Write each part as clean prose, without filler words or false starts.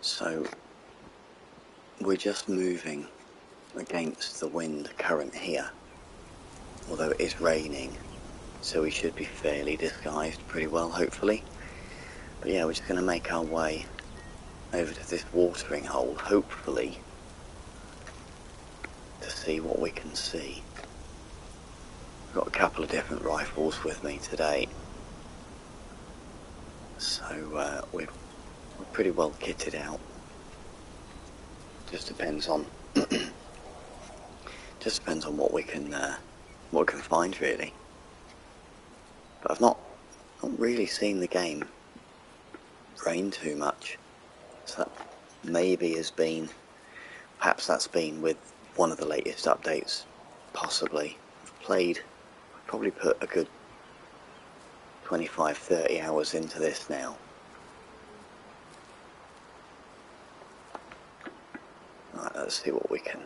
So we're just moving against the wind current here, although it is raining, so we should be fairly disguised pretty well, hopefully. But yeah, we're just going to make our way over to this watering hole, hopefully, to see what we can see. I've got a couple of different rifles with me today, so we're pretty well kitted out. Just depends on what we can find, really. But I've not really seen the game rain too much, so that maybe has been, perhaps that's been with one of the latest updates, possibly. I've probably put a good 25-30 hours into this now. Right, let's see what we can.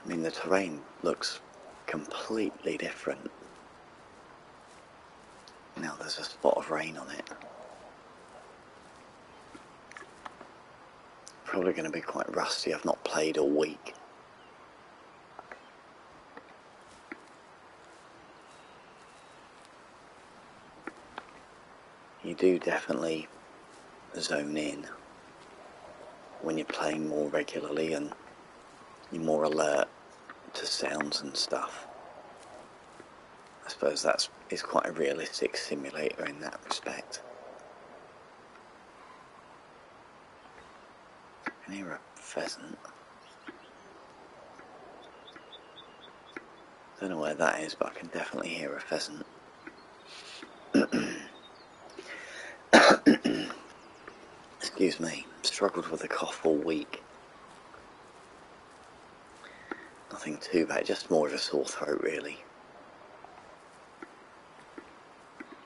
I mean, the terrain looks completely different. Now there's a spot of rain on it. Probably going to be quite rusty. I've not played all week. You do definitely zone in when you're playing more regularly, and you're more alert to sounds and stuff. I suppose is quite a realistic simulator in that respect. I can hear a pheasant. Don't know where that is, but I can definitely hear a pheasant. Excuse me, struggled with a cough all week. Nothing too bad, just more of a sore throat, really.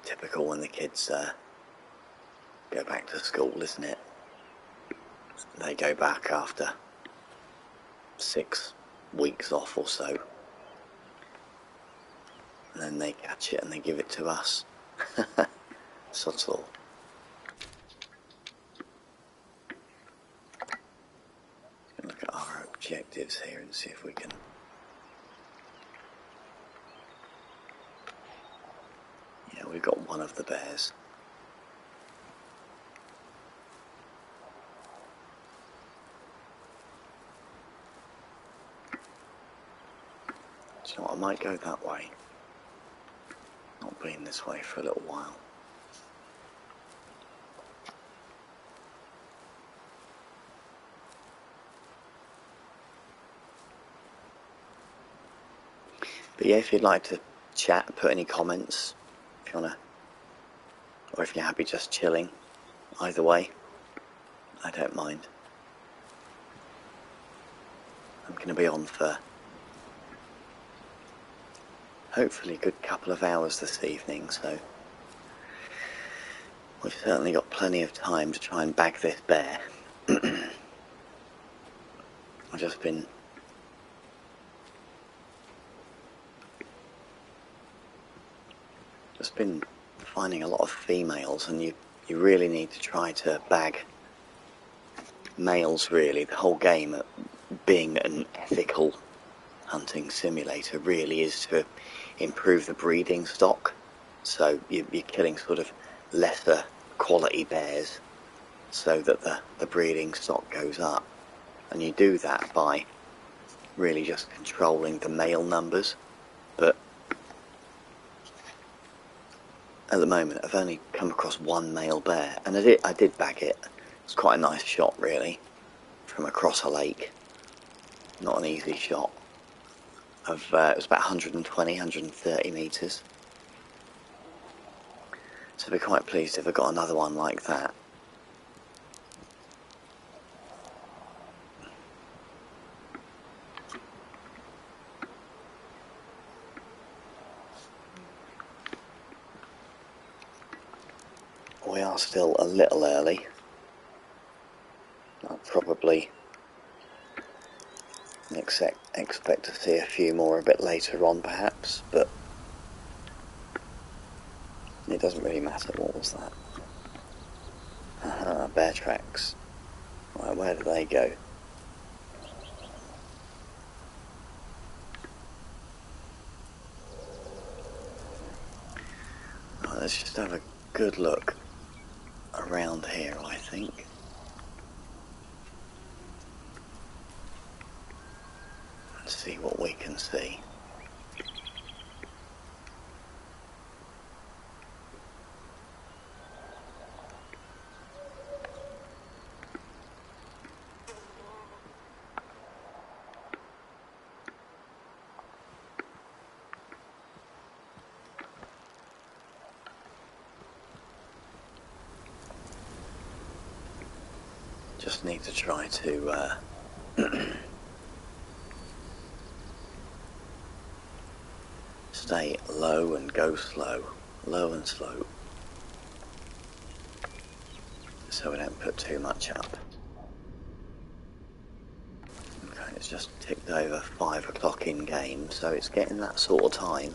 Typical when the kids go back to school, isn't it? They go back after 6 weeks off or so, and then they catch it and they give it to us. Subtle. Look at our objectives here and see if we can. Yeah, we've got one of the bears. Do you know what, I might go that way. Not been this way for a little while. But yeah, if you'd like to chat, put any comments, if you wanna, or if you're happy just chilling, either way, I don't mind. I'm going to be on for hopefully a good couple of hours this evening, so we've certainly got plenty of time to try and bag this bear. I've just been finding a lot of females, and you really need to try to bag males, really. The whole game, being an ethical hunting simulator, really is to improve the breeding stock. So you're killing sort of lesser quality bears so that the breeding stock goes up, and you do that by really just controlling the male numbers. But at the moment I've only come across one male bear, and I did bag it. It's quite a nice shot, really, from across a lake. Not an easy shot. It was about 120, 130 metres. So I'd be quite pleased if I got another one like that. We are still a little early. I'll probably expect to see a few more a bit later on, perhaps, but it doesn't really matter. What was that? Bear tracks. Right, where do they go? Right, let's just have a good look around here, I think. And see what we can see. Just need to try to stay low and go slow, low and slow, so we don't put too much up. Okay, it's just ticked over 5 o'clock in game, so it's getting that sort of time.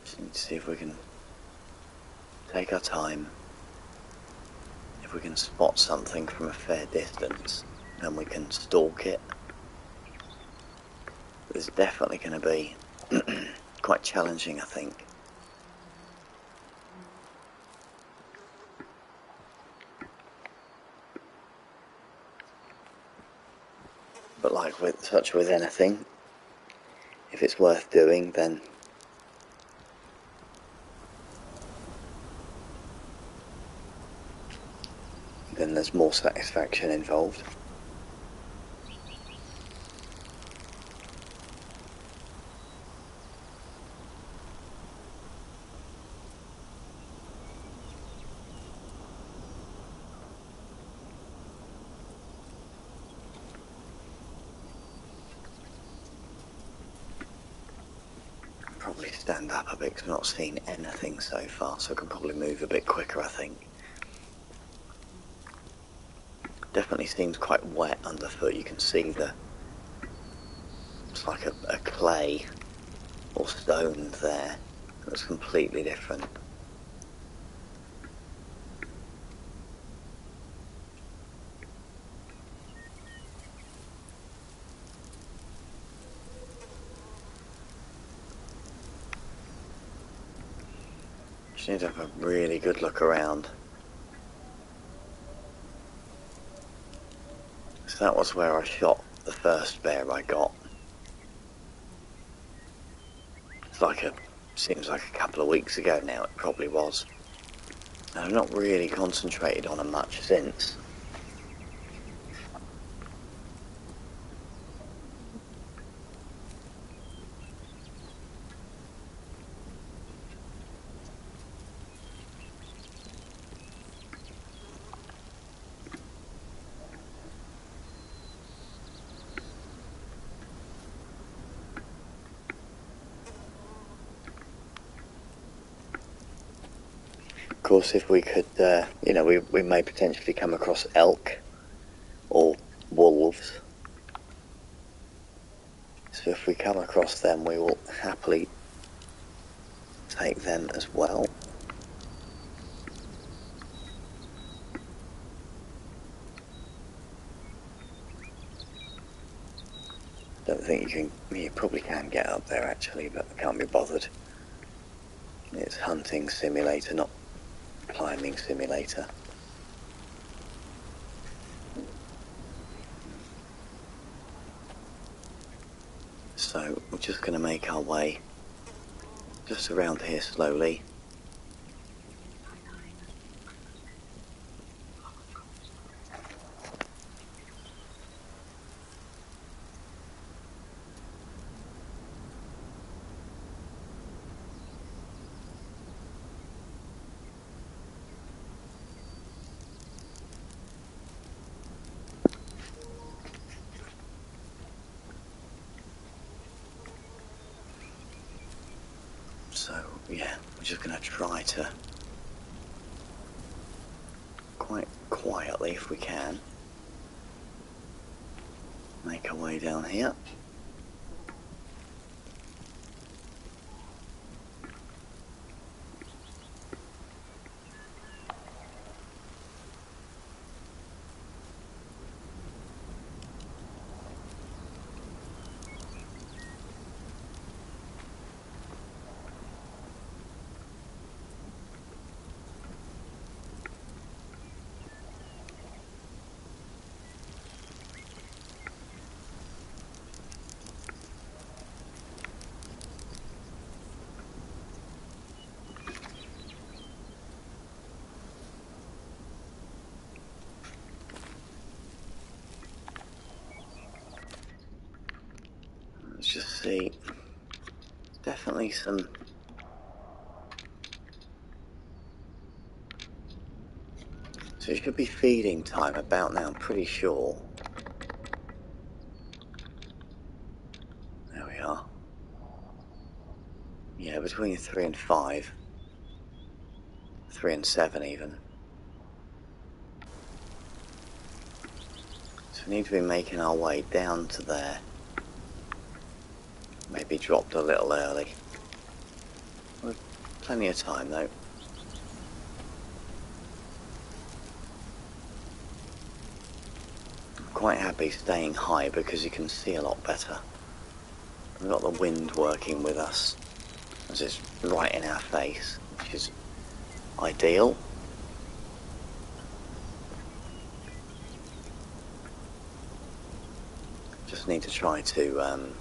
Just need to see if we can take our time. If we can spot something from a fair distance, then we can stalk it. It's definitely going to be quite challenging, I think. But like with anything, if it's worth doing, then there's more satisfaction involved. Probably stand up a bit because I've not seen anything so far, so I can probably move a bit quicker, I think. Definitely seems quite wet underfoot. You can see it's like a clay or stone there. It looks completely different. Just need to have a really good look around. So that was where I shot the first bear I got. Seems like a couple of weeks ago now, it probably was. And I've not really concentrated on them much since. Of course, if we could, we may potentially come across elk or wolves. So if we come across them, we will happily take them as well. Don't think you probably can get up there actually, but I can't be bothered. It's hunting simulator, not climbing simulator. So we're just going to make our way just around here slowly. So yeah, we're just going to try to quite quietly, if we can, make our way down here. see, definitely some... So it should be feeding time about now, I'm pretty sure. There we are. Yeah, between 3 and 5. 3 and 7 even. So we need to be making our way down to there. Maybe dropped a little early. With plenty of time though. I'm quite happy staying high because you can see a lot better. We've got the wind working with us as it's right in our face, which is ideal. Just need to try to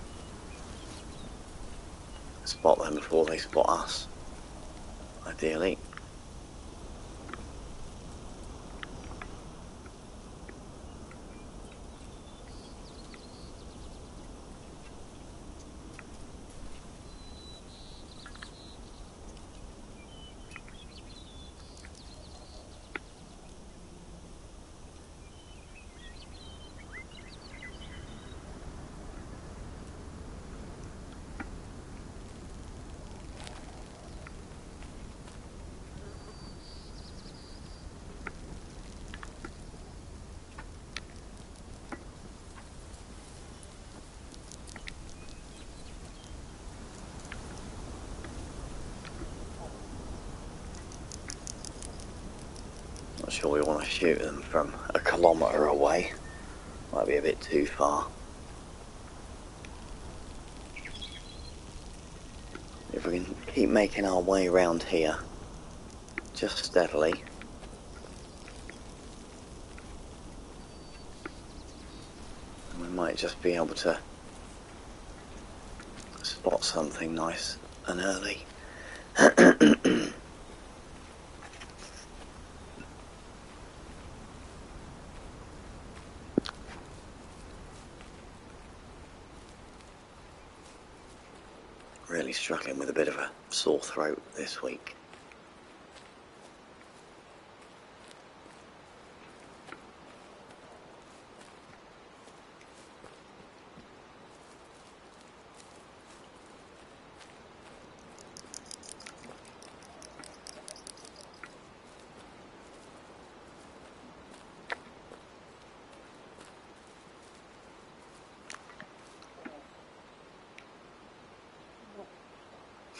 spot them before they spot us, ideally. Not sure we want to shoot them from a kilometre away. Might be a bit too far. If we can keep making our way around here, just steadily. And we might just be able to spot something nice and early. Really struggling with a bit of a sore throat this week.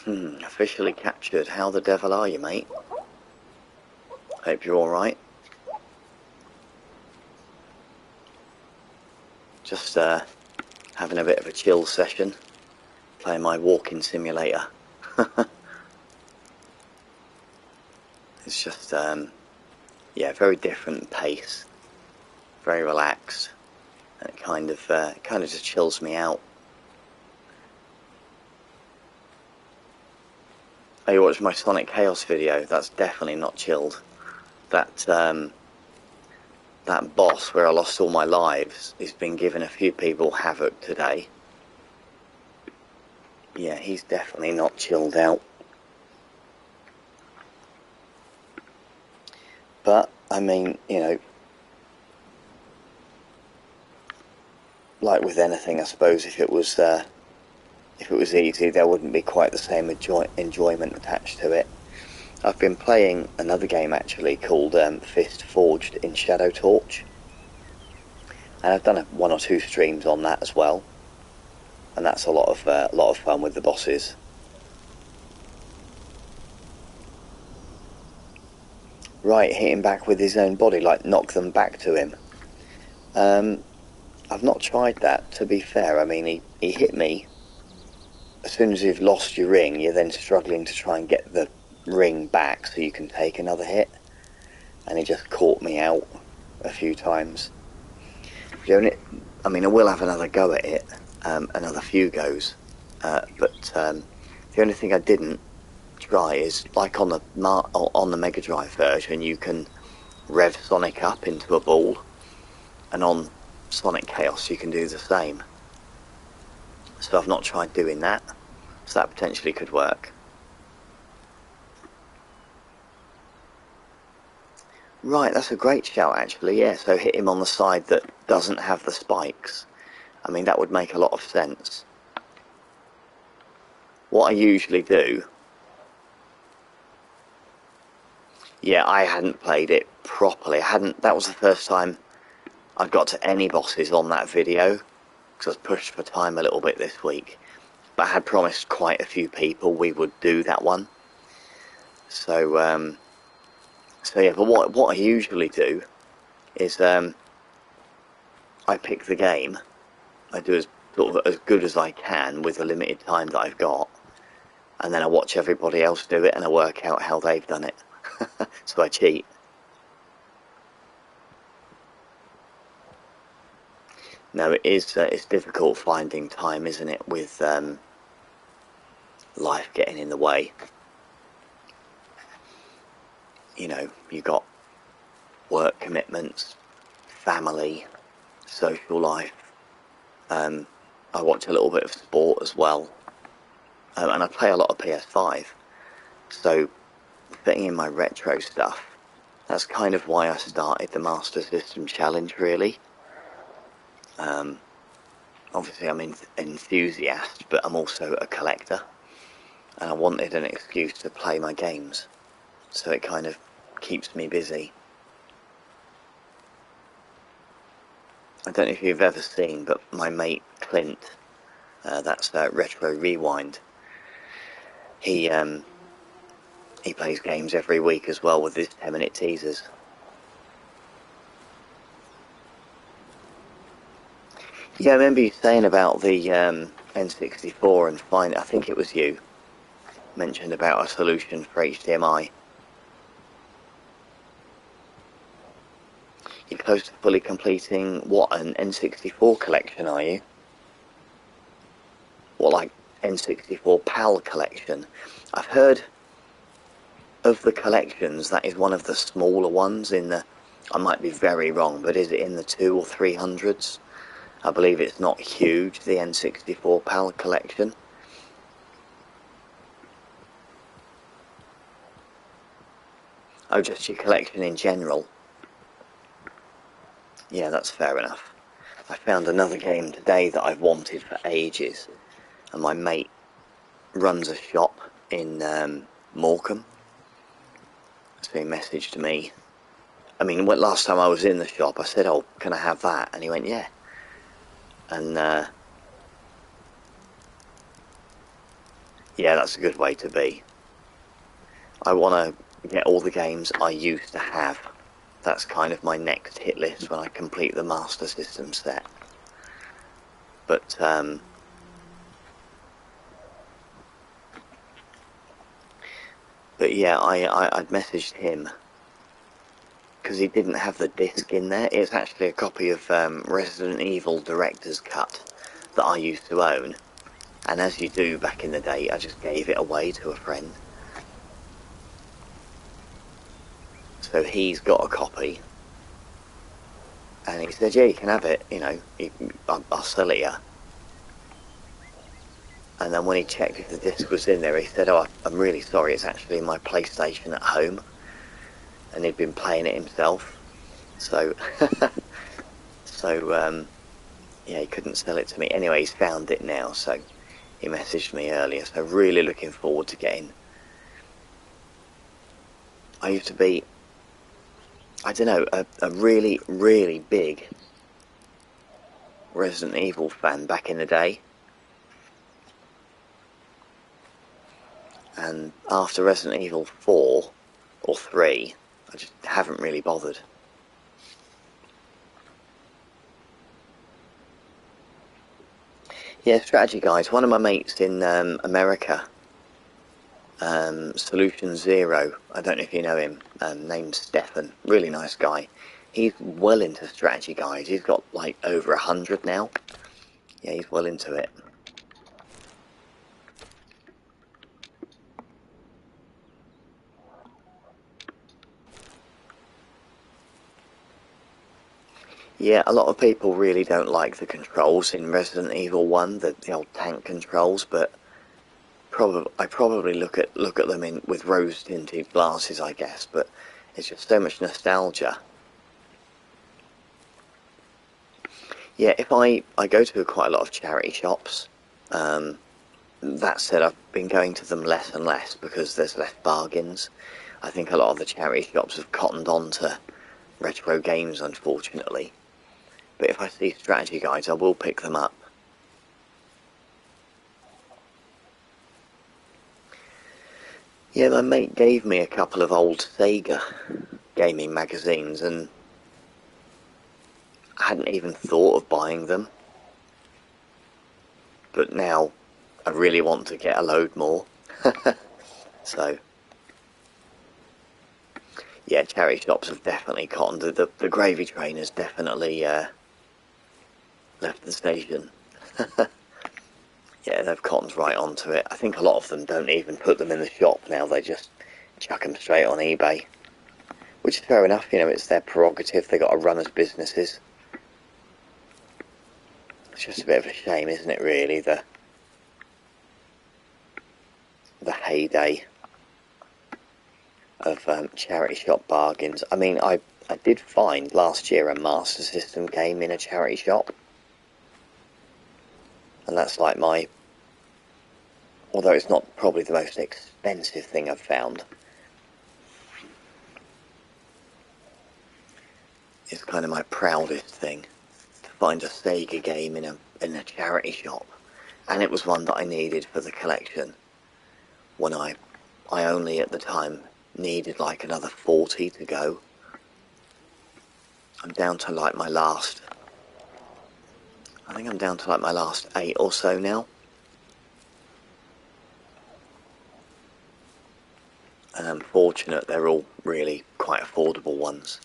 Officially captured. How the devil are you, mate? Hope you're alright. Just having a bit of a chill session. Playing my walking simulator. It's just, yeah, very different pace. Very relaxed. And it kind of just chills me out. Oh, you watched my Sonic Chaos video? That's definitely not chilled. That boss where I lost all my lives has been giving a few people havoc today. Yeah, he's definitely not chilled out. But, I mean, you know, like with anything, I suppose, if it was easy, there wouldn't be quite the same enjoyment attached to it. I've been playing another game actually called Fist Forged in Shadow Torch, and I've done one or two streams on that as well, and that's a lot of fun with the bosses. Right, hit him back with his own body, like knock them back to him. I've not tried that, to be fair. I mean, he hit me. As soon as you've lost your ring, you're then struggling to try and get the ring back so you can take another hit. And he just caught me out a few times. I mean, I will have another go at it, another few goes. But the only thing I didn't try is, like on the Mega Drive version, you can rev Sonic up into a ball. And on Sonic Chaos, you can do the same. So I've not tried doing that. So that potentially could work. Right, that's a great shout actually, yeah. So hit him on the side that doesn't have the spikes. I mean, that would make a lot of sense. What I usually do... Yeah, I hadn't played it properly. That was the first time I got to any bosses on that video, because I was pushed for time a little bit this week. But I had promised quite a few people we would do that one. So, so yeah, but what I usually do is I pick the game. I do as good as I can with the limited time that I've got, and then I watch everybody else do it and I work out how they've done it. So I cheat. No, it is. It's difficult finding time, isn't it, with life getting in the way. You know, you got work commitments, family, social life. I watch a little bit of sport as well, and I play a lot of PS5. So fitting in my retro stuff, that's kind of why I started the Master System Challenge, really. Obviously I'm an enthusiast, but I'm also a collector, and I wanted an excuse to play my games, so it kind of keeps me busy. I don't know if you've ever seen, but my mate Clint, that's Retro Rewind, he plays games every week as well with his 10-minute teasers. Yeah, I remember you saying about the N64 and I think it was you, mentioned about a solution for HDMI. You're close to fully completing, what, an N64 collection, are you? What, like N64 PAL collection? I've heard of the collections, that is one of the smaller ones in the, I might be very wrong, but is it in the 200 or 300s? I believe it's not huge, the N64 PAL collection. Oh, just your collection in general. Yeah, that's fair enough. I found another game today that I've wanted for ages, and my mate runs a shop in Morecambe, so he messaged me. I mean, last time I was in the shop, I said, "Oh, can I have that?" And he went, "Yeah." And yeah, that's a good way to be. I want to get all the games I used to have. That's kind of my next hit list when I complete the Master System set. But yeah, I'd messaged him because he didn't have the disc in there. It's actually a copy of Resident Evil Director's Cut that I used to own, and as you do back in the day, I just gave it away to a friend. So he's got a copy, and he said, "Yeah, you can have it. You know, I'll sell it you." And then when he checked if the disc was in there, he said, "Oh, I'm really sorry. It's actually in my PlayStation at home," and he'd been playing it himself. So, yeah, he couldn't sell it to me. Anyway, he's found it now, so he messaged me earlier. So really looking forward to getting. I used to be, I don't know, a really, really big Resident Evil fan back in the day. And after Resident Evil 4 or 3, I just haven't really bothered. Yeah, strategy guys. One of my mates in America, Solution Zero, I don't know if you know him, named Stefan, really nice guy. He's well into strategy guys. He's got like over 100 now. Yeah, he's well into it. Yeah, a lot of people really don't like the controls in Resident Evil 1, the old tank controls, but I probably look at them in with rose tinted glasses, I guess, but it's just so much nostalgia. Yeah, if I go to quite a lot of charity shops. That said, I've been going to them less and less because there's less bargains. I think a lot of the charity shops have cottoned on to retro games, unfortunately. But if I see strategy guides, I will pick them up. Yeah, my mate gave me a couple of old Sega gaming magazines, and I hadn't even thought of buying them. But now I really want to get a load more. So, yeah, charity shops have definitely cottoned. The gravy train has definitely left the station. Yeah, they've cottoned right onto it. I think a lot of them don't even put them in the shop now. They just chuck them straight on eBay. Which is fair enough, you know, it's their prerogative. They got to run as businesses. It's just a bit of a shame, isn't it, really, the heyday of charity shop bargains. I mean, I did find last year a Master System game in a charity shop. And that's like although it's not probably the most expensive thing I've found, it's kind of my proudest thing to find a Sega game in a charity shop. And it was one that I needed for the collection when I only at the time needed like another 40 to go. I'm down to like my last, I think I'm down to like my last 8 or so now. And I'm fortunate they're all really quite affordable ones.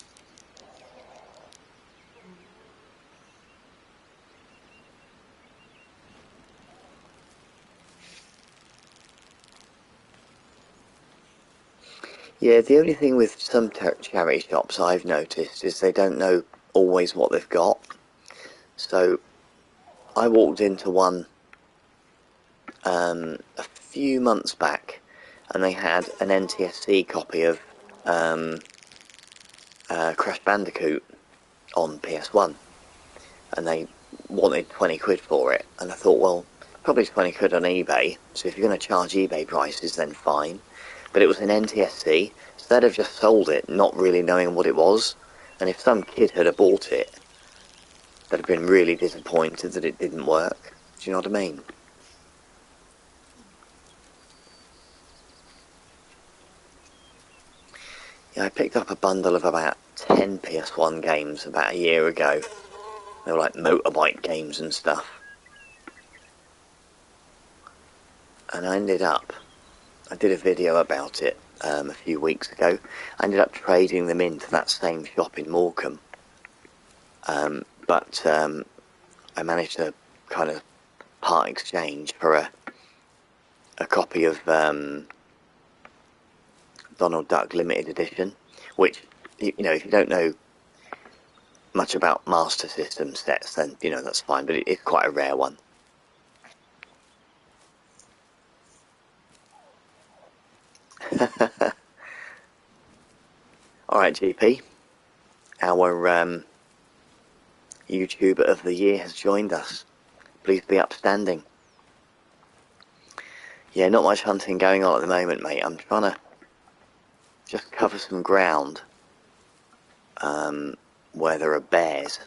Yeah, the only thing with some charity shops I've noticed is they don't know always what they've got. So I walked into one a few months back, and they had an NTSC copy of Crash Bandicoot on PS1, and they wanted 20 quid for it, and I thought, well, probably 20 quid on eBay, so if you're going to charge eBay prices, then fine. But it was an NTSC, so they'd have just sold it, not really knowing what it was, and if some kid had bought it, they'd have been really disappointed that it didn't work. Do you know what I mean? Yeah, I picked up a bundle of about 10 PS1 games about a year ago. They were like motorbike games and stuff. And I did a video about it a few weeks ago. I ended up trading them into that same shop in Morecambe. But I managed to kind of part exchange for a copy of Donald Duck Limited Edition, which, you know, if you don't know much about Master System sets, then, you know, that's fine, but it's quite a rare one. Alright, GP, our YouTuber of the year has joined us. Please be upstanding. Yeah, not much hunting going on at the moment, mate. I'm trying to just cover some ground where there are bears.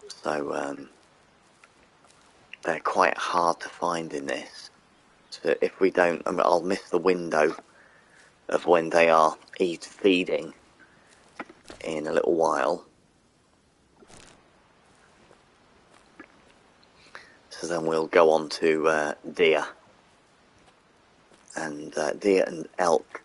So they're quite hard to find in this. So if we don't, I'll miss the window of when they are feeding in a little while. So then we'll go on to deer and elk.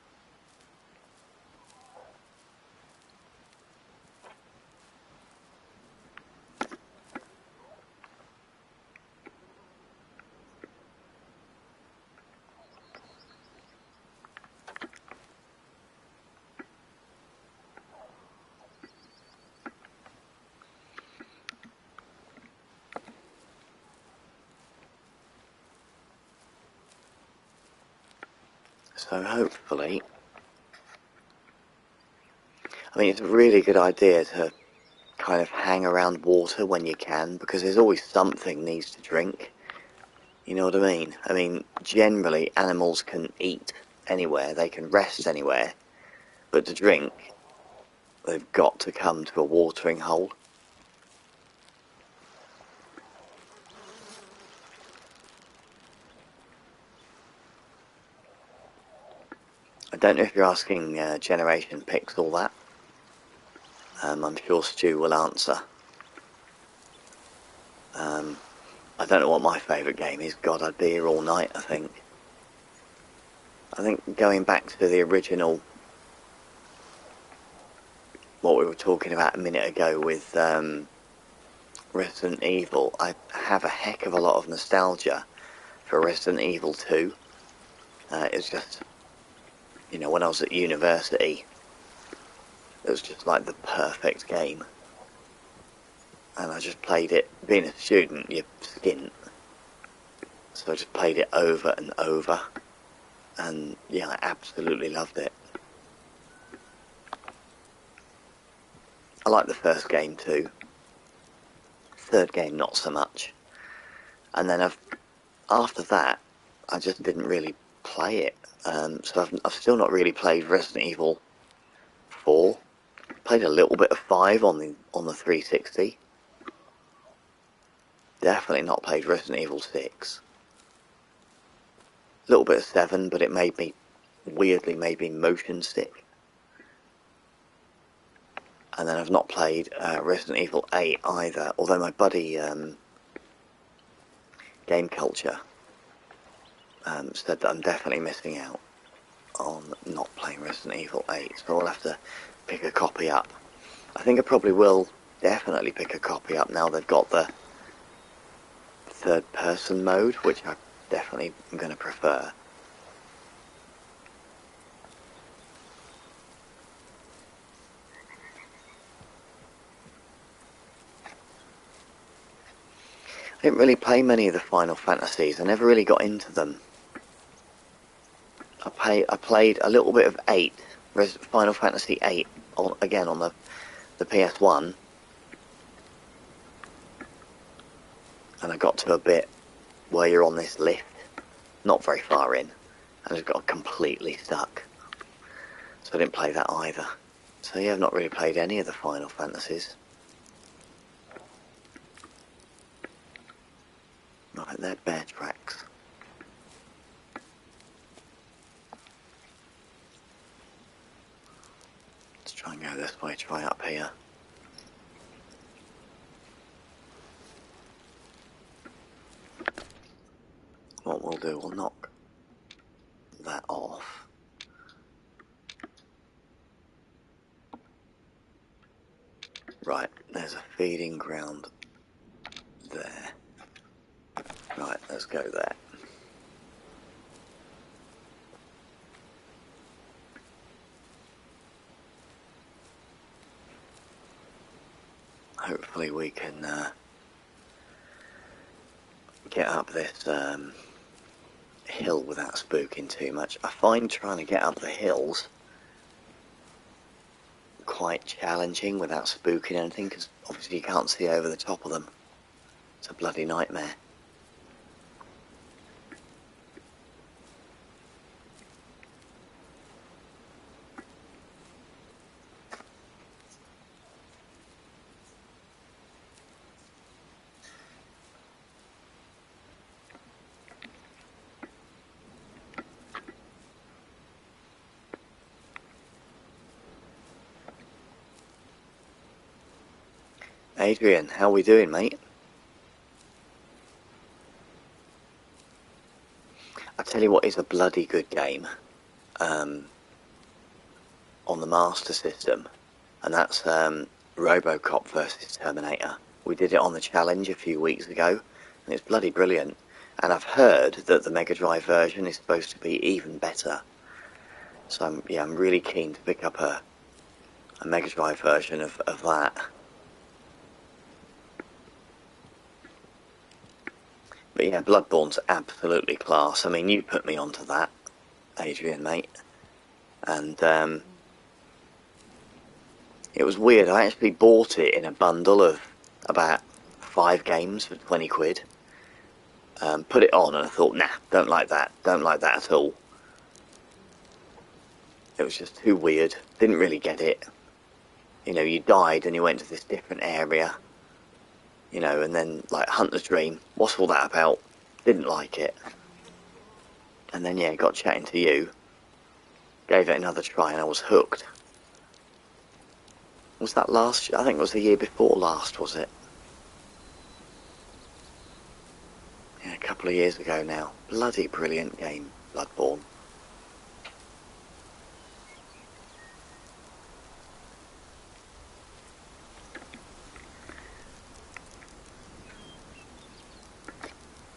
So hopefully, I mean, it's a really good idea to kind of hang around water when you can, because there's always something needs to drink. You know what I mean? I mean, generally animals can eat anywhere, they can rest anywhere, but to drink, they've got to come to a watering hole. I don't know if you're asking Generation Pixel that. I'm sure Stu will answer. I don't know what my favourite game is. God, I'd be here all night, I think. I think going back to the original, what we were talking about a minute ago with Resident Evil, I have a heck of a lot of nostalgia for Resident Evil 2. It's just, you know, when I was at university, it was just like the perfect game. And I just played it. Being a student, you're skint. So I just played it over and over. And yeah, I absolutely loved it. I like the first game too. Third game, not so much. And then after that, I just didn't really play it. So I've still not really played Resident Evil 4. Played a little bit of 5 on the 360. Definitely not played Resident Evil 6. A little bit of 7, but it weirdly made me motion sick. And then I've not played Resident Evil 8 either, although my buddy Game Culture said that I'm definitely missing out on not playing Resident Evil 8, so I'll have to pick a copy up. I think I probably will definitely pick a copy up now they've got the third person mode, which I definitely am going to prefer. I didn't really play many of the Final Fantasies, I never really got into them. I played a little bit of 8, Final Fantasy 8, again on the PS1, and I got to a bit where you're on this lift, not very far in, and I just got completely stuck. So I didn't play that either. So yeah, I've not really played any of the Final Fantasies. Right, they're bear tracks. Let's try and go this way, try up here. What we'll do, we'll knock that off. Right, there's a feeding ground there. Right, let's go there. Hopefully we can get up this hill without spooking too much. I find trying to get up the hills quite challenging without spooking anything, because obviously you can't see over the top of them. It's a bloody nightmare. Adrian, how we doing, mate? I tell you what is a bloody good game on the Master System, and that's RoboCop versus Terminator. We did it on the challenge a few weeks ago, and it's bloody brilliant. And I've heard that the Mega Drive version is supposed to be even better. So I'm really keen to pick up a Mega Drive version of that. But yeah, Bloodborne's absolutely class. I mean, you put me onto that. Adrian, mate. And it was weird. I actually bought it in a bundle of about 5 games for 20 quid. Put it on and I thought, nah, don't like that at all. It was just too weird. Didn't really get it. You know, you died and you went to this different area. You know, and then, like, Hunter's Dream, what's all that about? Didn't like it. And then, yeah, got chatting to you. Gave it another try and I was hooked. Was that last? I think it was the year before last, was it? Yeah, a couple of years ago now. Bloody brilliant game, Bloodborne.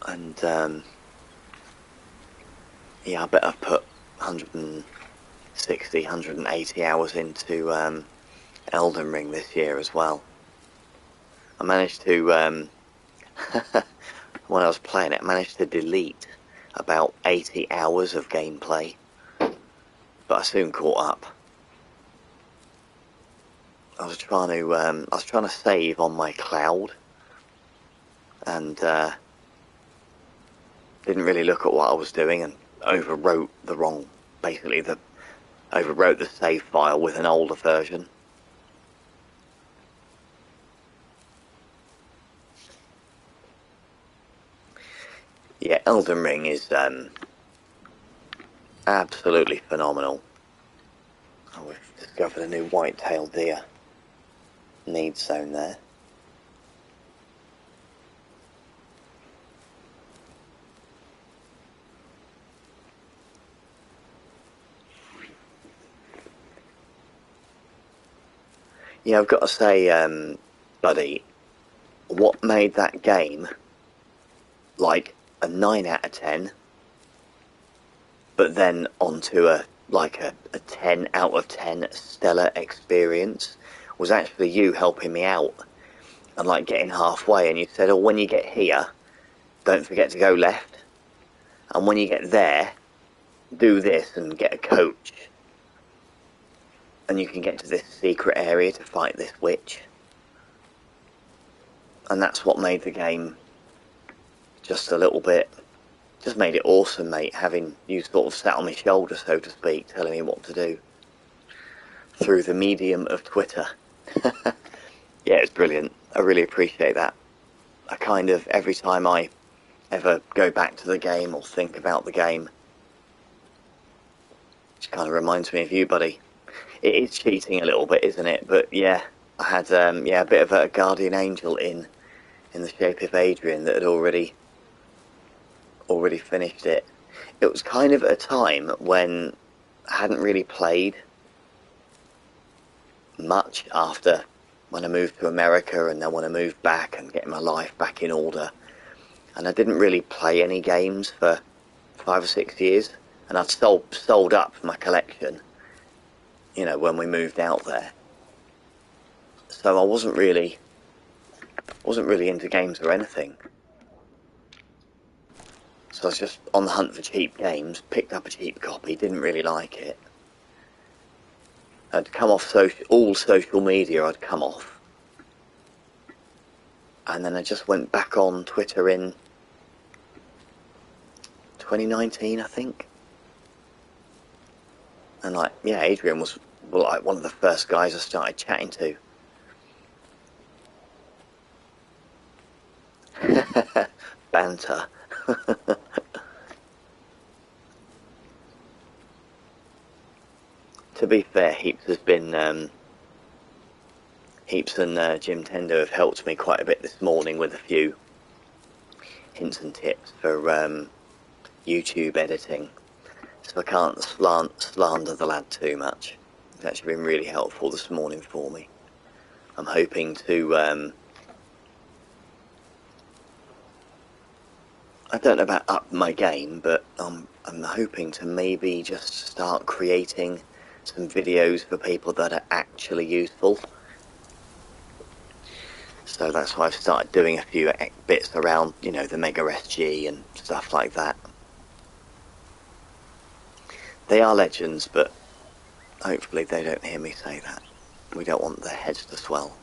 And, yeah, I bet I've put 160, 180 hours into Elden Ring this year as well. I managed to, when I was playing it, I managed to delete about 80 hours of gameplay, but I soon caught up. I was trying to save on my cloud, and didn't really look at what I was doing, and overwrote the save file with an older version. Yeah, Elden Ring is absolutely phenomenal. Oh, we've discovered a new white-tailed deer need zone there. Yeah, I've got to say, buddy, what made that game like a 9 out of 10, but then onto a 10 out of 10 stellar experience was actually you helping me out and like getting halfway, and you said, oh, when you get here, don't forget to go left, and when you get there, do this and get a coach, and you can get to this secret area to fight this witch. And that's what made the game just made it awesome, mate, having you sort of sat on my shoulder, so to speak, telling me what to do through the medium of Twitter. Yeah, it's brilliant. I really appreciate that. I kind of, every time I ever go back to the game or think about the game, it kind of reminds me of you, buddy. It is cheating a little bit, isn't it? But yeah, I had a bit of a guardian angel in the shape of Adrian that had already finished it. It was kind of a time when I hadn't really played much after when I moved to America, and then when I moved back and getting my life back in order, and I didn't really play any games for 5 or 6 years, and I'd sold up my collection, you know, when we moved out there. So I wasn't really into games or anything. So I was just on the hunt for cheap games, picked up a cheap copy, didn't really like it. I'd come off all social media, I'd come off. And then I just went back on Twitter in 2019, I think. And like, yeah, Adrian was like one of the first guys I started chatting to. Banter. To be fair, Heaps and Jim Tendo have helped me quite a bit this morning with a few hints and tips for YouTube editing, so I can't slander the lad too much. It's actually been really helpful this morning for me. I'm hoping to I don't know about up my game, but I'm hoping to maybe just start creating some videos for people that are actually useful. So that's why I've started doing a few bits around, you know, the Mega SG and stuff like that. They are legends, but hopefully they don't hear me say that. We don't want their heads to swell.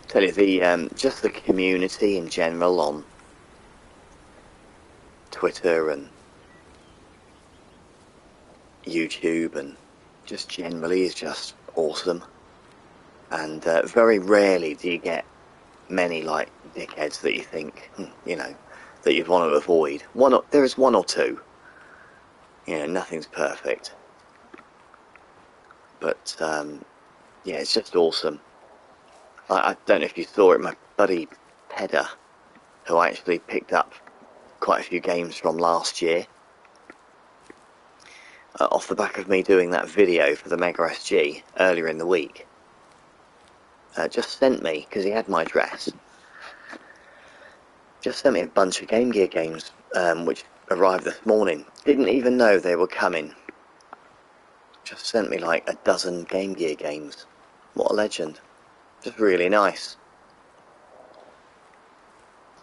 Tell you, just the community in general on Twitter and YouTube and just generally is just awesome. And very rarely do you get many like dickheads that you think, you know, that you'd want to avoid. There is one or two. You know, nothing's perfect. But yeah, it's just awesome. I don't know if you saw it, my buddy Pedder, who I actually picked up quite a few games from last year, off the back of me doing that video for the Mega SG earlier in the week, just sent me, because he had my address, just sent me a bunch of Game Gear games, which arrived this morning. Didn't even know they were coming. Just sent me like a dozen Game Gear games. What a legend. Just really nice.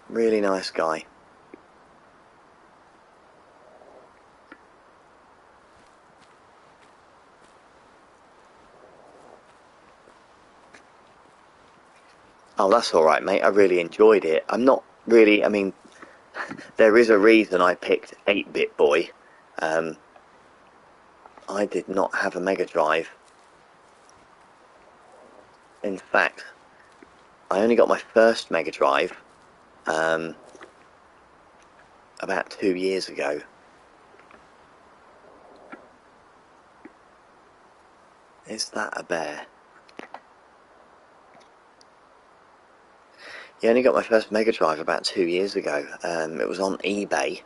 Really nice guy. Oh, that's alright, mate. I really enjoyed it. I'm not really, I mean, there is a reason I picked 8-Bit Boy. I did not have a Mega Drive. In fact, I only got my first Mega Drive about 2 years ago. Is that a bear? Yeah, I only got my first Mega Drive about 2 years ago. It was on eBay,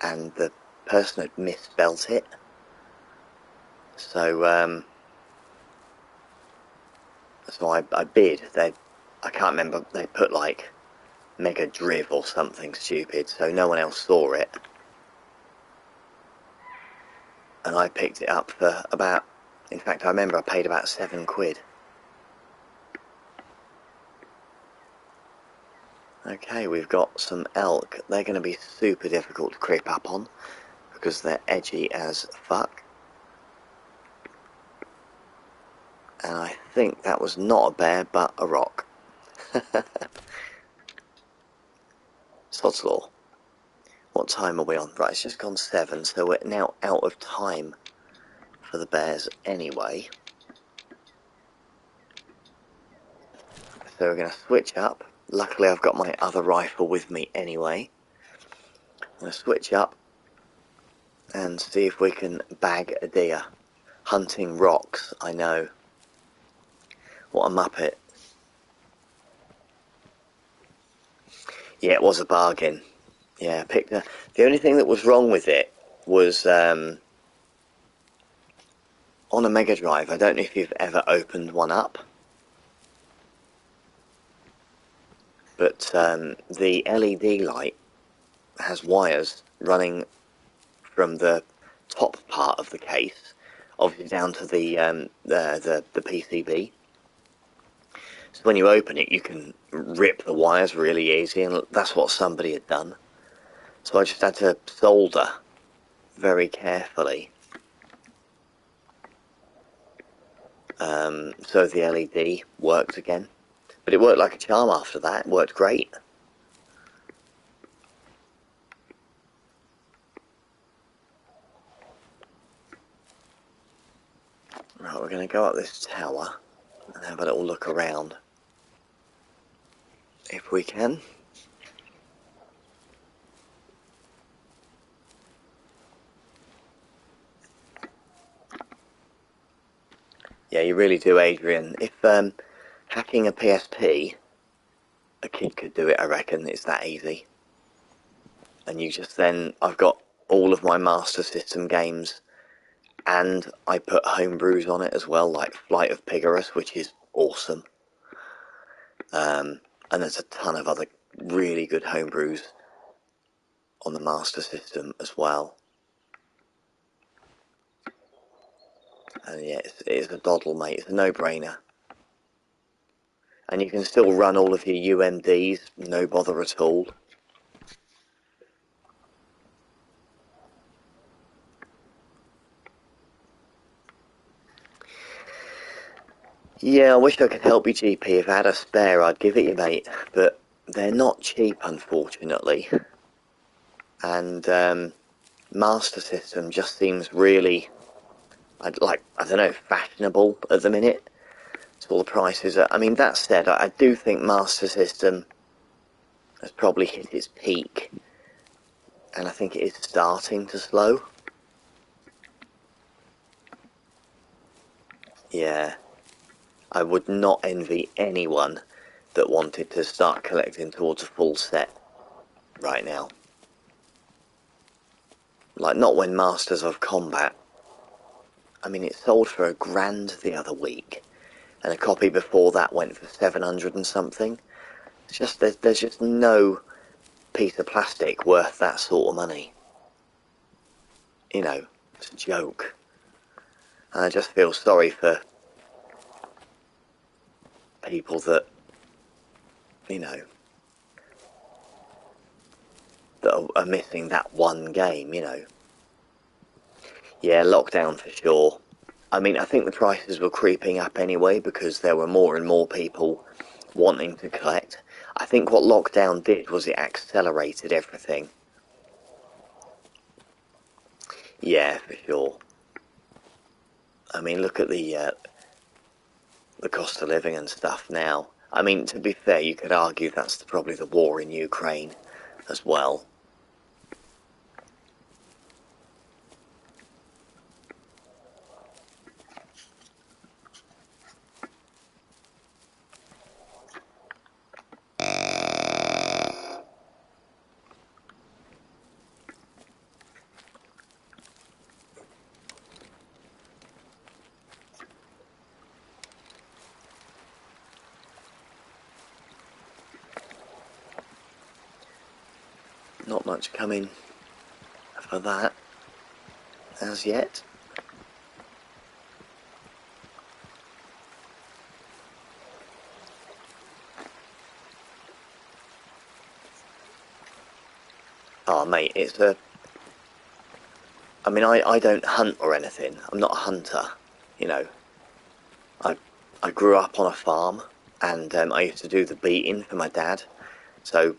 and the person had misspelt it. So, I bid. I can't remember. They put like Mega Driv or something stupid, so no one else saw it. And I picked it up for about. In fact, I remember I paid about £7. Okay, we've got some elk. They're going to be super difficult to creep up on because they're edgy as fuck. And I think that was not a bear, but a rock. Sod's law. What time are we on? Right, it's just gone 7, so we're now out of time for the bears anyway. So we're going to switch up. Luckily I've got my other rifle with me anyway. I'm going to switch up and see if we can bag a deer. Hunting rocks, I know. What a muppet. Yeah, it was a bargain. Yeah, I picked a... The only thing that was wrong with it was on a Mega Drive. I don't know if you've ever opened one up, but the LED light has wires running from the top part of the case, obviously down to the PCB. So when you open it, you can rip the wires really easy, and that's what somebody had done. So I just had to solder very carefully, so the LED worked again. But it worked like a charm after that. It worked great. Right, we're going to go up this tower and have a little look around, if we can. Yeah, you really do, Adrian. If hacking a PSP, a kid could do it, I reckon. It's that easy. And you just then... I've got all of my Master System games, and I put homebrews on it as well, like Flight of Pigorus, which is awesome. And there's a ton of other really good homebrews on the Master System as well. And yeah, it's a doddle, mate. It's a no-brainer. and you can still run all of your UMDs, no bother at all. Yeah, I wish I could help you, GP. If I had a spare, I'd give it you, mate. But they're not cheap, unfortunately. And Master System just seems really, I don't know, fashionable at the minute. So all the prices are. I mean, that said, I do think Master System has probably hit its peak, and I think it is starting to slow. Yeah, I would not envy anyone that wanted to start collecting towards a full set right now. Like, not when Masters of Combat. I mean, it sold for £1,000 the other week, and a copy before that went for 700 and something. It's just, there's just no piece of plastic worth that sort of money. You know, it's a joke. And I just feel sorry for people that, you know, that are missing that one game, you know. Yeah, lockdown for sure. I mean, I think the prices were creeping up anyway because there were more and more people wanting to collect. I think what lockdown did was it accelerated everything. Yeah, for sure. I mean, look at the cost of living and stuff now. I mean, to be fair, you could argue that's probably the war in Ukraine as well. Not much coming for that as yet. Oh, mate, it's a... I mean, I don't hunt or anything. I'm not a hunter, you know. I grew up on a farm, and I used to do the beating for my dad. So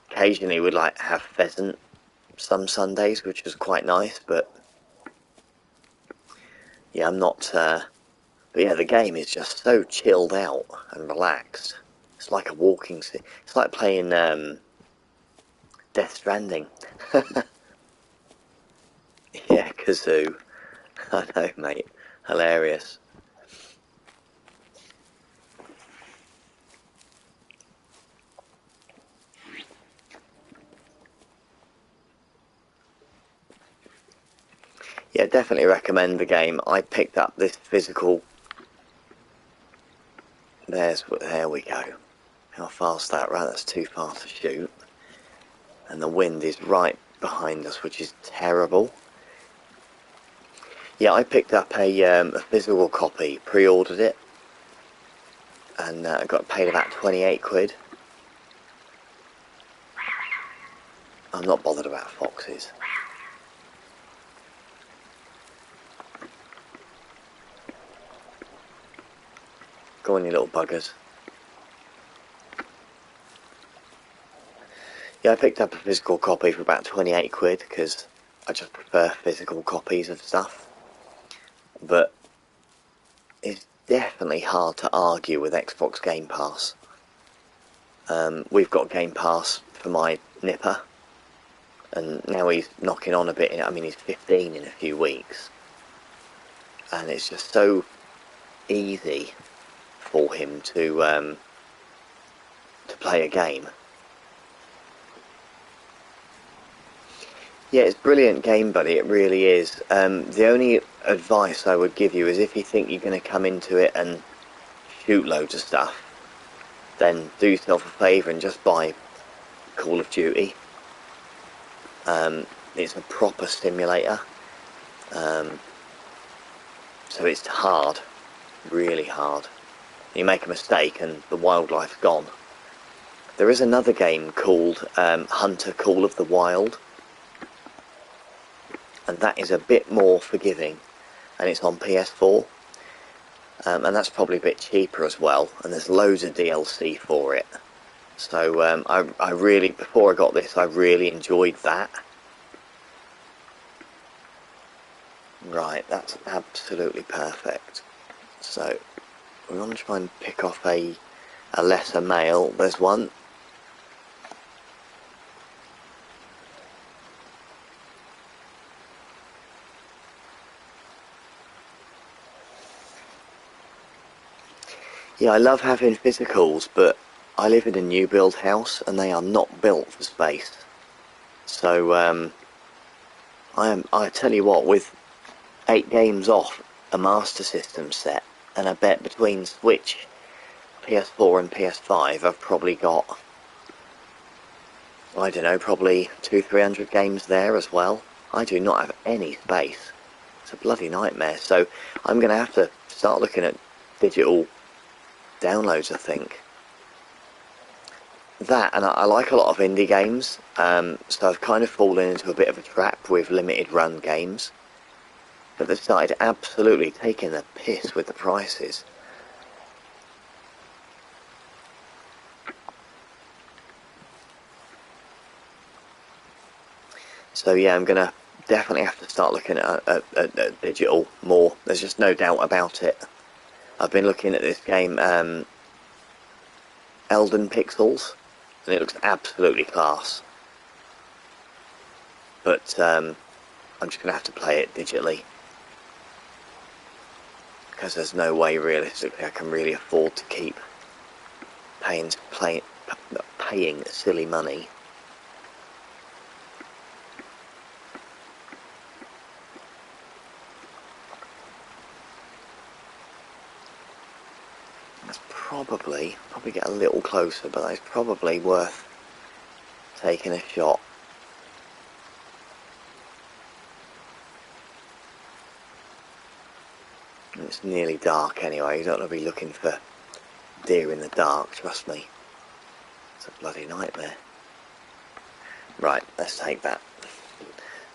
occasionally we'd like have pheasant some Sundays, which was quite nice. But yeah, I'm not. But yeah, the game is just so chilled out and relaxed. It's like a walking. It's like playing Death Stranding. Yeah, kazoo. I know, mate. Hilarious. Yeah, definitely recommend the game. I picked up this physical. There we go. How far's that? Right, that's too far to shoot. And the wind is right behind us, which is terrible. Yeah, I picked up a physical copy, pre-ordered it, and got paid about 28 quid. I'm not bothered about foxes. Go on, you little buggers. Yeah, I picked up a physical copy for about 28 quid, because I just prefer physical copies of stuff. But it's definitely hard to argue with Xbox Game Pass. We've got Game Pass for my nipper, and now he's knocking on a bit. I mean, he's 15 in a few weeks, and it's just so easy for him to play a game. Yeah, it's brilliant game, buddy. It really is. The only advice I would give you is if you think you're going to come into it and shoot loads of stuff, then do yourself a favour and just buy Call of Duty. It's a proper simulator. So it's hard, really hard. You make a mistake and the wildlife's gone. There is another game called Hunter Call of the Wild, and that is a bit more forgiving, and it's on PS4, and that's probably a bit cheaper as well, and there's loads of DLC for it. So I really, before I got this, I really enjoyed that. Right, that's absolutely perfect. So we want to try and pick off a lesser male. There's one. Yeah, I love having physicals, but I live in a new build house and they are not built for space. So I tell you what, with 8 games off a Master System set, and I bet between Switch, PS4 and PS5 I've probably got, I don't know, probably 200-300 games there as well. I do not have any space. It's a bloody nightmare. So I'm going to have to start looking at digital downloads, I think. That, and I like a lot of indie games, so I've kind of fallen into a bit of a trap with limited run games. But they've started absolutely taking the piss with the prices. So yeah, I'm going to definitely have to start looking at digital more. There's just no doubt about it. I've been looking at this game, Elden Pixels, and it looks absolutely class. But I'm just going to have to play it digitally, because there's no way realistically I can really afford to keep paying silly money. That's probably get a little closer, but that's probably worth taking a shot. It's nearly dark anyway. You don't want to be looking for deer in the dark, trust me. It's a bloody nightmare. Right, let's take that.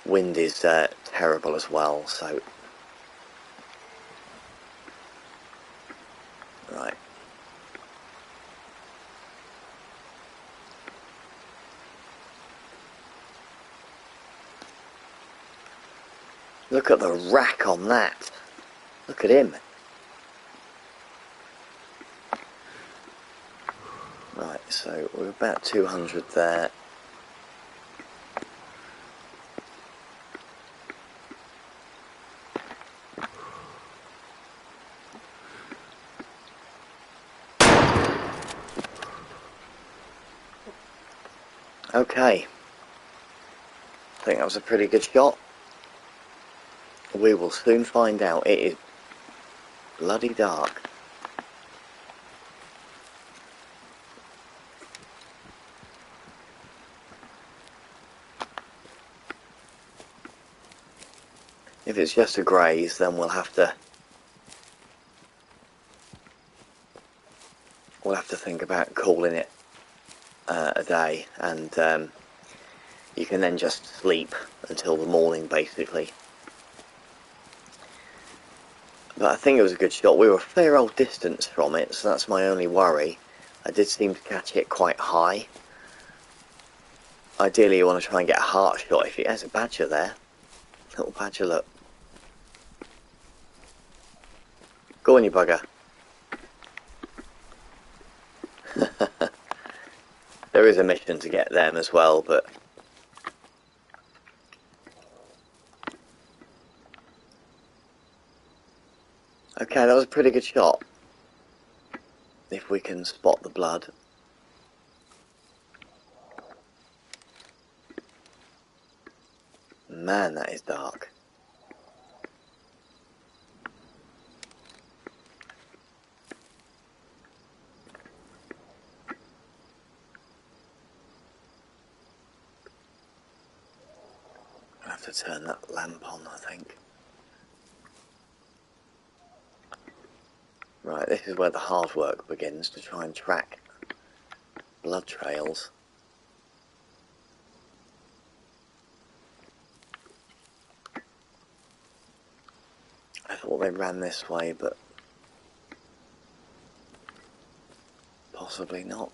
Wind is terrible as well, so... Right. Look at the rack on that. Look at him. Right, so we're about 200 there. Okay. I think that was a pretty good shot. We will soon find out. It is bloody dark. If it's just a graze, then we'll have to think about calling it a day, and you can then just sleep until the morning, basically. But I think it was a good shot. We were a fair old distance from it, so that's my only worry. I did seem to catch it quite high. Ideally, you want to try and get a heart shot. If it has a badger there, little badger, look. Go on, you bugger. There is a mission to get them as well, but... Okay, that was a pretty good shot. If we can spot the blood. Man, that is dark. I have to turn that lamp on, I think. Right, this is where the hard work begins, to try and track blood trails. I thought they ran this way, but possibly not.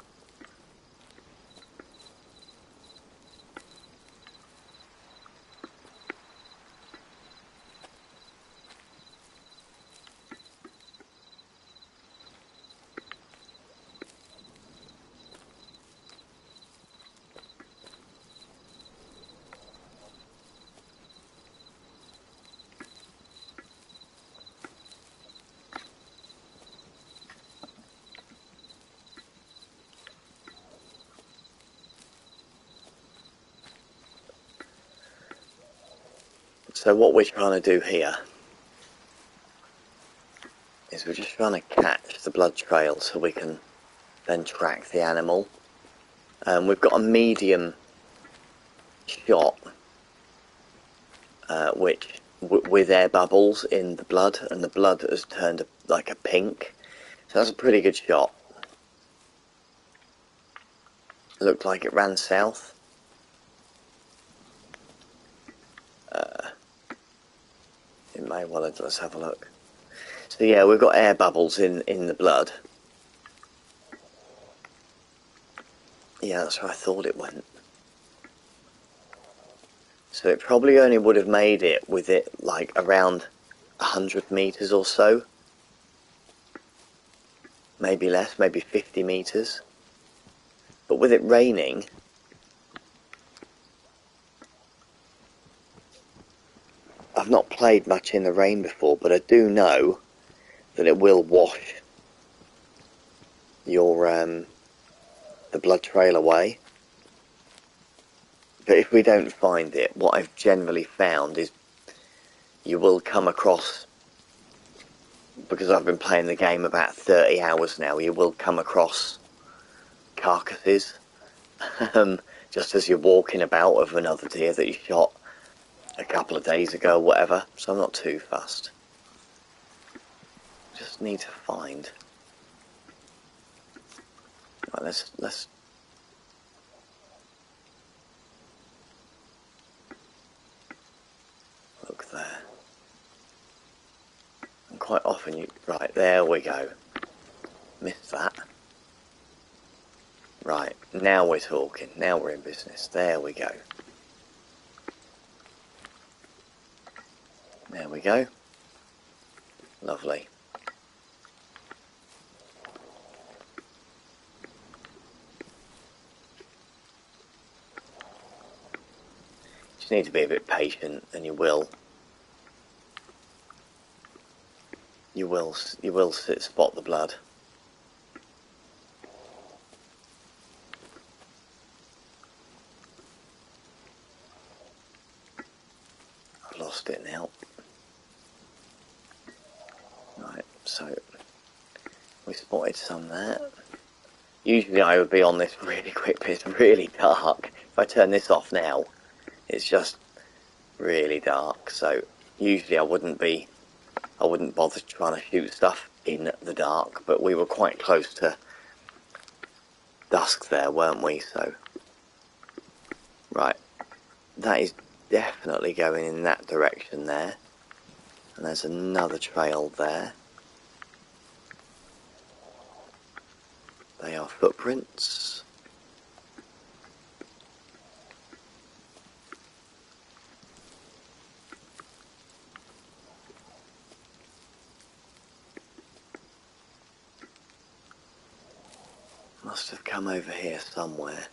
So what we're trying to do here is we're just trying to catch the blood trail so we can then track the animal. We've got a medium shot which with air bubbles in the blood, and the blood has turned like a pink, so that's a pretty good shot. Looked like it ran south. It may well have. Let's have a look. So yeah, we've got air bubbles in the blood. Yeah, that's where I thought it went. So it probably only would have made it with it like around 100 meters or so. Maybe less, maybe 50 meters. But with it raining, I've not played much in the rain before, but I do know that it will wash your the blood trail away. But if we don't find it, what I've generally found is you will come across, because I've been playing the game about 30 hours now, you will come across carcasses just as you're walking about of another deer that you shot a couple of days ago or whatever, so I'm not too fussed. Just need to find. Right, let's look there. And quite often you, right, there we go. Missed that. Right, now we're talking, now we're in business. There we go. There we go. Lovely. Just need to be a bit patient, and you will. You will spot the blood. I've lost it now. Right, so we spotted some there. Usually I would be on this really quick, but it's really dark. If I turn this off now, it's just really dark. So usually I wouldn't bother trying to shoot stuff in the dark, but we were quite close to dusk there, weren't we? So, right, that is definitely going in that direction there. And there's another trail there. They are footprints. Must have come over here somewhere.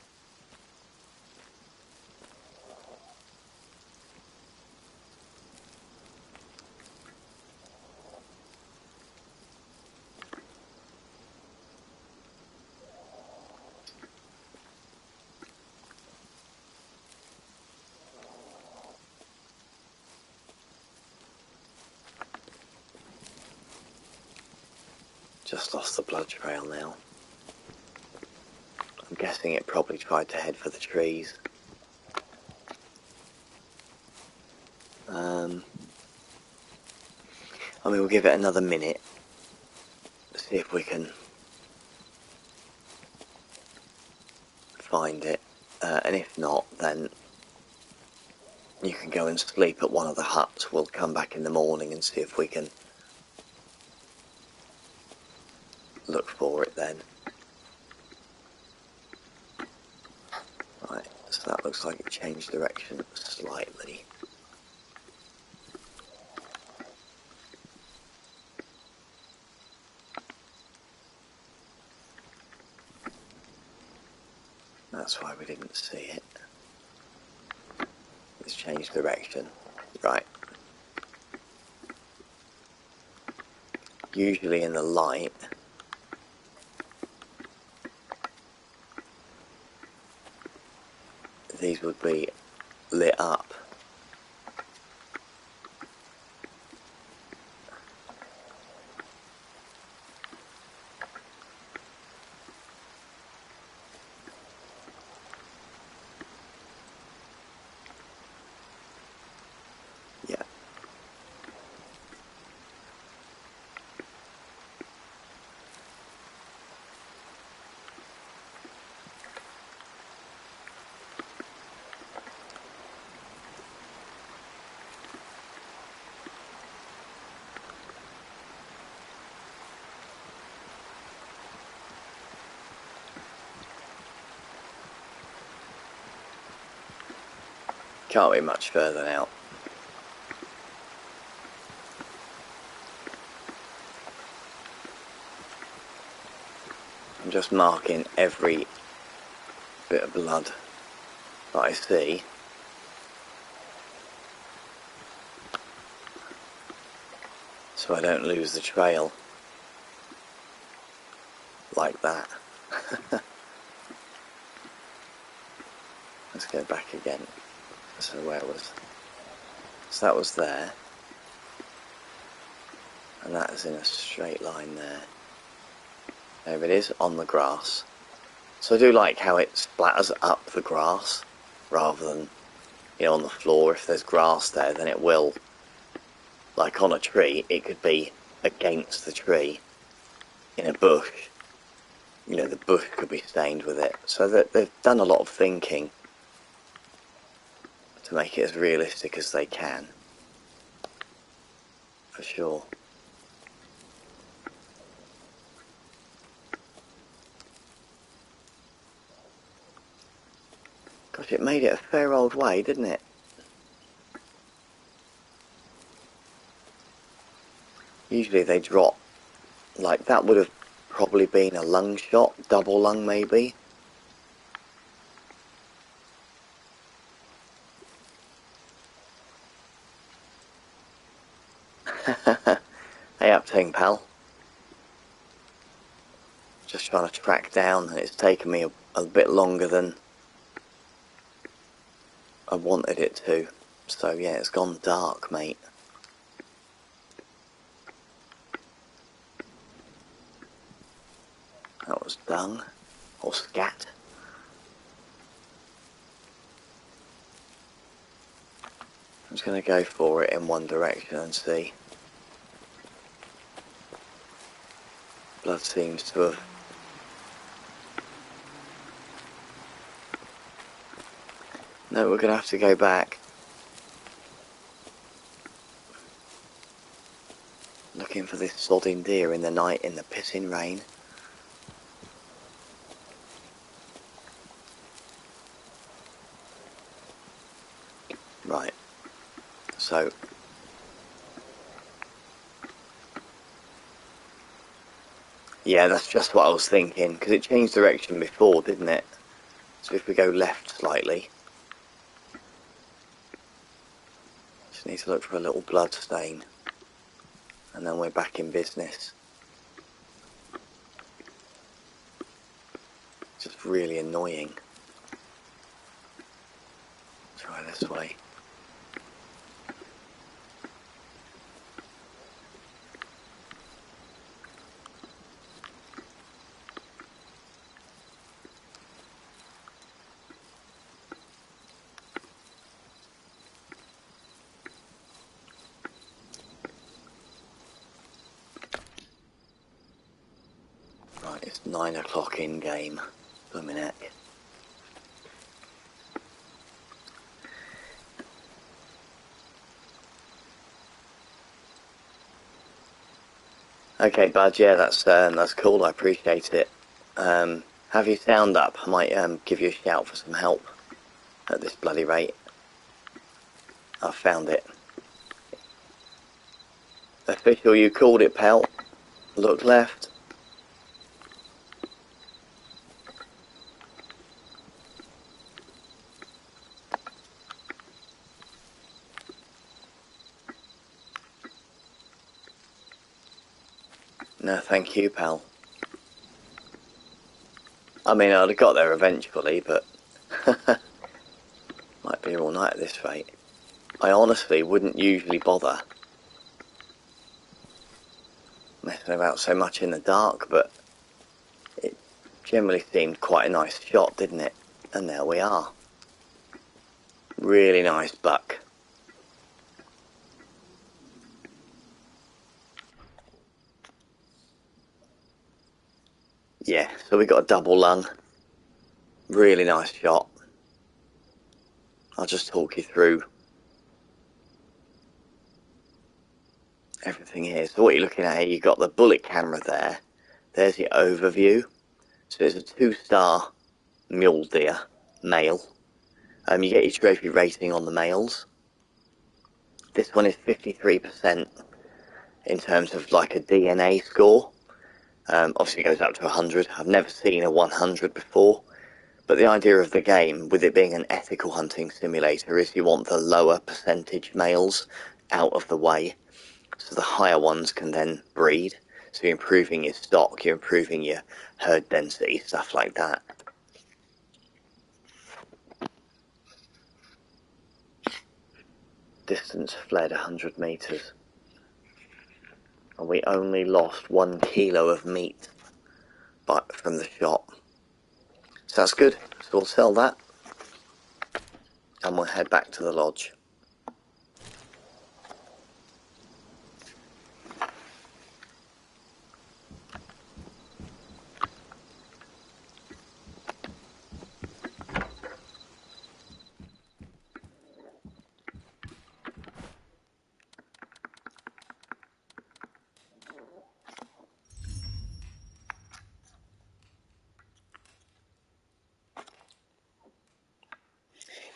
Just lost the blood trail now. I'm guessing it probably tried to head for the trees. I mean, we'll give it another minute, see if we can find it, and if not, then you can go and sleep at one of the huts. We'll come back in the morning and see if we can look for it then. Right, so that looks like it changed direction slightly. That's why we didn't see it. It's changed direction. Right. Usually in the light, these would be lit up. Yeah. Can't be much further now. I'm just marking every bit of blood that I see. So I don't lose the trail like that. Let's go back again. So where was... So that was there. And that is in a straight line there. There it is, on the grass. So I do like how it splatters up the grass, rather than, you know, on the floor. If there's grass there, then it will, like on a tree, it could be against the tree. In a bush, you know, the bush could be stained with it. So that they've done a lot of thinking to make it as realistic as they can, for sure. Gosh, it made it a fair old way, didn't it? Usually they drop, like that would have probably been a lung shot, double lung maybe. Hey up team pal. Just trying to track down, and it's taken me a bit longer than I wanted it to. So yeah, it's gone dark, mate. That was dung, or scat. I'm just going to go for it in one direction and see. Blood seems to have... No, we're going to have to go back. Looking for this sodding deer in the night in the pissing rain. Right. So... yeah, that's just what I was thinking, because it changed direction before, didn't it? So if we go left slightly... just need to look for a little blood stain. And then we're back in business. Just really annoying. Try this way. It's 9 o'clock in game. Blooming heck. Okay, bud. Yeah, that's cool. I appreciate it. Have your sound up. I might give you a shout for some help at this bloody rate. I've found it. Official, you called it, pal. Look left. No, thank you, pal. I mean, I'd have got there eventually, but might be all night at this rate. I honestly wouldn't usually bother messing about so much in the dark, but it generally seemed quite a nice shot, didn't it? And there we are. Really nice buck. Yeah, so we got a double lung. Really nice shot. I'll just talk you through everything here. So what you're looking at here, you've got the bullet camera there. There's your overview. So it's a 2-star mule deer, male. You get your trophy rating on the males. This one is 53% in terms of like a DNA score. Obviously it goes up to 100. I've never seen a 100 before. But the idea of the game, with it being an ethical hunting simulator, is you want the lower percentage males out of the way, so the higher ones can then breed. So you're improving your stock, you're improving your herd density, stuff like that. Distance fled 100 meters. And we only lost 1 kilo of meat from the shot. So that's good. So we'll sell that. And we'll head back to the lodge.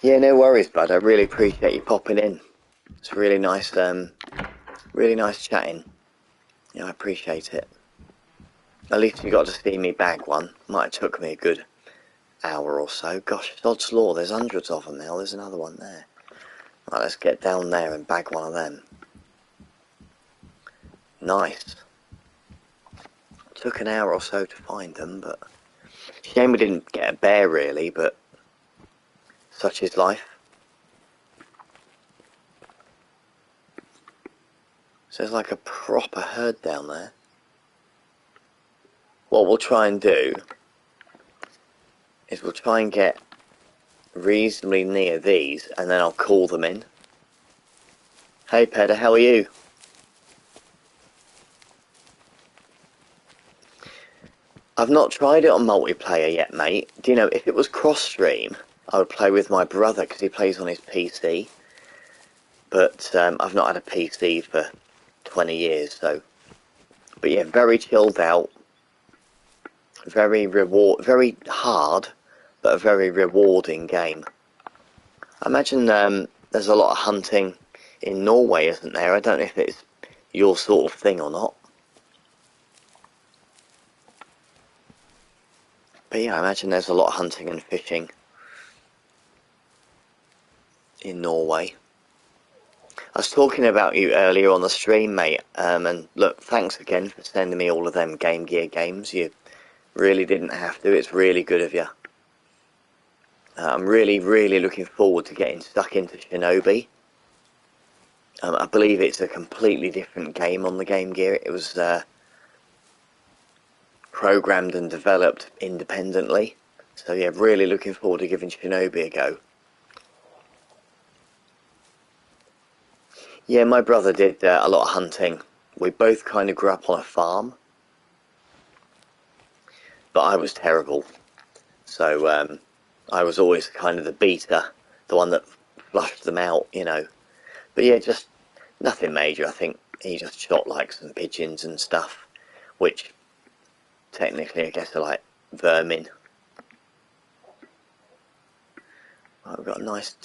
Yeah, no worries, bud. I really appreciate you popping in. It's really nice chatting. Yeah, I appreciate it. At least you got to see me bag one. Might have took me a good hour or so. Gosh, sod's law, there's hundreds of them now. There's another one there. Right, let's get down there and bag one of them. Nice. Took an hour or so to find them, but shame we didn't get a bear really, but such is life. So there's like a proper herd down there. What we'll try and do is we'll try and get reasonably near these, and then I'll call them in. Hey Pedder, how are you? I've not tried it on multiplayer yet, mate. Do you know, if it was cross-stream, I would play with my brother because he plays on his PC. But I've not had a PC for 20 years, so. But yeah, very chilled out. Very hard, but a very rewarding game. I imagine there's a lot of hunting in Norway, isn't there? I don't know if it's your sort of thing or not. But yeah, I imagine there's a lot of hunting and fishing in Norway. I was talking about you earlier on the stream, mate, and look, thanks again for sending me all of them Game Gear games. You really didn't have to. It's really good of you. I'm really looking forward to getting stuck into Shinobi. I believe it's a completely different game on the Game Gear. It was programmed and developed independently. So yeah, really looking forward to giving Shinobi a go. Yeah, my brother did a lot of hunting. We both kind of grew up on a farm. but I was terrible. So I was always kind of the beater, the one that flushed them out, you know. But yeah, just nothing major. I think he just shot like some pigeons and stuff, which technically I guess are like vermin. Right, we've got a nice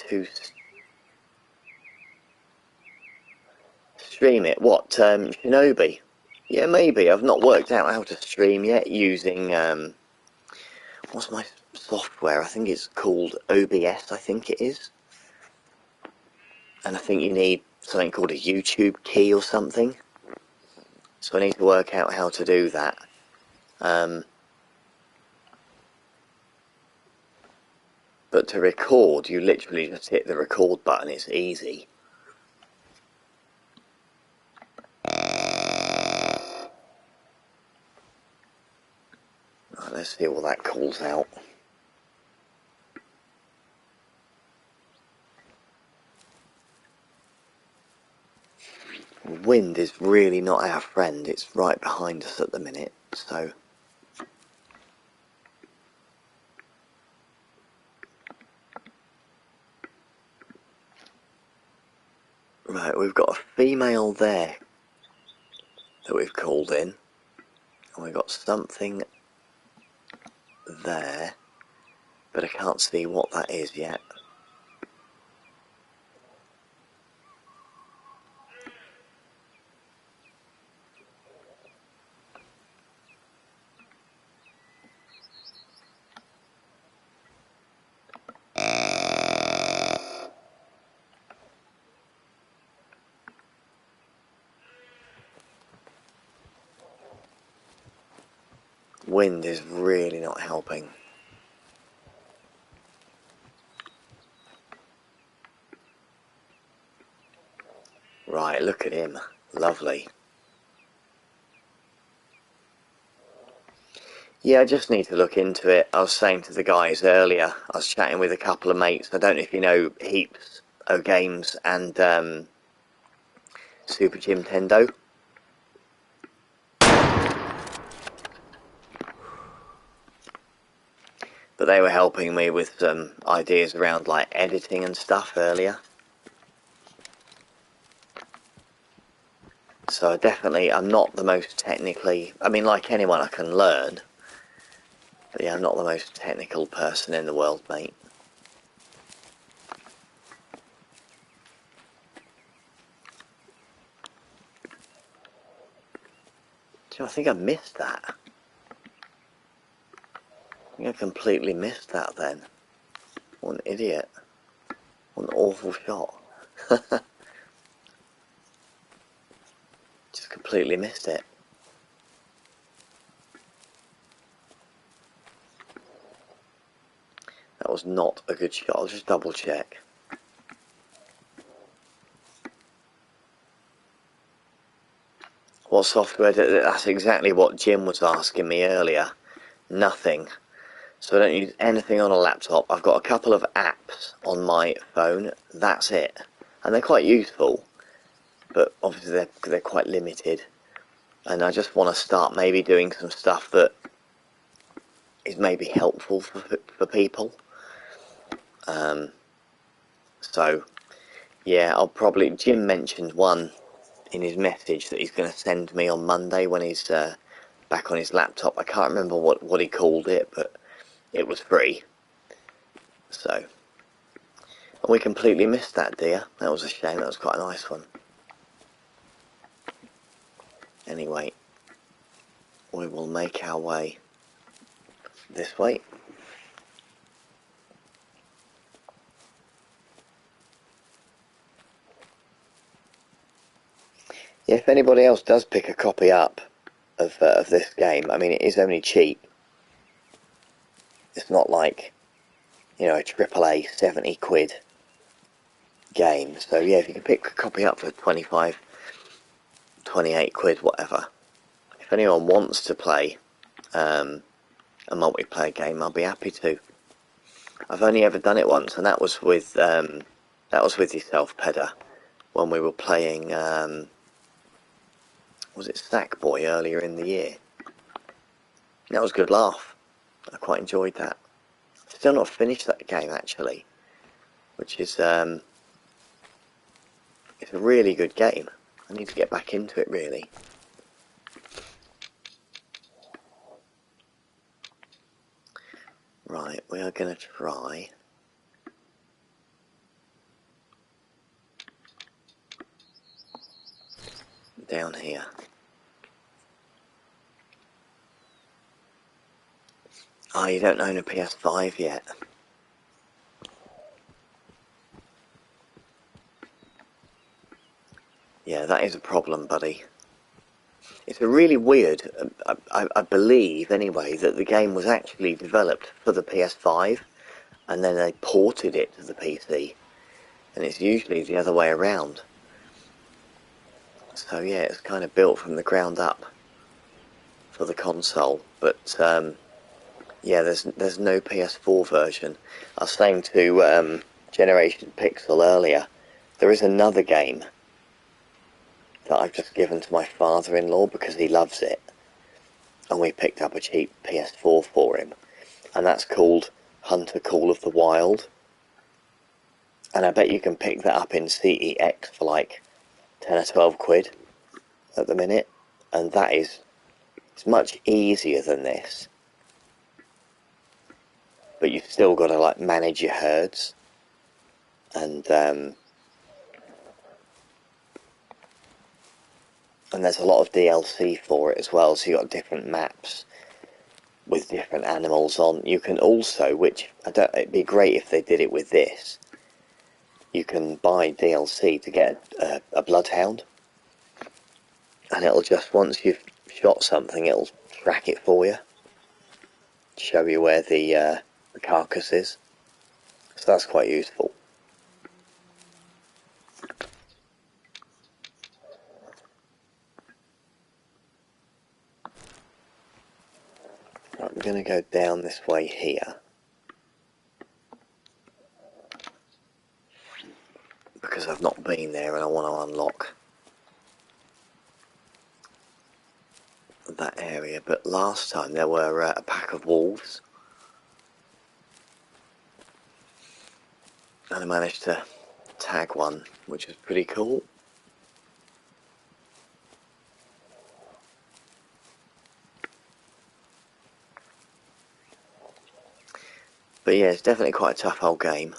stream it. What, Shinobi? Yeah, maybe. I've not worked out how to stream yet using, what's my software? I think it's called OBS, I think it is. And I think you need something called a YouTube key or something. So I need to work out how to do that. But to record, you literally just hit the record button. It's easy. Right, let's see what that calls out. Wind is really not our friend. It's right behind us at the minute, so... Right, we've got a female there that we've called in. And we've got something there, but I can't see what that is yet. Wind is really not helping. Right, look at him. Lovely. Yeah, I just need to look into it. I was saying to the guys earlier, I was chatting with a couple of mates. I don't know if you know Heaps O Games and Super Jimtendo. But they were helping me with some ideas around like editing and stuff earlier. So definitely, I'm not the most technically, I mean, like anyone I can learn. But yeah, I'm not the most technical person in the world, mate. So I think I missed that. I think I completely missed that then. What an idiot. What an awful shot. Just completely missed it. That was not a good shot. I'll just double check. What software? That's exactly what Jim was asking me earlier. Nothing. So I don't use anything on a laptop. I've got a couple of apps on my phone. That's it. And they're quite useful. But obviously they're quite limited. And I just want to start maybe doing some stuff that is maybe helpful for people. So, yeah, I'll probably... Jim mentioned one in his message that he's going to send me on Monday when he's back on his laptop. I can't remember what he called it, but it was free. So, and we completely missed that deer. That was a shame. That was quite a nice one. Anyway, we will make our way this way. Yeah, if anybody else does pick a copy up of this game, I mean, it is only cheap. It's not like, you know, a AAA 70 quid game. So yeah, if you can pick a copy up for 25, 28 quid, whatever. If anyone wants to play a multiplayer game, I'll be happy to. I've only ever done it once, and that was with yourself, Pedder, when we were playing. Was it Sackboy earlier in the year? That was a good laugh. I quite enjoyed that. Still not finished that game actually, which is it's a really good game. I need to get back into it really. Right, we are going to try down here. Oh, you don't own a PS5 yet. Yeah, that is a problem, buddy. It's a really weird, I believe anyway, that the game was actually developed for the PS5 and then they ported it to the PC, and it's usually the other way around. So yeah, it's kind of built from the ground up for the console, but yeah, there's no PS4 version. I was saying to Generation Pixel earlier, there is another game that I've just given to my father-in-law because he loves it, and we picked up a cheap PS4 for him, and that's called Hunter Call of the Wild, and I bet you can pick that up in CEX for like 10 or 12 quid at the minute, and it's much easier than this, but you've still got to like manage your herds, and there's a lot of DLC for it as well, so you've got different maps with different animals on. You can also, which it'd be great if they did it with this, you can buy DLC to get a bloodhound, and it'll just, once you've shot something, it'll track it for you, show you where the carcass is, so that's quite useful. Right, we're going to go down this way here, because I've not been there and I want to unlock that area. But last time there were a pack of wolves, and I managed to tag one, which was pretty cool. But yeah, it's definitely quite a tough old game.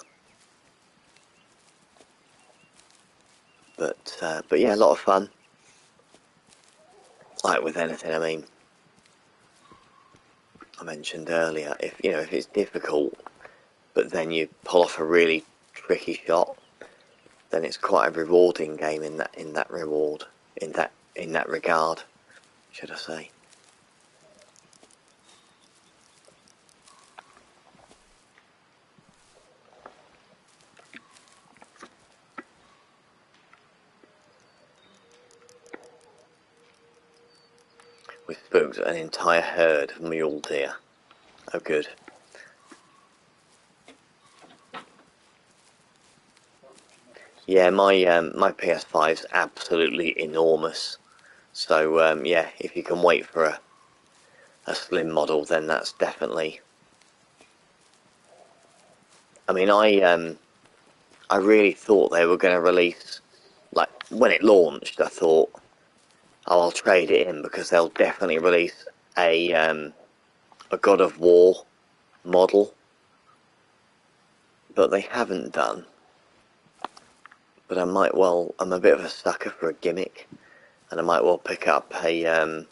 But yeah, a lot of fun. Like with anything, I mean, I mentioned earlier, if it's difficult, but then you pull off a really tricky shot, then it's quite a rewarding game in that regard, should I say. We spooked an entire herd of mule deer. Oh, good. Yeah, my PS5's absolutely enormous. So yeah, if you can wait for a slim model, then that's definitely. I mean, I really thought they were going to release, like when it launched, I thought, oh, I'll trade it in because they'll definitely release a God of War model, but they haven't done. But I'm a bit of a sucker for a gimmick, and I might well pick up that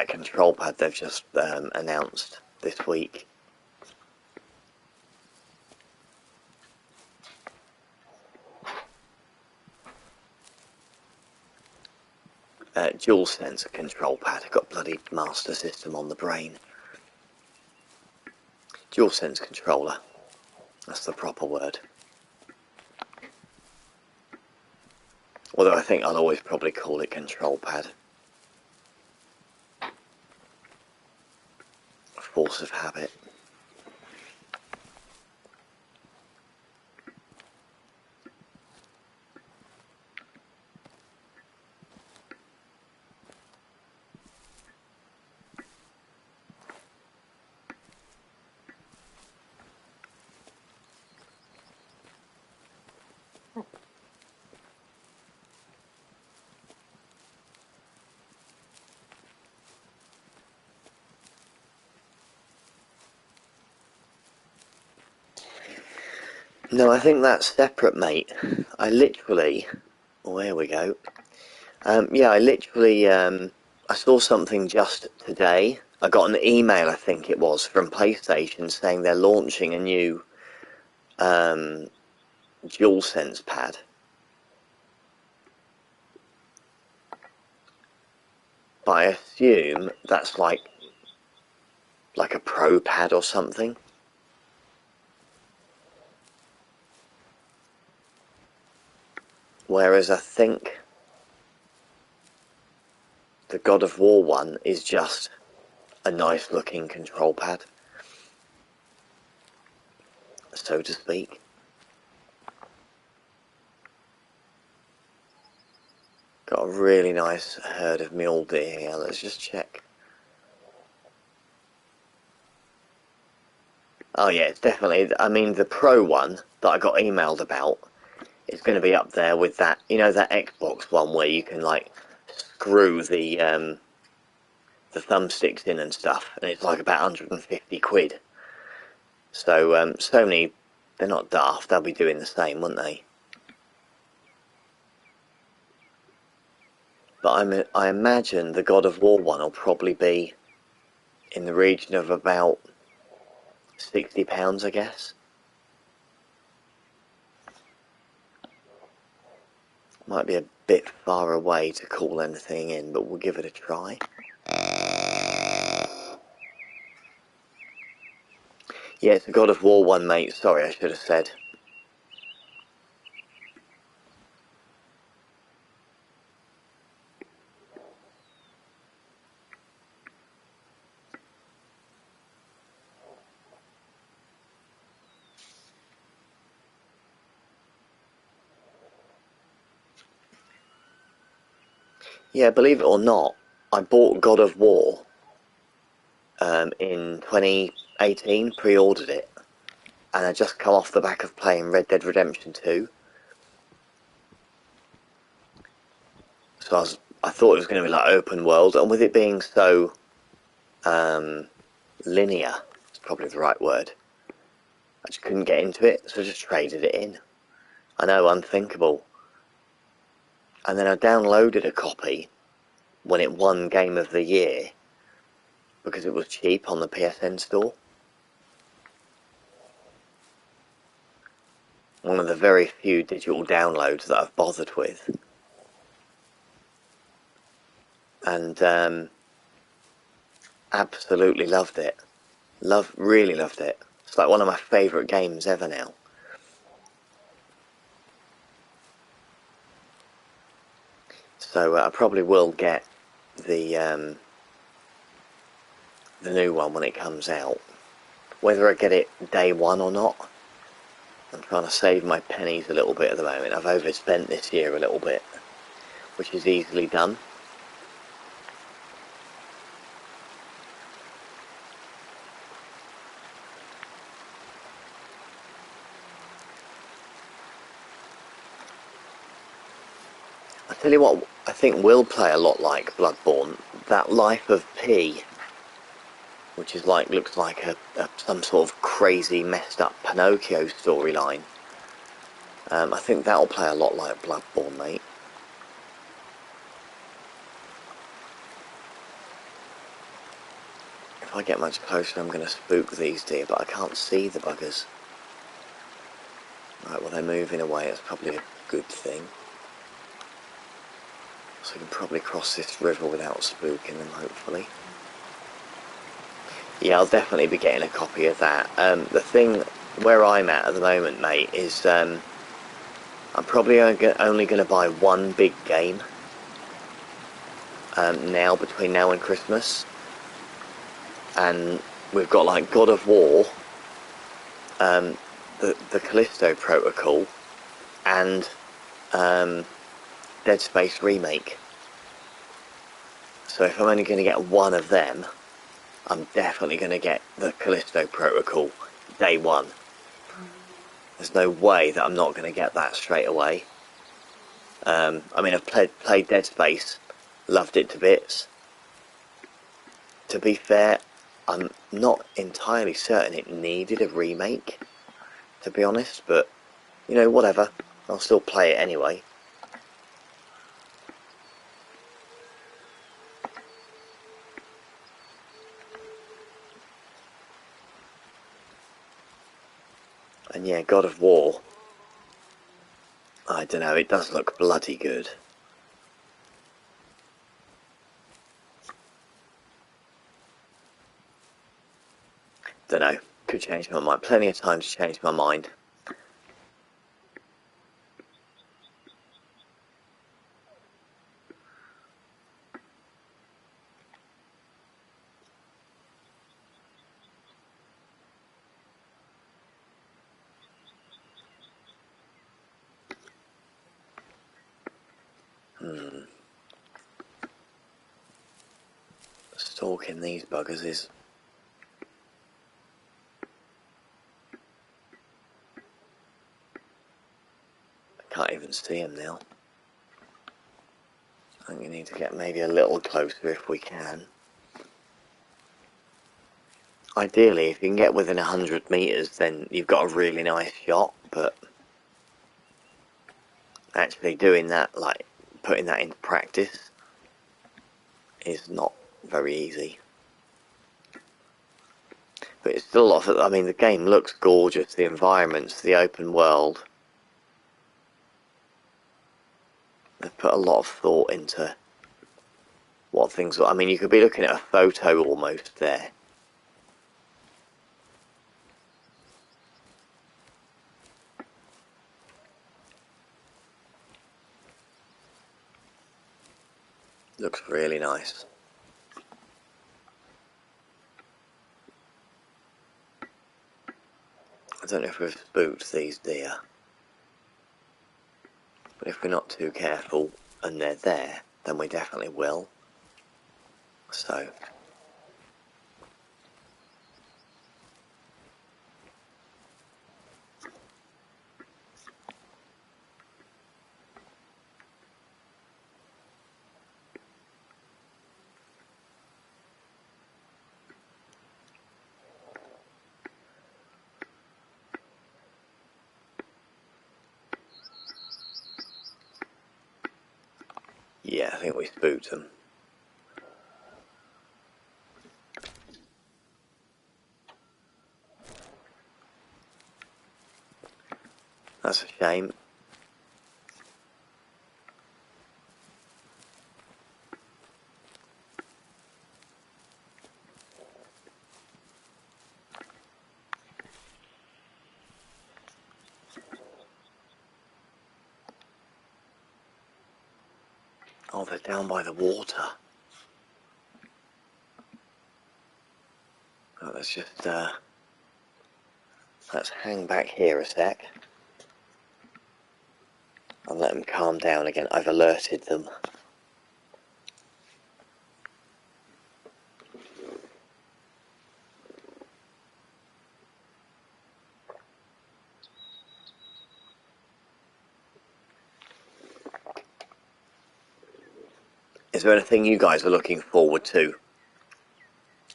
control pad they've just announced this week. Dual sensor control pad. I've got bloody Master System on the brain. Dual sense controller. That's the proper word. Although I think I'll always probably call it control pad. Force of habit. No, I think that's separate, mate. I literally... Oh, there we go. Yeah, I literally... I saw something just today. I got an email, I think it was, from PlayStation saying they're launching a new DualSense pad. But I assume that's like a Pro pad or something. Whereas I think the God of War one is just a nice looking control pad, so to speak. Got a really nice herd of mule deer here. Let's just check. Oh yeah, it's definitely, I mean, the Pro one that I got emailed about is going to be up there with that, you know, that Xbox one where you can like screw the thumbsticks in and stuff, and it's like about 150 quid. So Sony, they're not daft, they'll be doing the same, won't they? But I imagine the God of War one will probably be in the region of about £60, I guess. Might be a bit far away to call anything in, but we'll give it a try. Yeah, it's a God of War one, mate. Sorry, I should have said. Yeah, believe it or not, I bought God of War in 2018, pre-ordered it, and I just come off the back of playing Red Dead Redemption 2. So I thought it was going to be like open world, and with it being so linear, is probably the right word, I just couldn't get into it, so I just traded it in. I know, unthinkable. And then I downloaded a copy when it won Game of the Year, because it was cheap on the PSN store. One of the very few digital downloads that I've bothered with. And absolutely loved it. Really loved it. It's like one of my favourite games ever now. So I probably will get the new one when it comes out. Whether I get it day one or not, I'm trying to save my pennies a little bit at the moment. I've overspent this year a little bit, which is easily done. I tell you what, I think will play a lot like Bloodborne. That Life of P, which is like, looks like some sort of crazy messed up Pinocchio storyline. I think that'll play a lot like Bloodborne, mate. If I get much closer, I'm going to spook these deer, but I can't see the buggers. Right, well, they're moving away. That's probably a good thing. So we can probably cross this river without spooking them, hopefully. Yeah, I'll definitely be getting a copy of that. The thing where I'm at the moment, mate, is I'm probably only going to buy one big game now, between now and Christmas. And we've got like God of War, the Callisto Protocol, and Dead Space Remake. So if I'm only going to get one of them, I'm definitely going to get the Callisto Protocol day one. There's no way that I'm not going to get that straight away. I mean, I've played Dead Space, loved it to bits. To be fair, I'm not entirely certain it needed a remake, to be honest, but you know, whatever. I'll still play it anyway. And yeah, God of War, I don't know, it does look bloody good. Don't know, could change my mind. Plenty of time to change my mind. Stalking these buggers is... I can't even see them now. I think we need to get maybe a little closer if we can. Ideally, if you can get within 100 metres, then you've got a really nice shot, but actually doing that, like, putting that into practice, is not very easy. But it's still a lot of, I mean, the game looks gorgeous, the environments, the open world. They've put a lot of thought into what things are. I mean, you could be looking at a photo almost there. Looks really nice. I don't know if we've spooked these deer, but if we're not too careful and they're there, then we definitely will. So, yeah, I think we spooked them. That's a shame. Oh, they're down by the water. Oh, let's just, let's hang back here a sec. And let them calm down again. I've alerted them. Is there anything you guys are looking forward to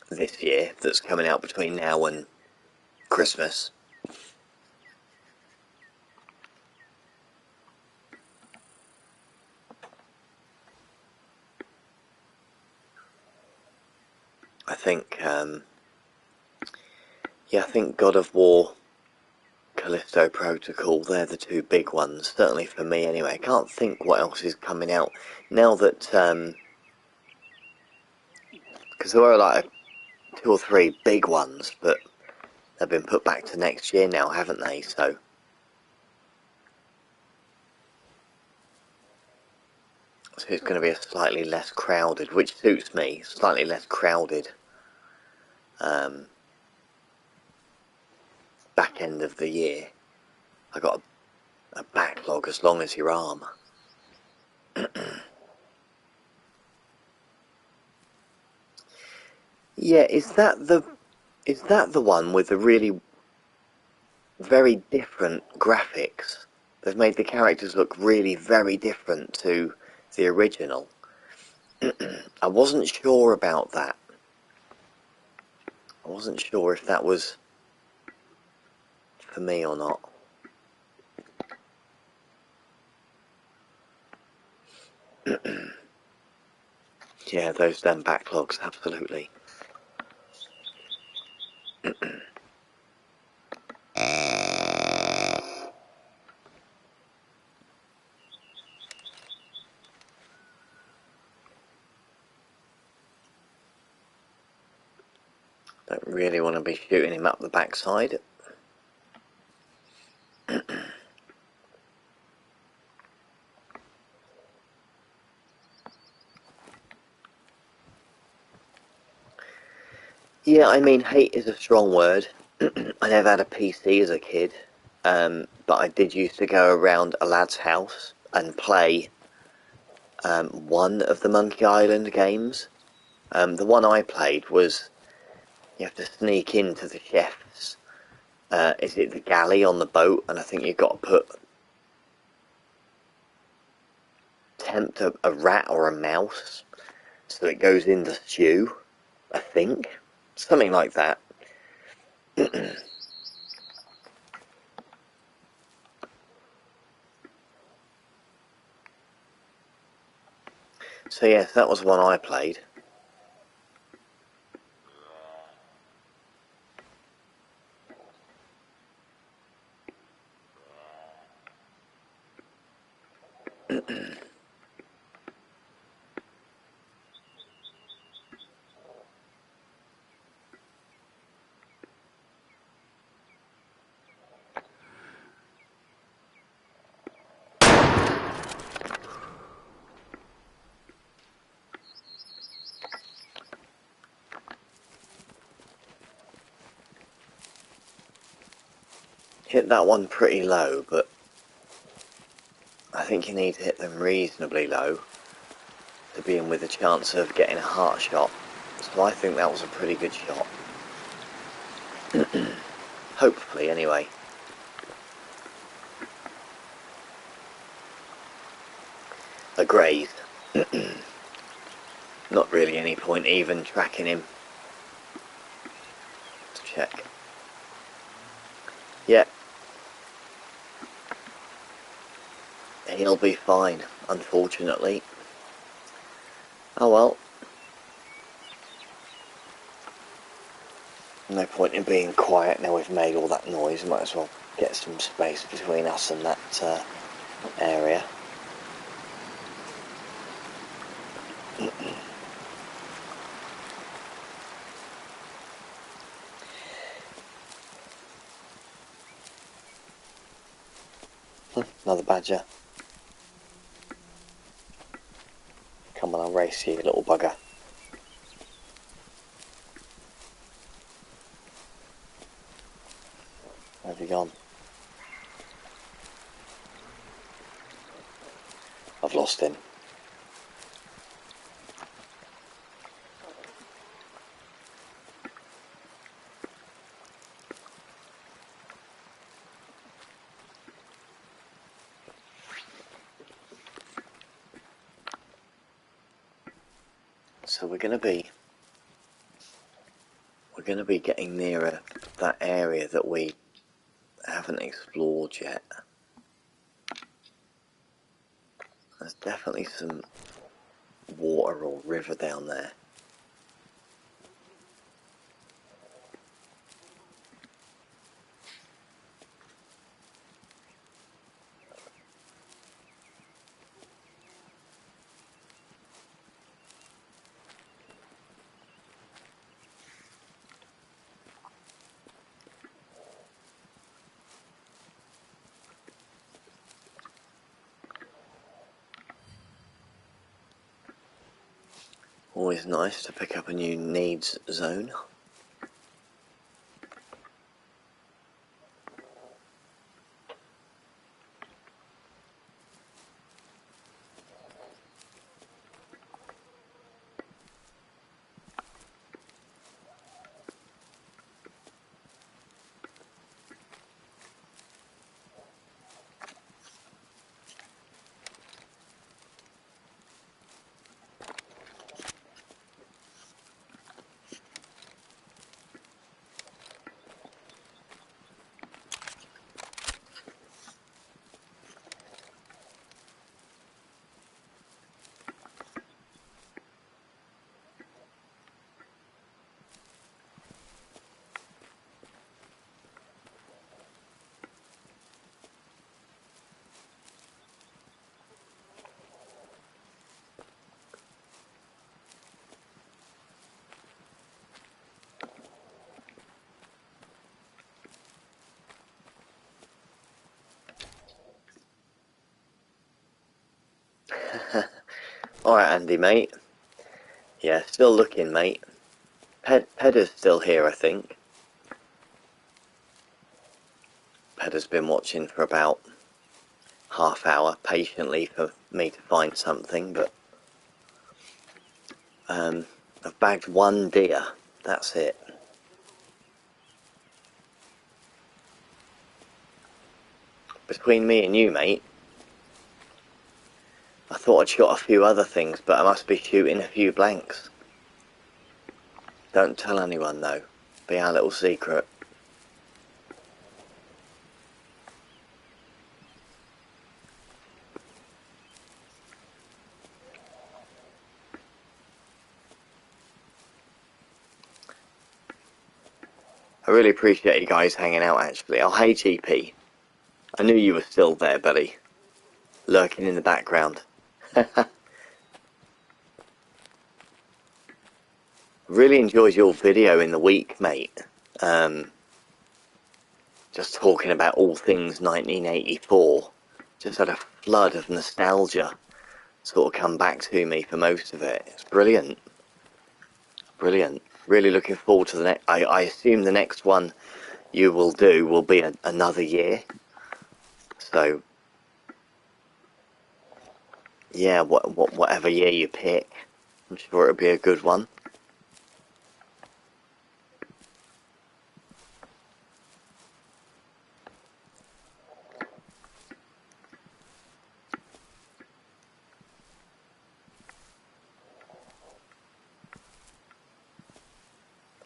this year that's coming out between now and Christmas? I think, yeah, I think God of War, Callisto Protocol, they're the two big ones, certainly for me anyway. I can't think what else is coming out now that, because there were like 2 or 3 big ones, but they've been put back to next year now, haven't they? So it's going to be a slightly less crowded, which suits me, slightly less crowded back end of the year. I got a backlog as long as your arm. Yeah, is that the one with the really very different graphics? They've made the characters look really very different to the original. I wasn't sure about that. I wasn't sure if that was for me or not. Yeah, those damn backlogs, absolutely. Don't really want to be shooting him up the backside. Yeah, I mean, hate is a strong word. I never had a PC as a kid, but I did used to go around a lad's house and play one of the Monkey Island games. The one I played was you have to sneak into the chef's, is it the galley on the boat? And I think you've got to tempt a rat or a mouse so it goes in the stew, I think. Something like that. So yes, that was one I played. Hit that one pretty low, but I think you need to hit them reasonably low to be in with a chance of getting a heart shot. So I think that was a pretty good shot. Hopefully, anyway. A graze. Not really any point even tracking him. Let's check. Yep. He'll be fine, unfortunately. Oh well. No point in being quiet now we've made all that noise. Might as well get some space between us and that area. Another badger. Come on, I'll race you, little bugger. Where have you gone? I've lost him. So we're gonna be getting nearer that area that we haven't explored yet. There's definitely some water or river down there. Always nice to pick up a new needs zone. Alright, Andy, mate. Yeah, still looking, mate. Pedder's still here, I think. Pedder's been watching for about half hour, patiently for me to find something, but I've bagged one deer. That's it. Between me and you, mate, I thought I'd shot a few other things, but I must be shooting a few blanks. Don't tell anyone, though. Be our little secret. I really appreciate you guys hanging out, actually. Oh, hey, GP. I knew you were still there, buddy. Lurking in the background. Really enjoyed your video in the week, mate. Just talking about all things 1984. Just had a flood of nostalgia sort of come back to me for most of it. It's brilliant. Brilliant. Really looking forward to the next. I assume the next one you will do will be another year. So, yeah, whatever year you pick, I'm sure it'll be a good one.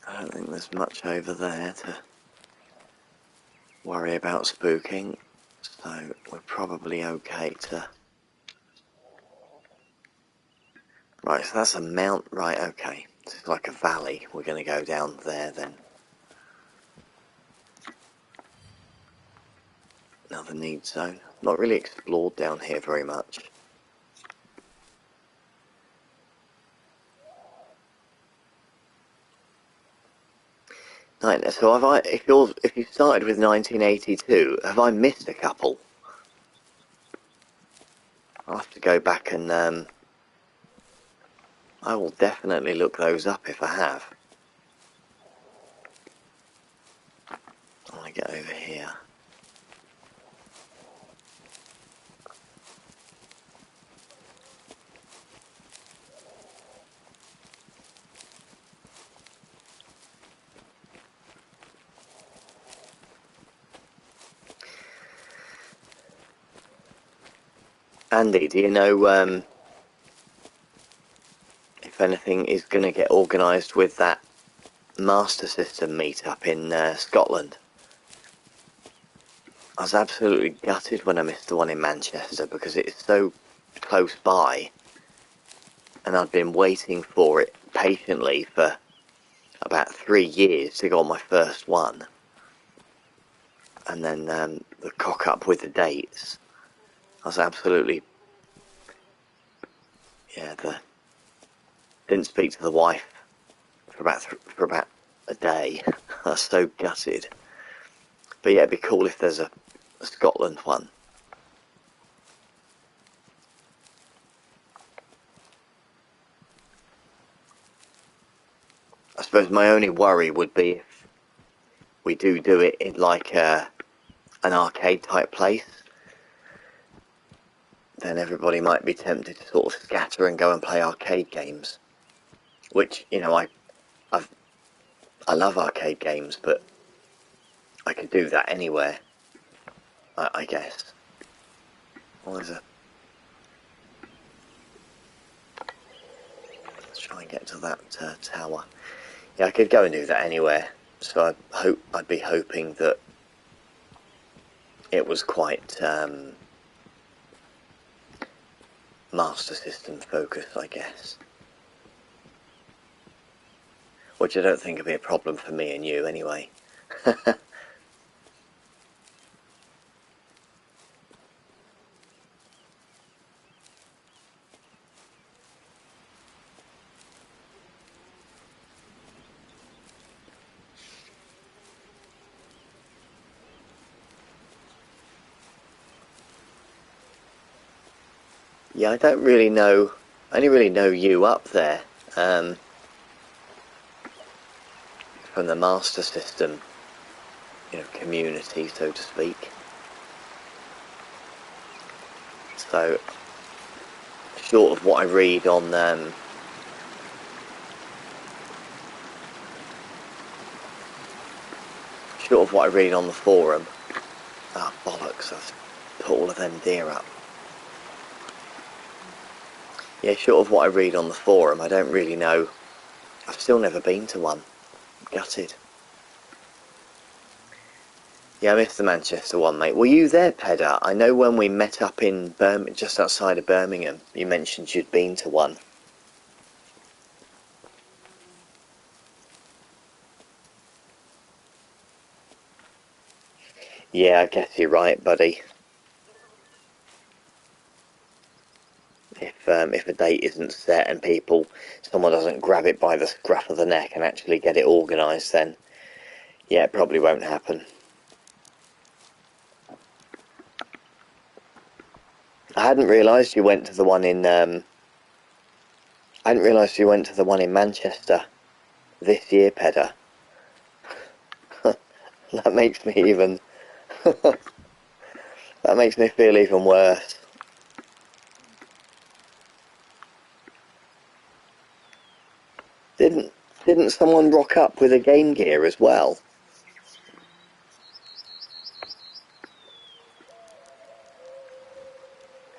I don't think there's much over there to worry about spooking, so we're probably okay to... Right, so that's a mount, right, okay. It's like a valley, we're going to go down there then. Another need zone. Not really explored down here very much. Right, so if you started with 1982, have I missed a couple? I'll have to go back and I will definitely look those up if I have. I want to get over here. Andy, do you know if anything is going to get organised with that Master System meet-up in Scotland? I was absolutely gutted when I missed the one in Manchester because it's so close by, and I'd been waiting for it patiently for about 3 years to go on my first one, and then the cock up with the dates. I was absolutely, yeah, didn't speak to the wife for about a day. I was so gutted. But yeah, it'd be cool if there's a Scotland one. I suppose my only worry would be if we do it in like an arcade type place, then everybody might be tempted to sort of scatter and go and play arcade games. Which, you know, I love arcade games, but I could do that anywhere, I guess. What is it? Let's try and get to that tower. Yeah, I could go and do that anywhere. So I'd be hoping that it was quite Master System focused, I guess. Which I don't think would be a problem for me and you anyway. Yeah, I don't really know I only really know you up there, from the Master System, you know, community, so to speak. So, short of what I read on, the forum. Ah, bollocks, I've put all of them deer up. Yeah, short of what I read on the forum, I don't really know. I've still never been to one. Gutted. Yeah, I missed the Manchester one, mate. Were you there, Pedder? I know when we met up in just outside of Birmingham, you mentioned you'd been to one. Yeah, I guess you're right, buddy. If a date isn't set and someone doesn't grab it by the scruff of the neck and actually get it organised, then yeah, it probably won't happen. I hadn't realised you went to the one in. I hadn't realised you went to the one in Manchester this year, Pedder. That makes me even. That makes me feel even worse. Didn't someone rock up with a Game Gear as well?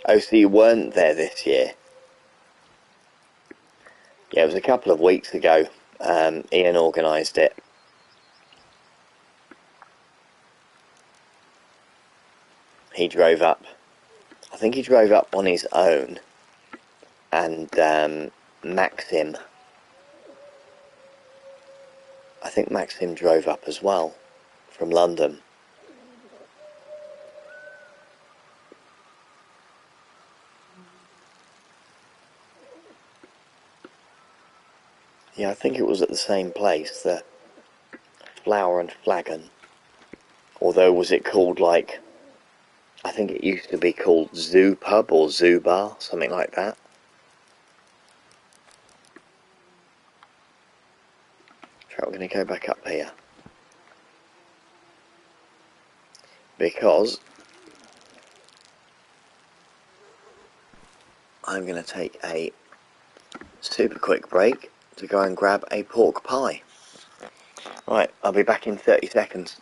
Oh, so you weren't there this year? Yeah, it was a couple of weeks ago. Ian organised it. He drove up. I think he drove up on his own. And Maxim. I think Maxim drove up as well from London. Yeah, I think it was at the same place, the Flower and Flagon. Although, was it called like, I think it used to be called Zoo Pub or Zoo Bar, something like that. So we're going to go back up here. Because I'm going to take a super quick break to go and grab a pork pie. Right, I'll be back in 30 seconds.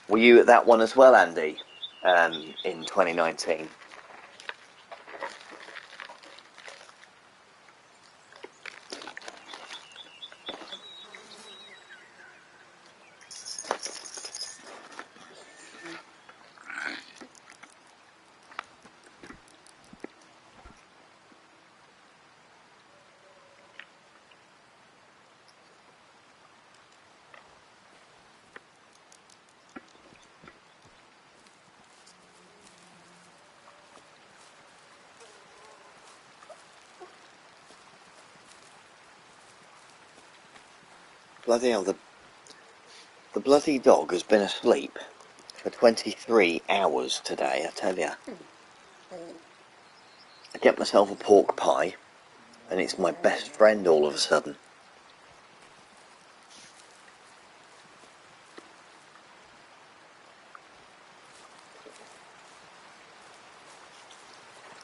Were you at that one as well, Andy, in 2019? Bloody hell, the bloody dog has been asleep for 23 hours today, I tell ya. I get myself a pork pie, and it's my best friend all of a sudden.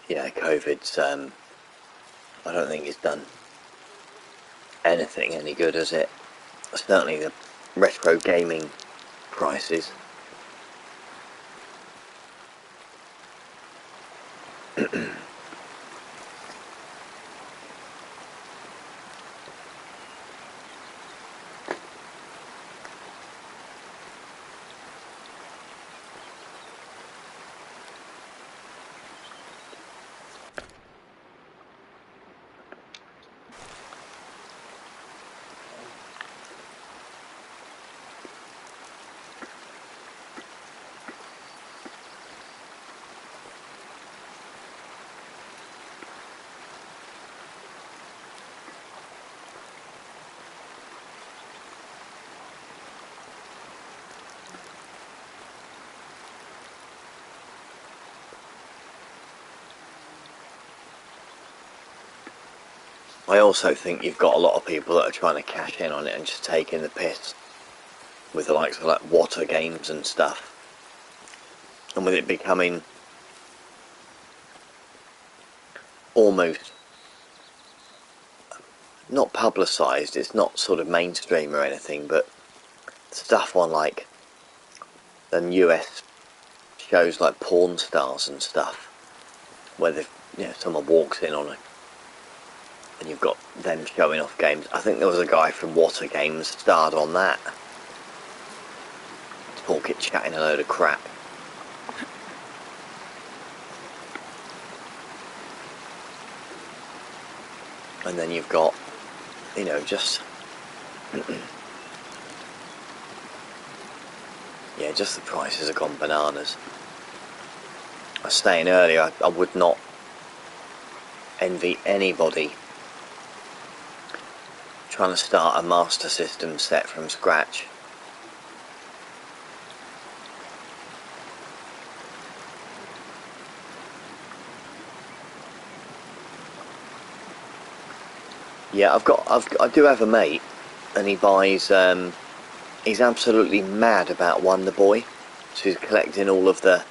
Yeah, COVID's, I don't think it's done anything any good, has it? Certainly the retro gaming prices. I also think you've got a lot of people that are trying to cash in on it and just taking the piss with the likes of like water games and stuff, and with it becoming almost not publicised, it's not sort of mainstream or anything, but stuff on like them US shows like Porn Stars and stuff, where someone walks in on it and you've got them showing off games. I think there was a guy from Water Games starred on that. Talking, chatting a load of crap. And then you've got, just yeah, just the prices have gone bananas. I was saying earlier, I would not envy anybody trying to start a Master System set from scratch. Yeah, I do have a mate, and he buys, he's absolutely mad about Wonder Boy, so he's collecting all of the,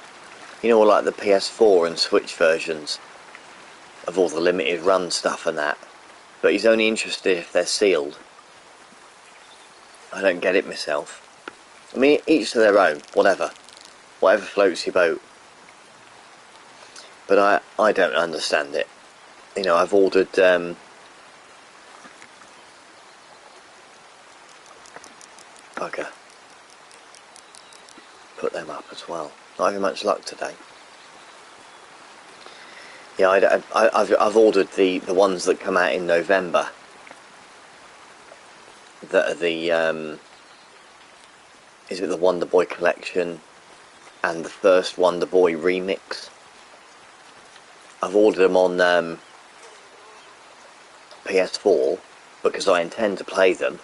like the PS4 and Switch versions of all the limited run stuff and that, but he's only interested if they're sealed. I don't get it myself. I mean, each to their own, whatever floats your boat, but I don't understand it. I've ordered, bugger, put them up as well. Not having much luck today. Yeah, I've ordered the ones that come out in November. That are the is it the Wonder Boy collection and the first Wonder Boy remix? I've ordered them on PS4 because I intend to play them,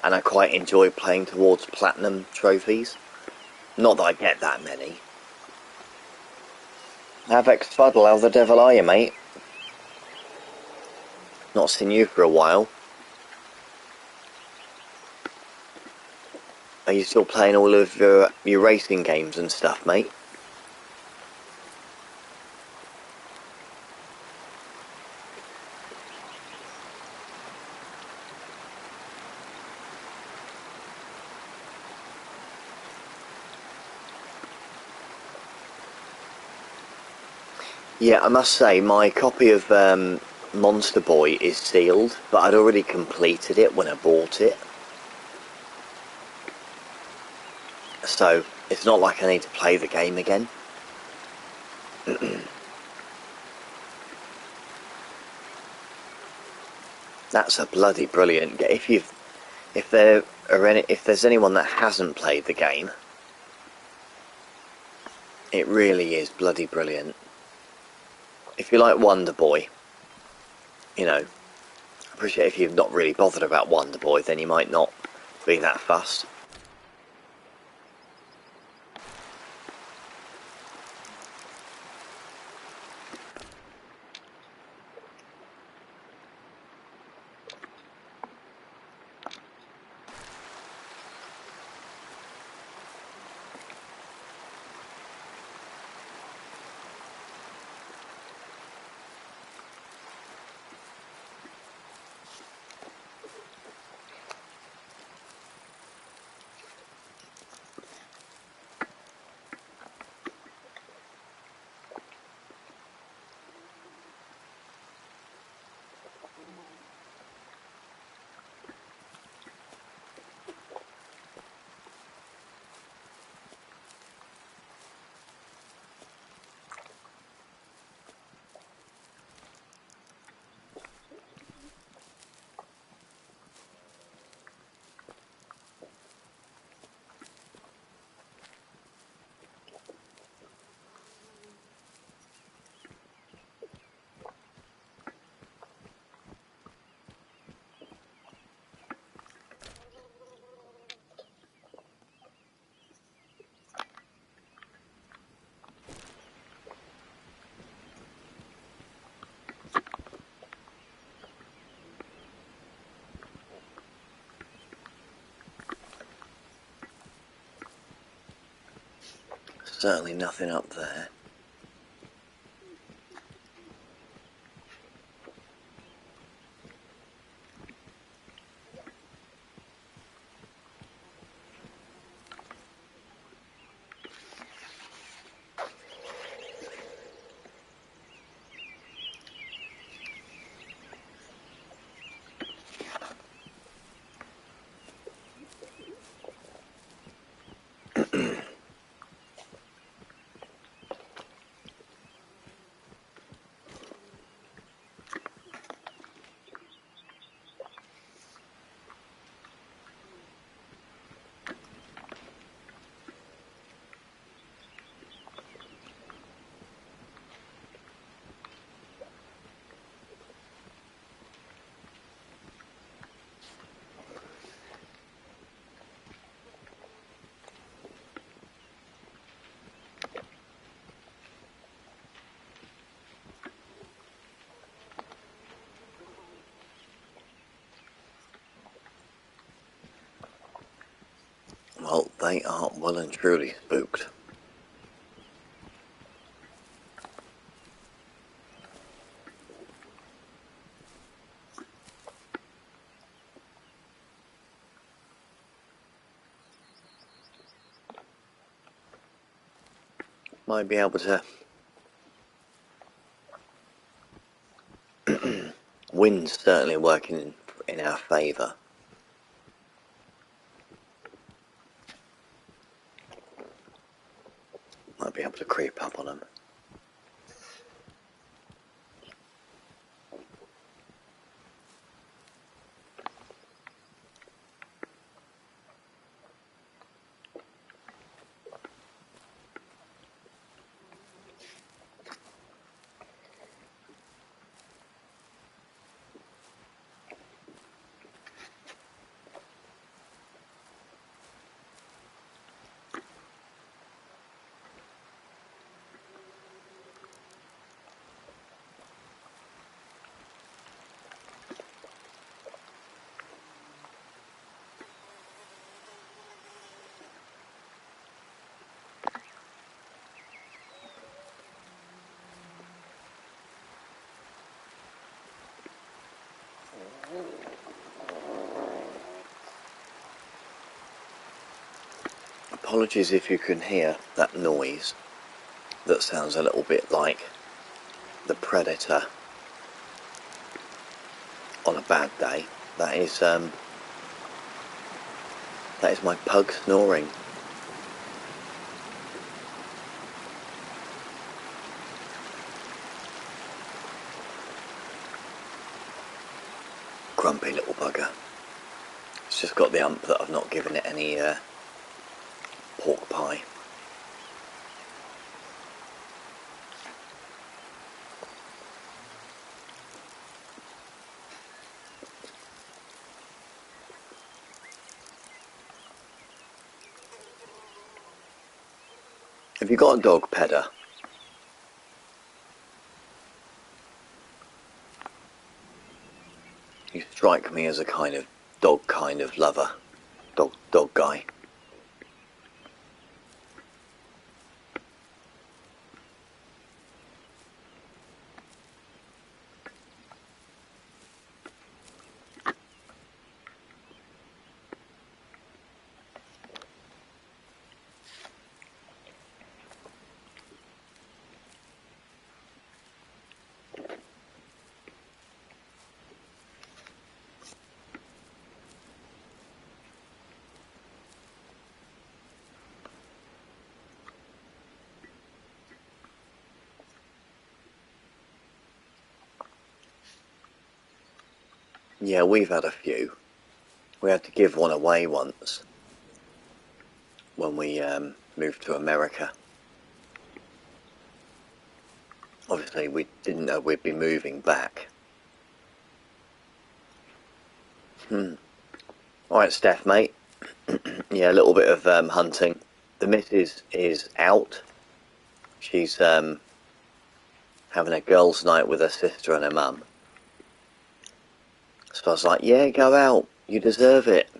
and I quite enjoy playing towards platinum trophies. Not that I get that many. Avex Fuddle, how the devil are you, mate? Not seen you for a while. Are you still playing all of your racing games and stuff, mate? Yeah, I must say, my copy of Monster Boy is sealed, but I'd already completed it when I bought it. So, it's not like I need to play the game again. That's a bloody brilliant game. If there's anyone that hasn't played the game, it really is bloody brilliant. If you like Wonder Boy, I appreciate if you've not really bothered about Wonder Boy, then you might not be that fussed. Certainly nothing up there. Well, they are well and truly spooked. Might be able to... Wind's certainly working in our favour. Might be able to creep up on them. Apologies if you can hear that noise. That sounds a little bit like the predator on a bad day. That is my pug snoring. Grumpy little bugger. It's just got the ump that I've not given it any pork pie. Have you got a dog, Pedder? You strike me as a kind of dog kind of lover. Dog guy. Yeah, we've had a few. We had to give one away once when we moved to America. Obviously, we didn't know we'd be moving back. Alright, Steph, mate. Yeah, a little bit of hunting. The missus is out. She's having a girls' night with her sister and her mum. So I was like, yeah, go out. You deserve it.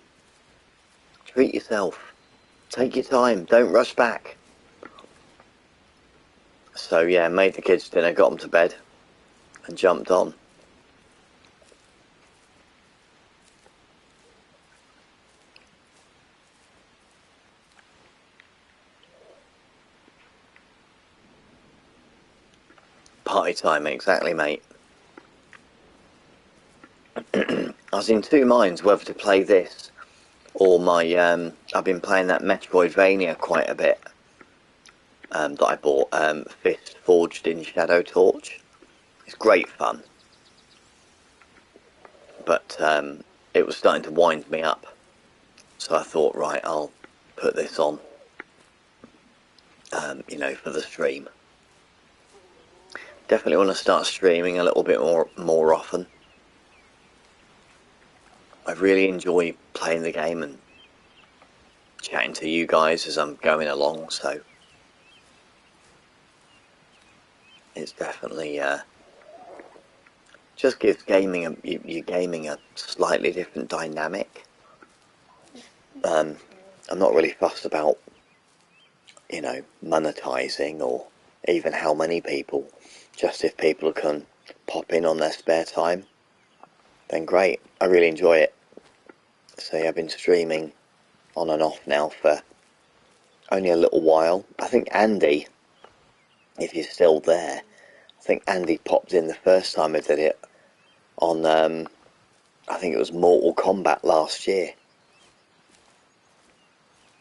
Treat yourself. Take your time. Don't rush back. So yeah, made the kids dinner, got them to bed, and jumped on. Party time, exactly, mate. I was in two minds whether to play this or my I've been playing that Metroidvania quite a bit that I bought, Fist Forged in Shadow Torch. It's great fun, but it was starting to wind me up, so I thought, right, I'll put this on, you know, for the stream. Definitely want to start streaming a little bit more often. I really enjoy playing the game and chatting to you guys as I'm going along, so it's definitely just gives your gaming a slightly different dynamic. I'm not really fussed about, you know, monetizing or even how many people. Just if people can pop in on their spare time, then great. I really enjoy it. So yeah, I've been streaming on and off now for only a little while. I think Andy, if he's still there, I think Andy popped in the first time I did it on, I think it was Mortal Kombat last year.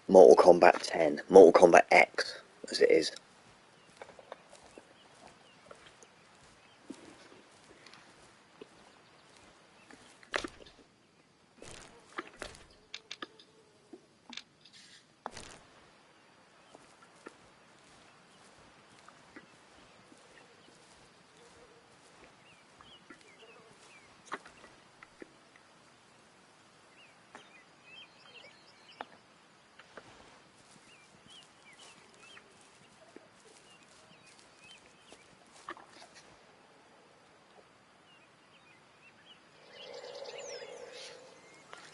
Mortal Kombat 10, Mortal Kombat X, as it is.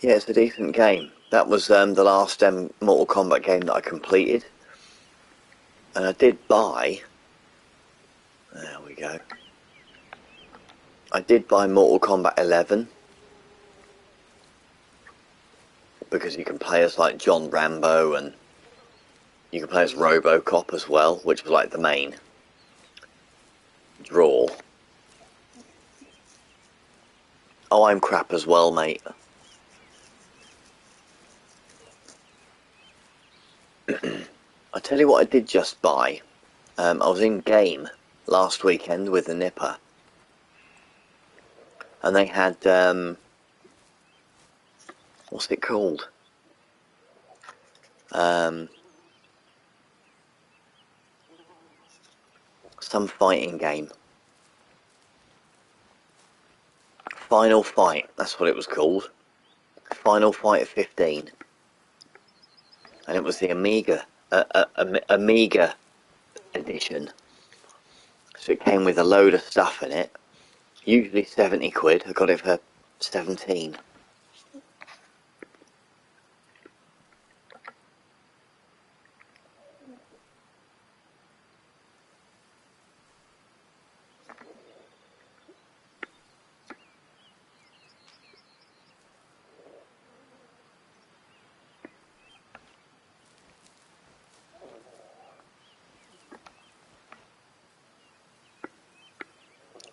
Yeah, it's a decent game. That was the last Mortal Kombat game that I completed. And I did buy... There we go. I did buy Mortal Kombat 11. Because you can play as like John Rambo and you can play as RoboCop as well, which was like the main draw. Oh, I'm crap as well, mate. I tell you what I did just buy. I was in game last weekend with the Nipper. And they had, what's it called? Some fighting game. Final Fight, that's what it was called. Final Fight 15. And it was the Amiga edition. So it came with a load of stuff in it. Usually 70 quid. I got it for 17.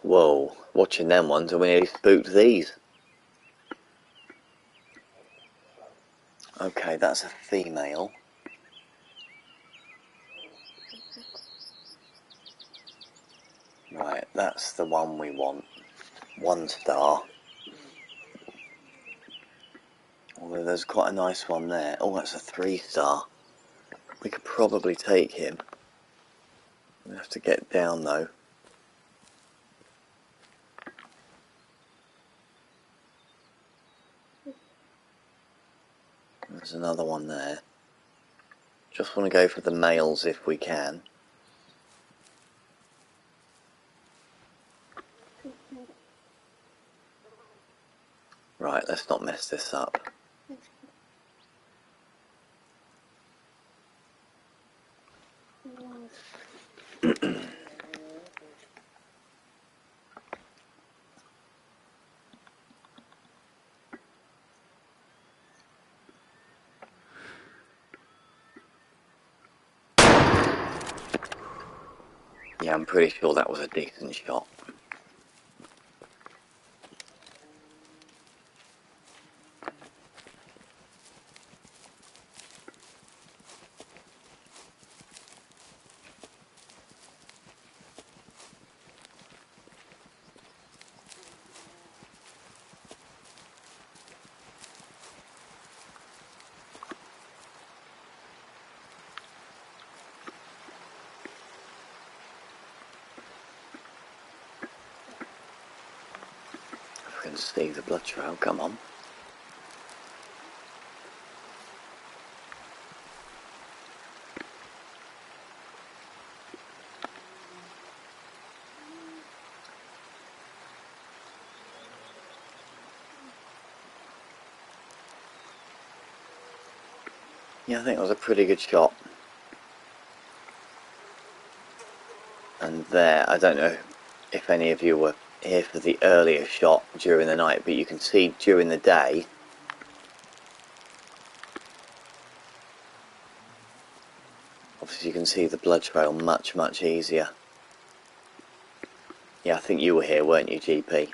Whoa, watching them ones and we nearly spooked these. Okay, that's a female. Right, that's the one we want. 1 star. Although there's quite a nice one there. Oh, that's a 3 star. We could probably take him. We have to get down though. There's another one there. Just want to go for the males if we can. Right, let's not mess this up. Yeah, I'm pretty sure that was a decent shot. I can see the blood trail, come on. Yeah, I think that was a pretty good shot. And there, I don't know if any of you were here for the earlier shot during the night, but you can see during the day, obviously you can see the blood trail much, much easier. Yeah, I think you were here, weren't you, GP?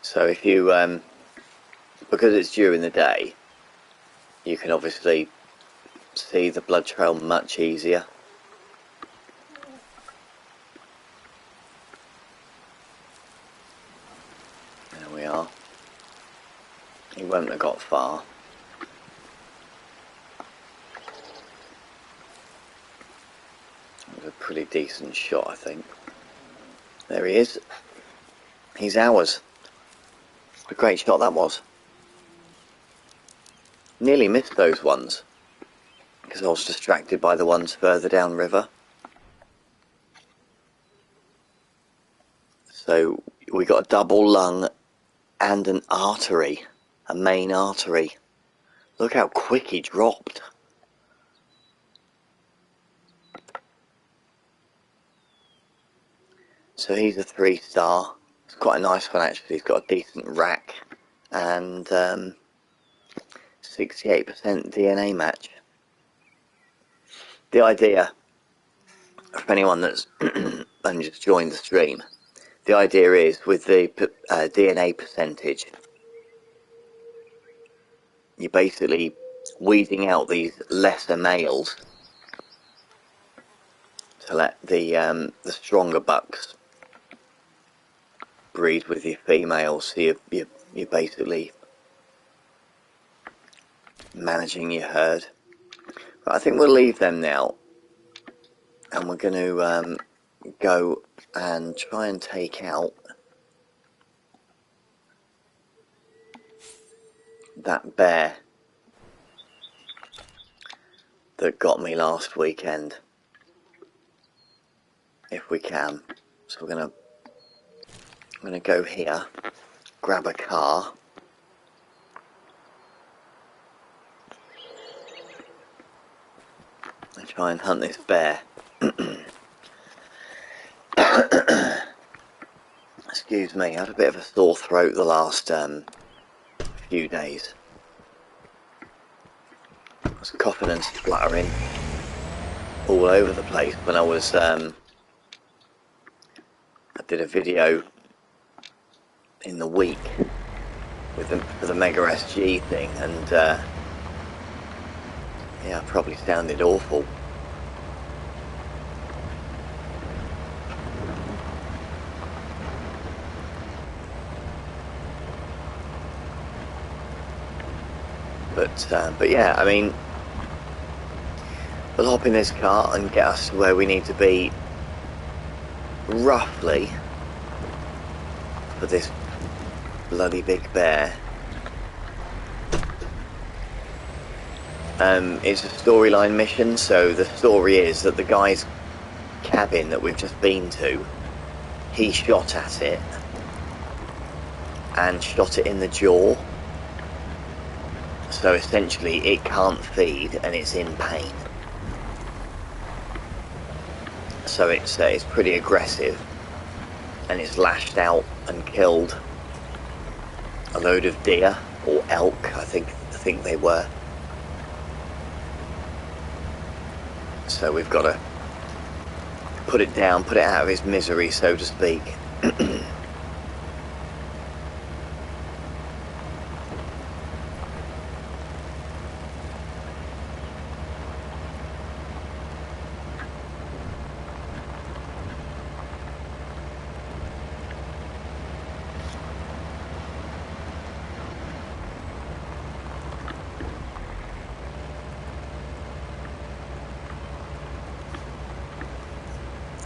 So if you, because it's during the day, you can obviously see the blood trail much easier. There we are. He won't have got far. It was a pretty decent shot, I think. There he is. He's ours. What a great shot that was. Nearly missed those ones, because I was distracted by the ones further downriver. So we got a double lung and an artery, a main artery. Look how quick he dropped. So he's a 3-star. It's quite a nice one actually. He's got a decent rack and 68% DNA match. The idea, for anyone that's only just joined the stream, the idea is with the DNA percentage, you're basically weeding out these lesser males to let the stronger bucks breed with your females. So you're basically managing your herd. But I think we'll leave them now, and we're going to go and try and take out that bear that got me last weekend, if we can. So I'm gonna go here, grab a car, and try and hunt this bear. Excuse me, I had a bit of a sore throat the last few days. I was coughing and spluttering all over the place when I was I did a video in the week with the Mega SG thing, and yeah, I probably sounded awful. But yeah, I mean, we'll hop in this car and get us to where we need to be roughly for this bloody big bear. It's a storyline mission, so the story is that the guy's cabin that we've just been to, he shot at it and shot it in the jaw. So essentially it can't feed and it's in pain. So it's pretty aggressive, and it's lashed out and killed a load of deer or elk, I think they were. So we've got to put it down, put it out of its misery, so to speak.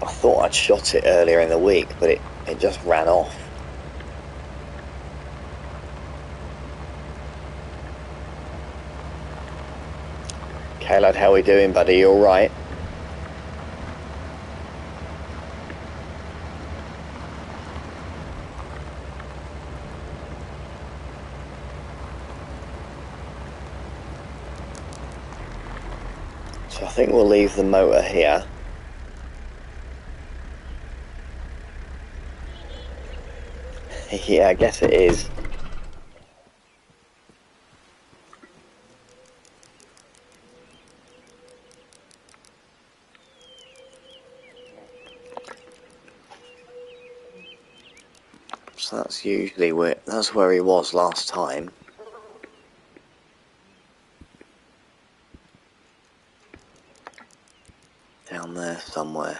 I thought I'd shot it earlier in the week, but it just ran off. Caleb, how are we doing, buddy? You alright? So I think we'll leave the motor here. Yeah, I guess it is. So that's usually where he was last time. Down there somewhere.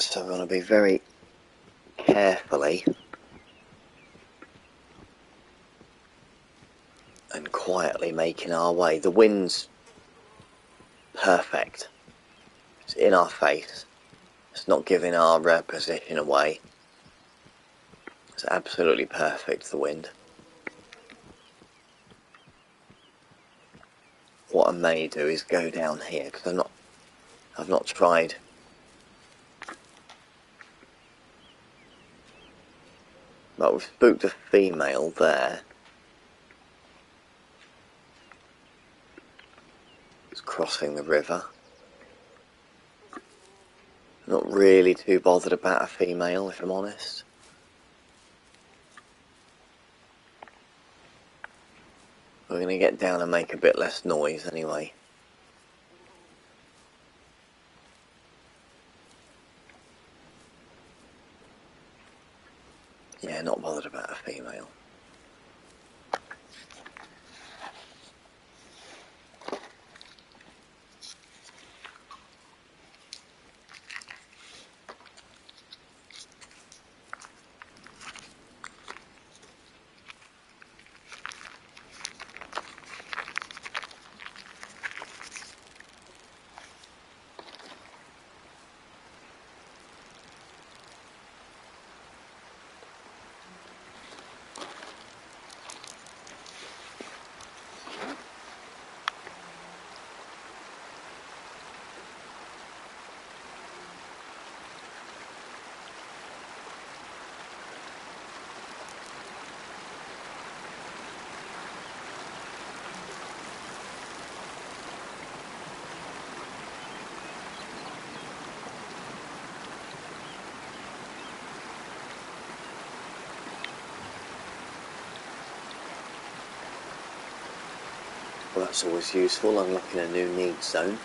So we're going to be very carefully and quietly making our way. The wind's perfect. It's in our face. It's not giving our position away. It's absolutely perfect, the wind. What I may do is go down here, because I've not tried. But we've spooked a female there. It's crossing the river. Not really too bothered about a female, if I'm honest. We're going to get down and make a bit less noise anyway. Yeah, not bothered about a female. Well, that's always useful, unlocking a new needs zone.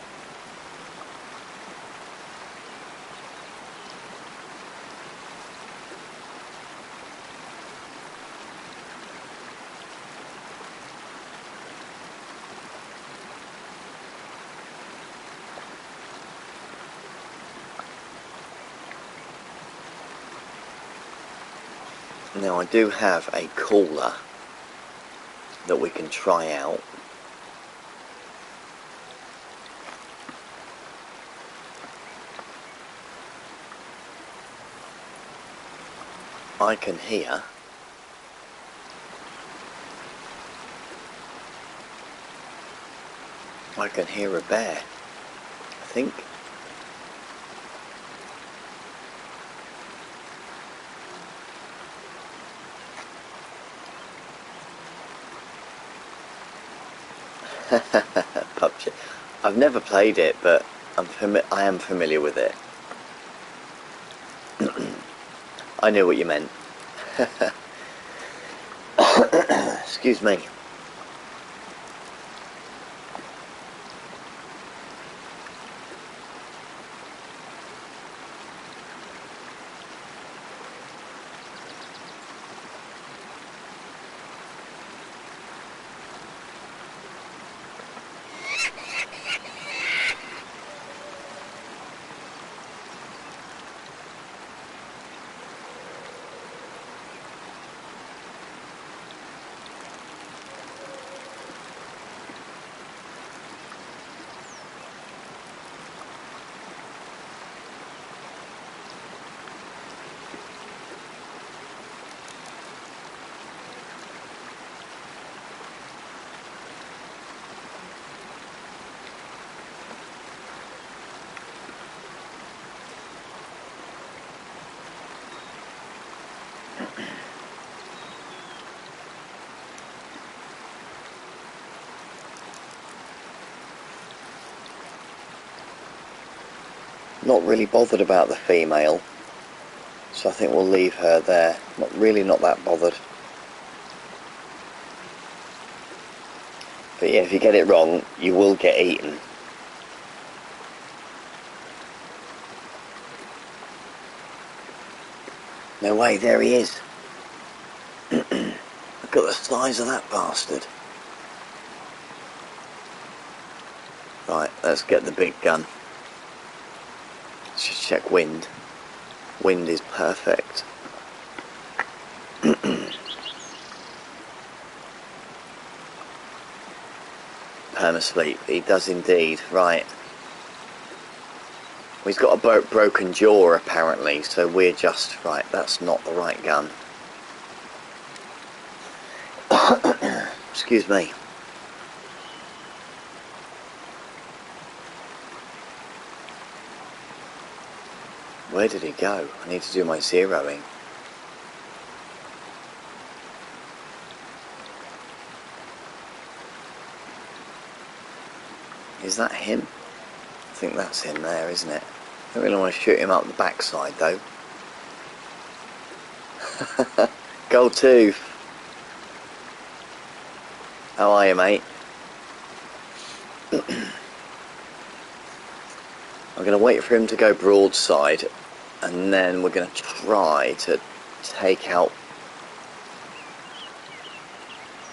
Now I do have a cooler that we can try out. I can hear a bear, I think. PUBG. I've never played it, but I am familiar with it. I knew what you meant. Excuse me. Not really bothered about the female, so I think we'll leave her there. Not that bothered. But yeah, if you get it wrong, you will get eaten. No way, there he is. Look at the size of that bastard. Right, let's get the big gun. Let's just check wind. Wind is perfect. Perma-sleep, he does indeed. Right. He's got a broken jaw apparently, so we're just... Right, that's not the right gun. Excuse me. Where did he go? I need to do my zeroing. Is that him? I think that's him there, isn't it? I don't really want to shoot him up the backside though. Gold tooth. How are you, mate? I'm going to wait for him to go broadside, and then we're going to try to take out...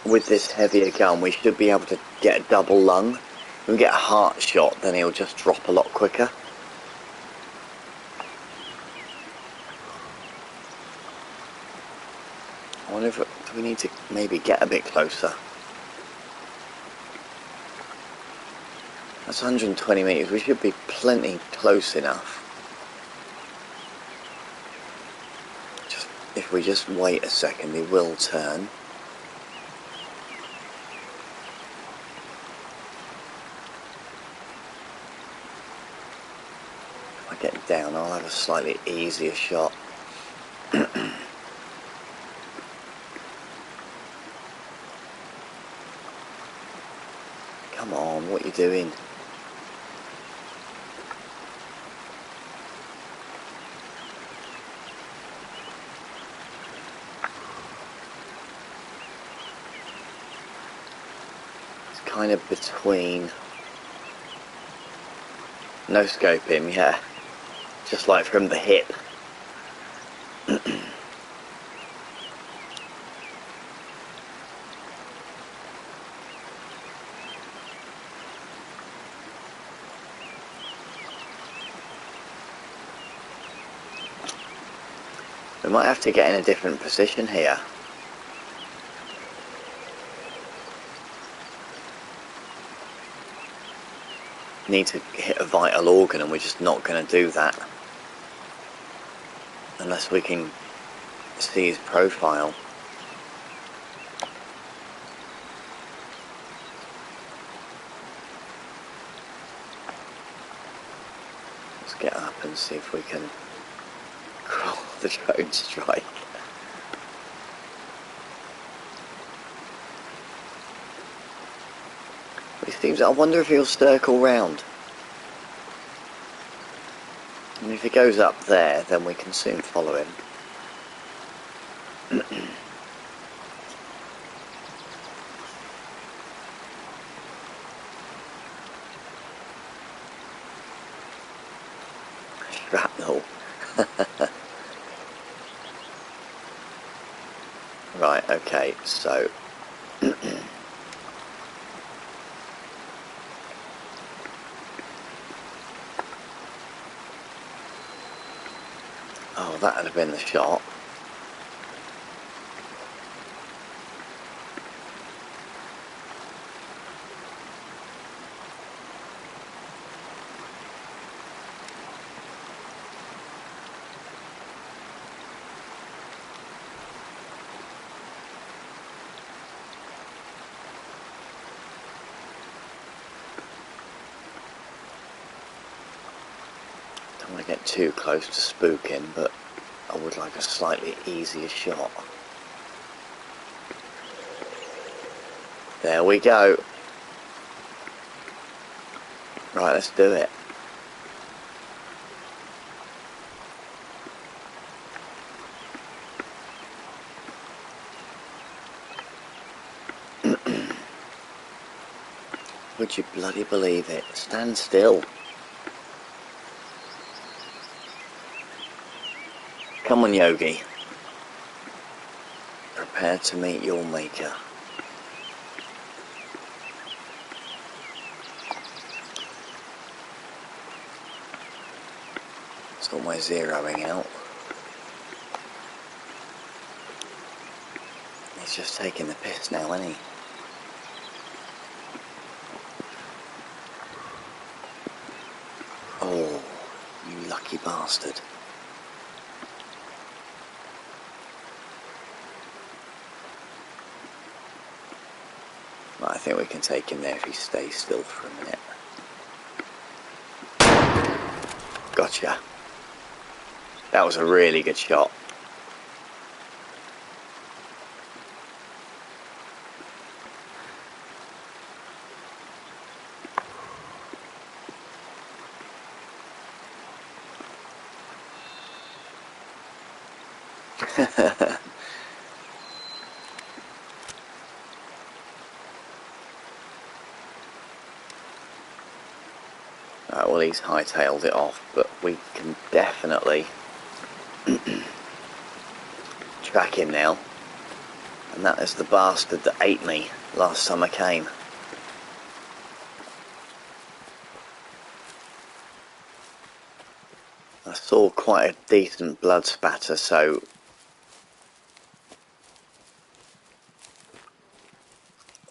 With this heavier gun, we should be able to get a double lung. If we get a heart shot, then he'll just drop a lot quicker. I wonder if do we need to maybe get a bit closer. That's 120 metres, we should be plenty close enough. Just if we just wait a second, he will turn. If I get down, I'll have a slightly easier shot. Come on, what are you doing? Kind of between. No scope him, yeah. Just like from the hip. We might have to get in a different position here. Need to hit a vital organ, and we're just not going to do that unless we can see his profile. Let's get up and see if we can crawl the drone strike. We seems. I wonder if he'll circle round. And if he goes up there, then we can soon follow him. Shrapnel. Right, okay, so... Oh, that would have been the shot. Don't want to get too close to spook him, but I would like a slightly easier shot. There we go. Right, let's do it. Would you bloody believe it? Stand still. Come on, Yogi. Prepare to meet your maker. It's almost zeroing out. He's just taking the piss now, isn't he? Oh, you lucky bastard. Right, I think we can take him there if he stays still for a minute. Gotcha. That was a really good shot. Right, well, he's hightailed it off, but we can definitely track him now. And that is the bastard that ate me last time I came. I saw quite a decent blood spatter, so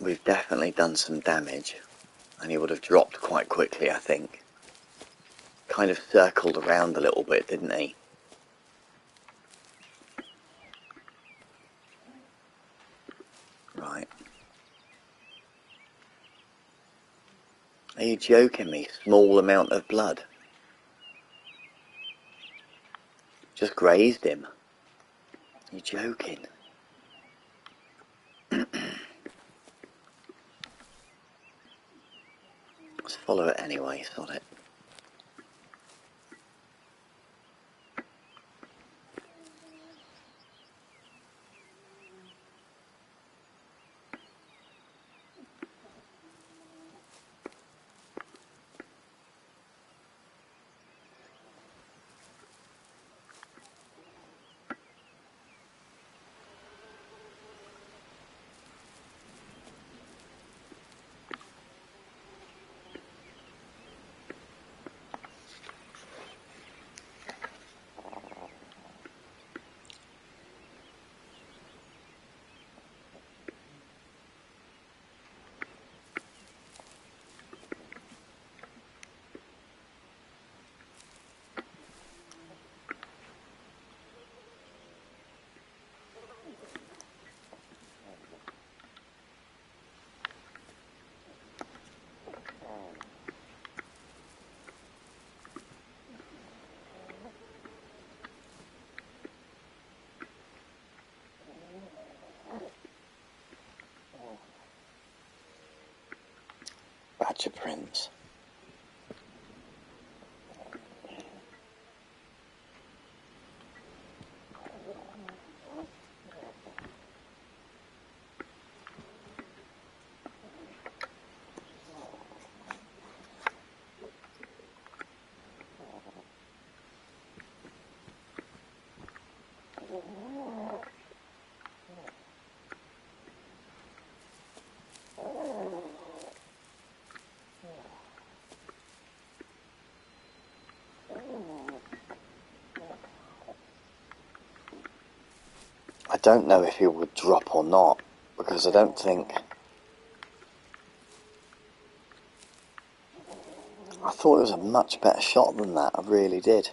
we've definitely done some damage. And he would have dropped quite quickly, I think. Kind of circled around a little bit, didn't he? Right. Are you joking me? Small amount of blood. Just grazed him. Are you joking? Let's follow it anyway, sod it. picture prints. I don't know if he would drop or not, because I don't think... I thought it was a much better shot than that, I really did.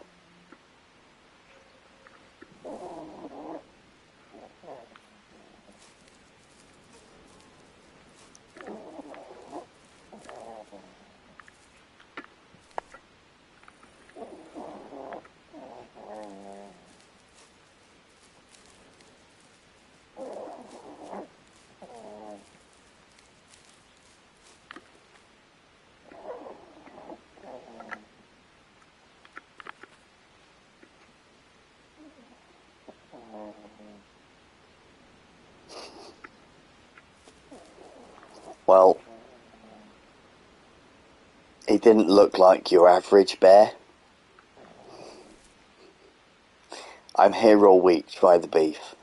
Well, he didn't look like your average bear. I'm here all week, try the beef.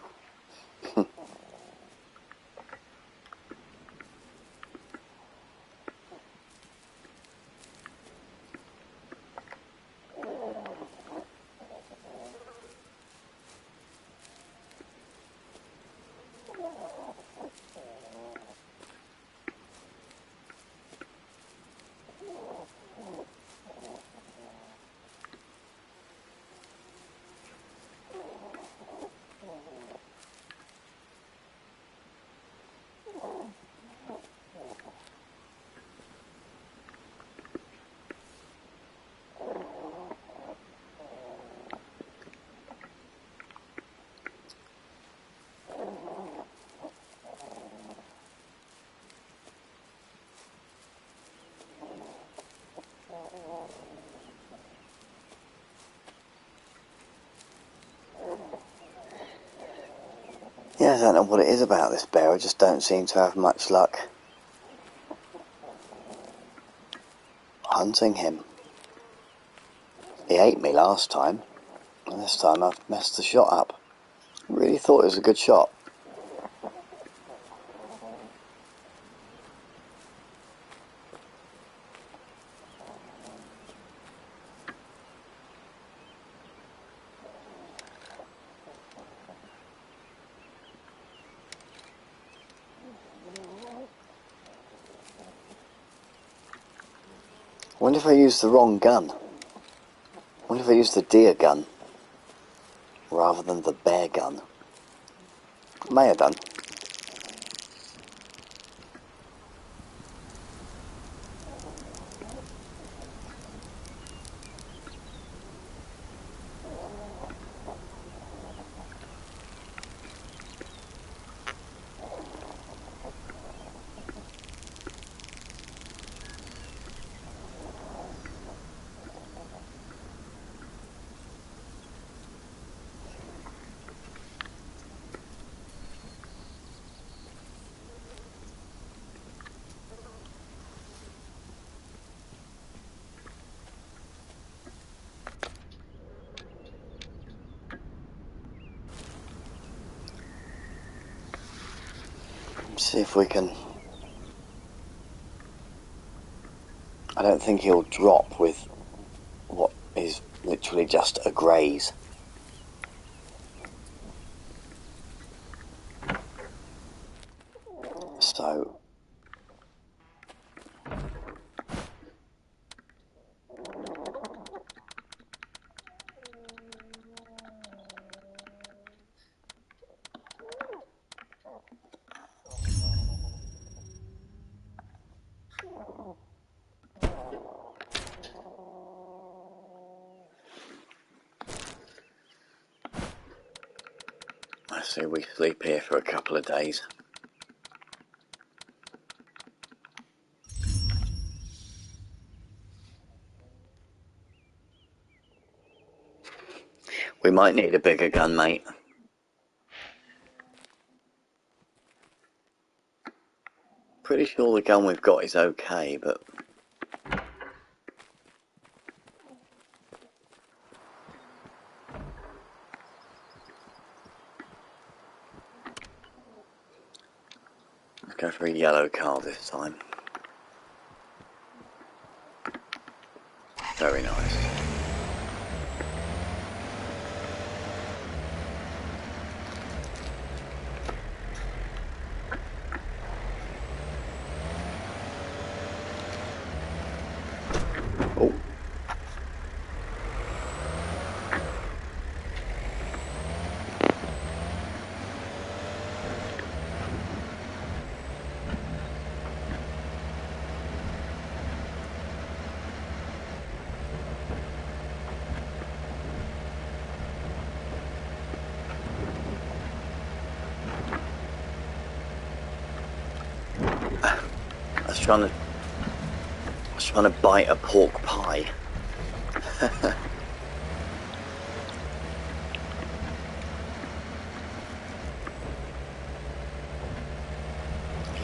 Yeah, I don't know what it is about this bear, I just don't seem to have much luck hunting him. He ate me last time, and this time I've messed the shot up. Really thought it was a good shot. I wonder if I used the wrong gun. I wonder if I used the deer gun rather than the bear gun. May have done. See if we can... I don't think he'll drop with what is literally just a graze. So... I see we sleep here for a couple of days. We might need a bigger gun, mate. Pretty sure the gun we've got is okay, but... Let's go for a yellow card this time. Very nice. Oh. I was trying to bite a pork pie.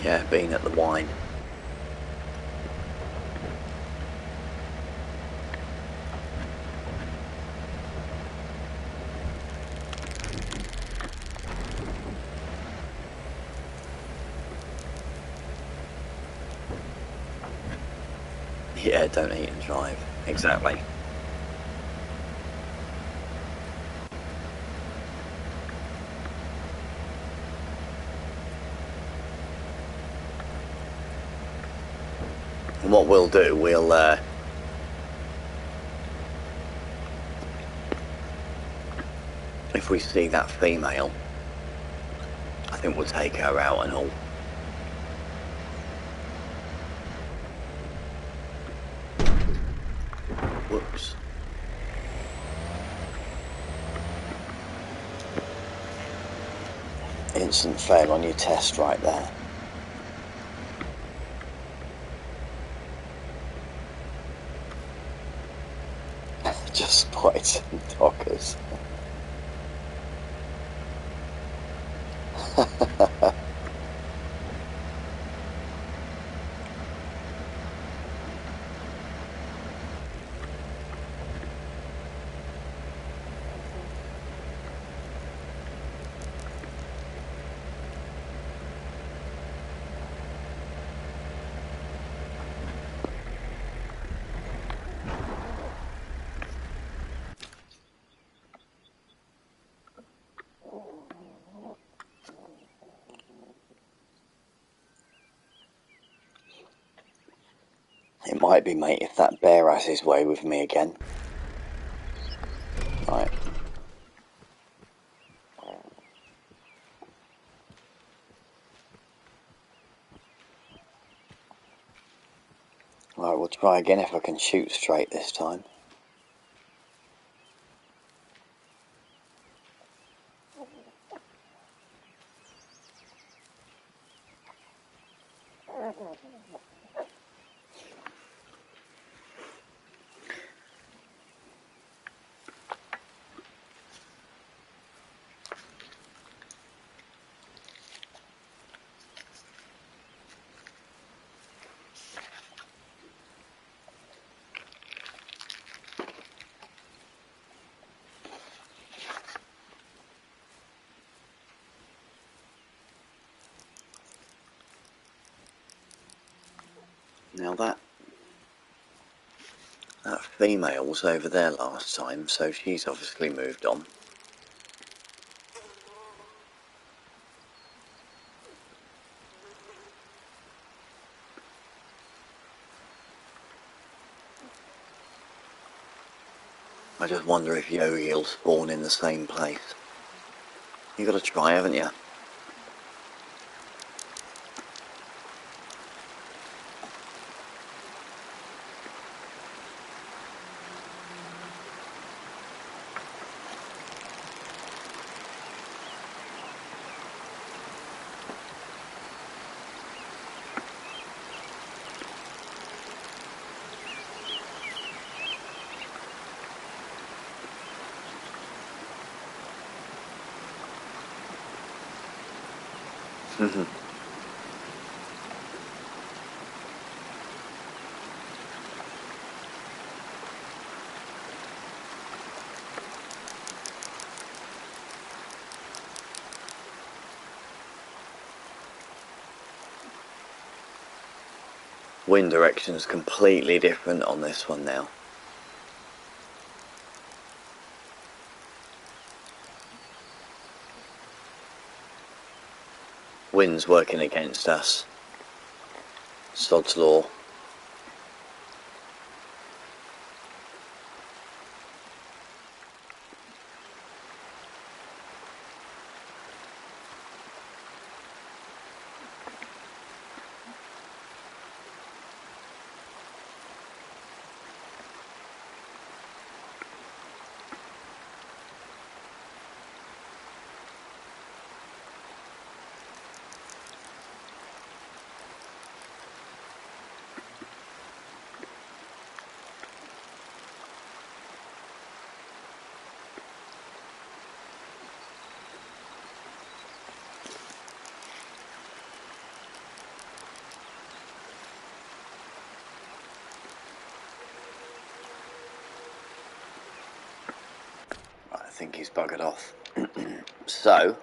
Yeah, being at the wine. Yeah, don't eat and drive. Exactly. And what we'll do, if we see that female, I think we'll take her out and all. Whoops. Instant fail on your test right there. Just spotted some dockers. It might be, mate, if that bear has his way with me again. Right. Right, we'll try again if I can shoot straight this time. Now that female was over there last time, so she's obviously moved on. I just wonder if Yogi will spawn in the same place. You got to try, haven't you? Wind direction is completely different on this one now. Wind's working against us. Sod's law. I think he's buggered off. So,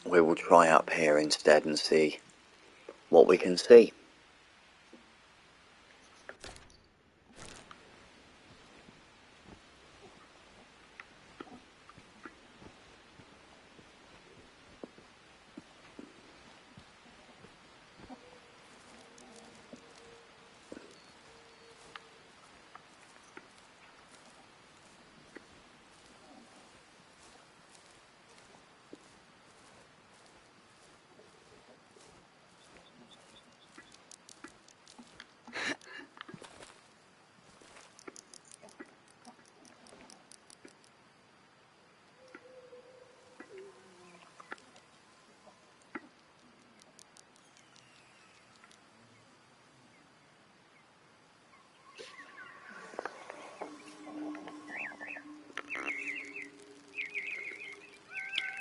we will try up here instead and see what we can see.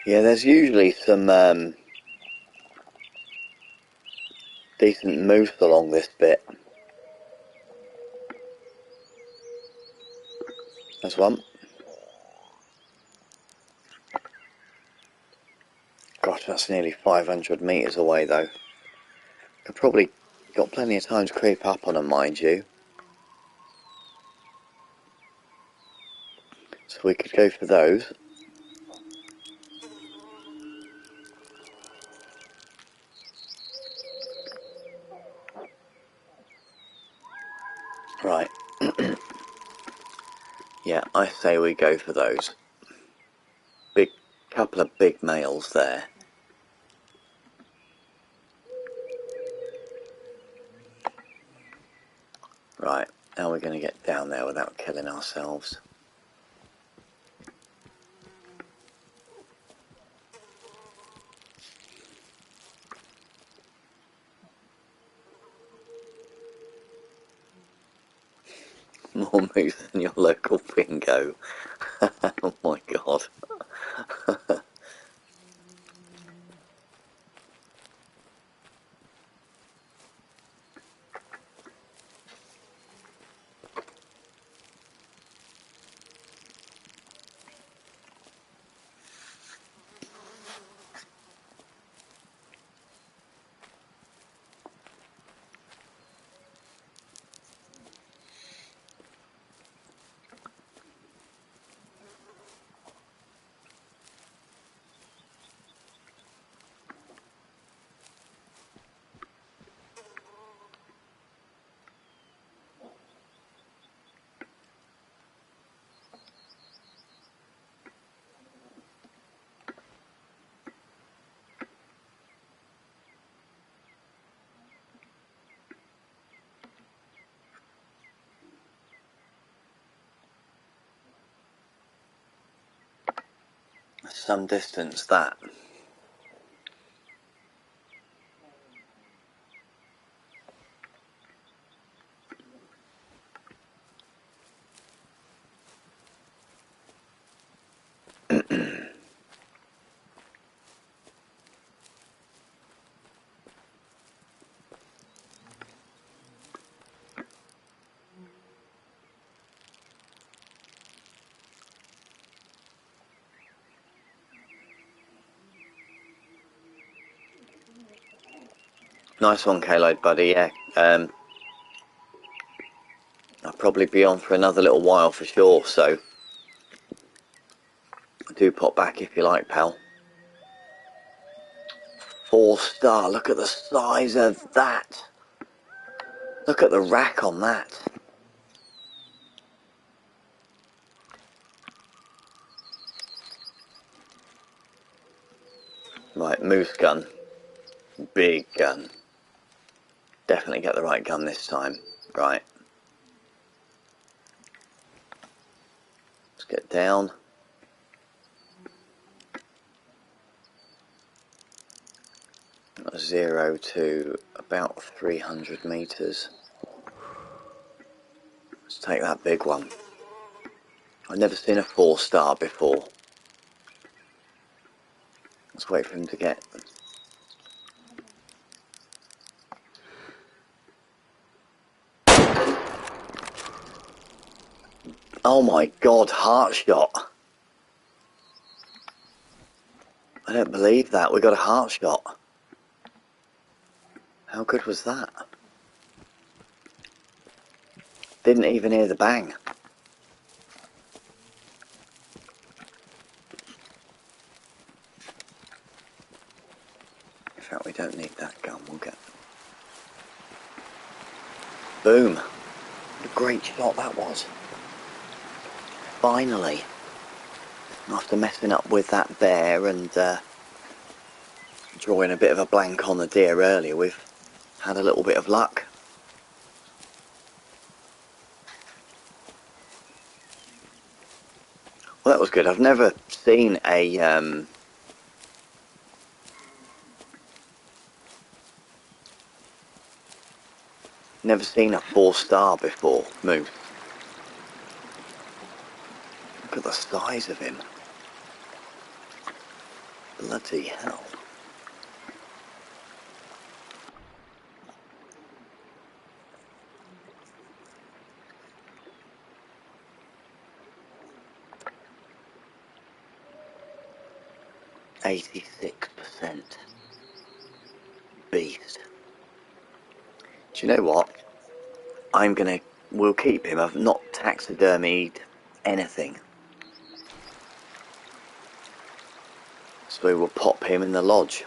Yeah, there's usually some decent moose along this bit. There's one. Gosh, that's nearly 500 metres away though. I've probably got plenty of time to creep up on them, mind you. So we could go for those. Right. Yeah, I say we go for those. Big couple of big males there. Right, how are we going to get down there without killing ourselves? More moose than your local bingo. Oh my god. Some distance that. Nice one, Kayload, buddy, yeah. I'll probably be on for another little while for sure, so do pop back if you like, pal. 4-star, look at the size of that. Look at the rack on that. Right, moose gun. Big gun. Definitely get the right gun this time. Right. Let's get down. Zero to about 300 meters. Let's take that big one. I've never seen a 4-star before. Let's wait for him to get... Oh my god, heart shot. I don't believe that. We got a heart shot. How good was that? Didn't even hear the bang. In fact, we don't need that gun. We'll get... Boom. What a great shot that was. Finally. After messing up with that bear and drawing a bit of a blank on the deer earlier, we've had a little bit of luck. Well, that was good. I've never seen a never seen a 4-star before moose. Look at the size of him. Bloody hell. %86. Beast. Do you know what? We'll keep him. I've not taxidermied anything. So we will pop him in the lodge.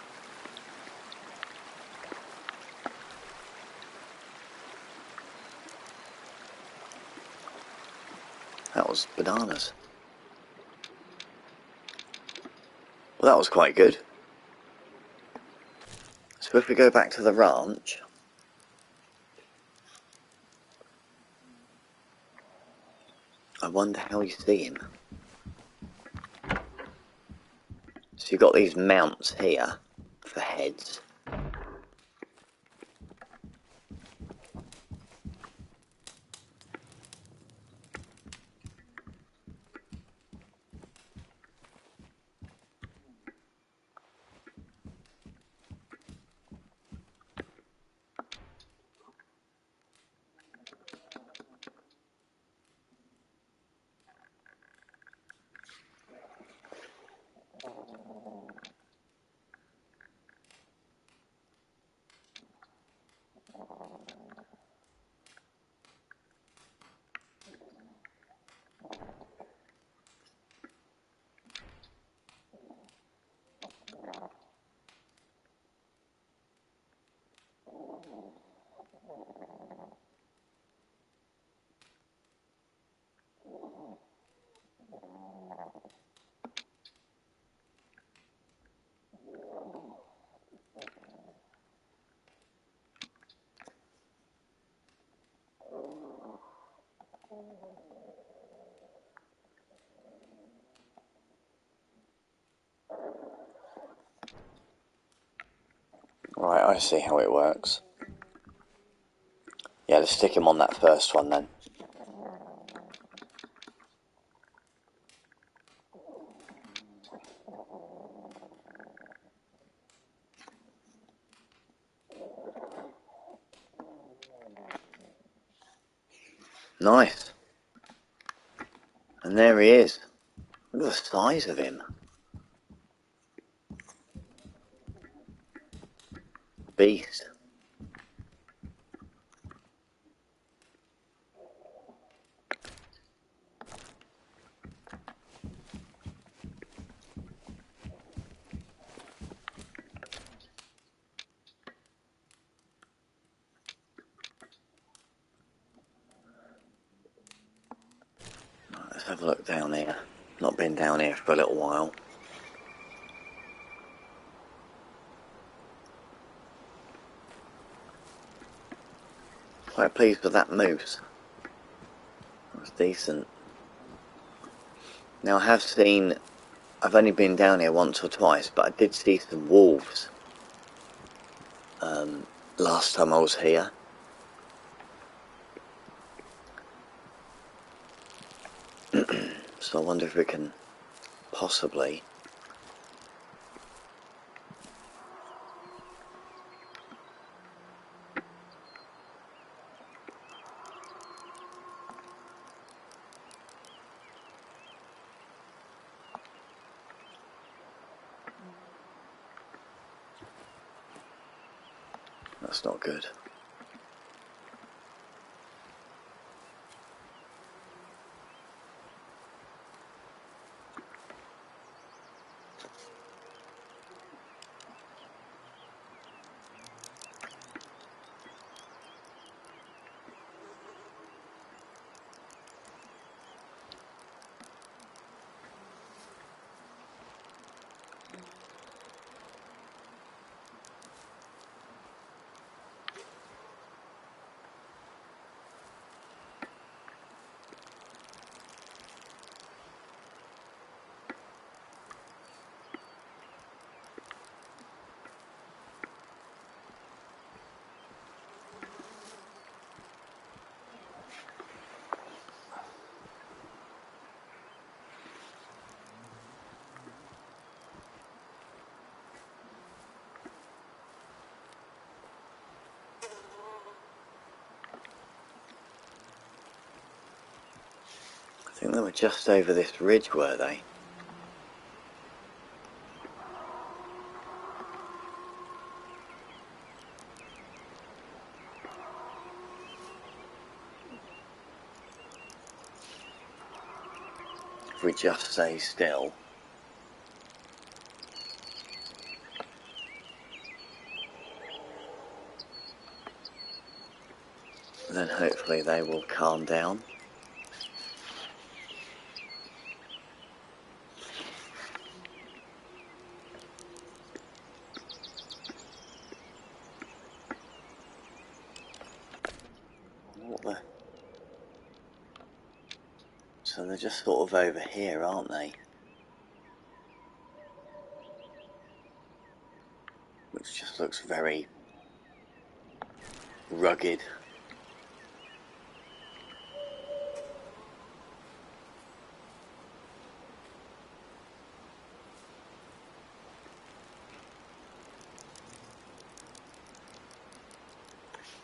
That was bananas. Well, that was quite good. So if we go back to the ranch, I wonder how you see him. So you've got these mounts here for heads. Right, I see how it works. Yeah, let's stick him on that first one then. Nice. And there he is. Look at the size of him. Beast. Let's have a look down here. Not been down here for a little while. Quite pleased with that moose. That was decent. Now I've only been down here once or twice, but I did see some wolves last time I was here. So I wonder if we can possibly that's not good. I think they were just over this ridge, were they? If we just stay still. Then hopefully they will calm down. So they're just sort of over here, aren't they? Which just looks very rugged.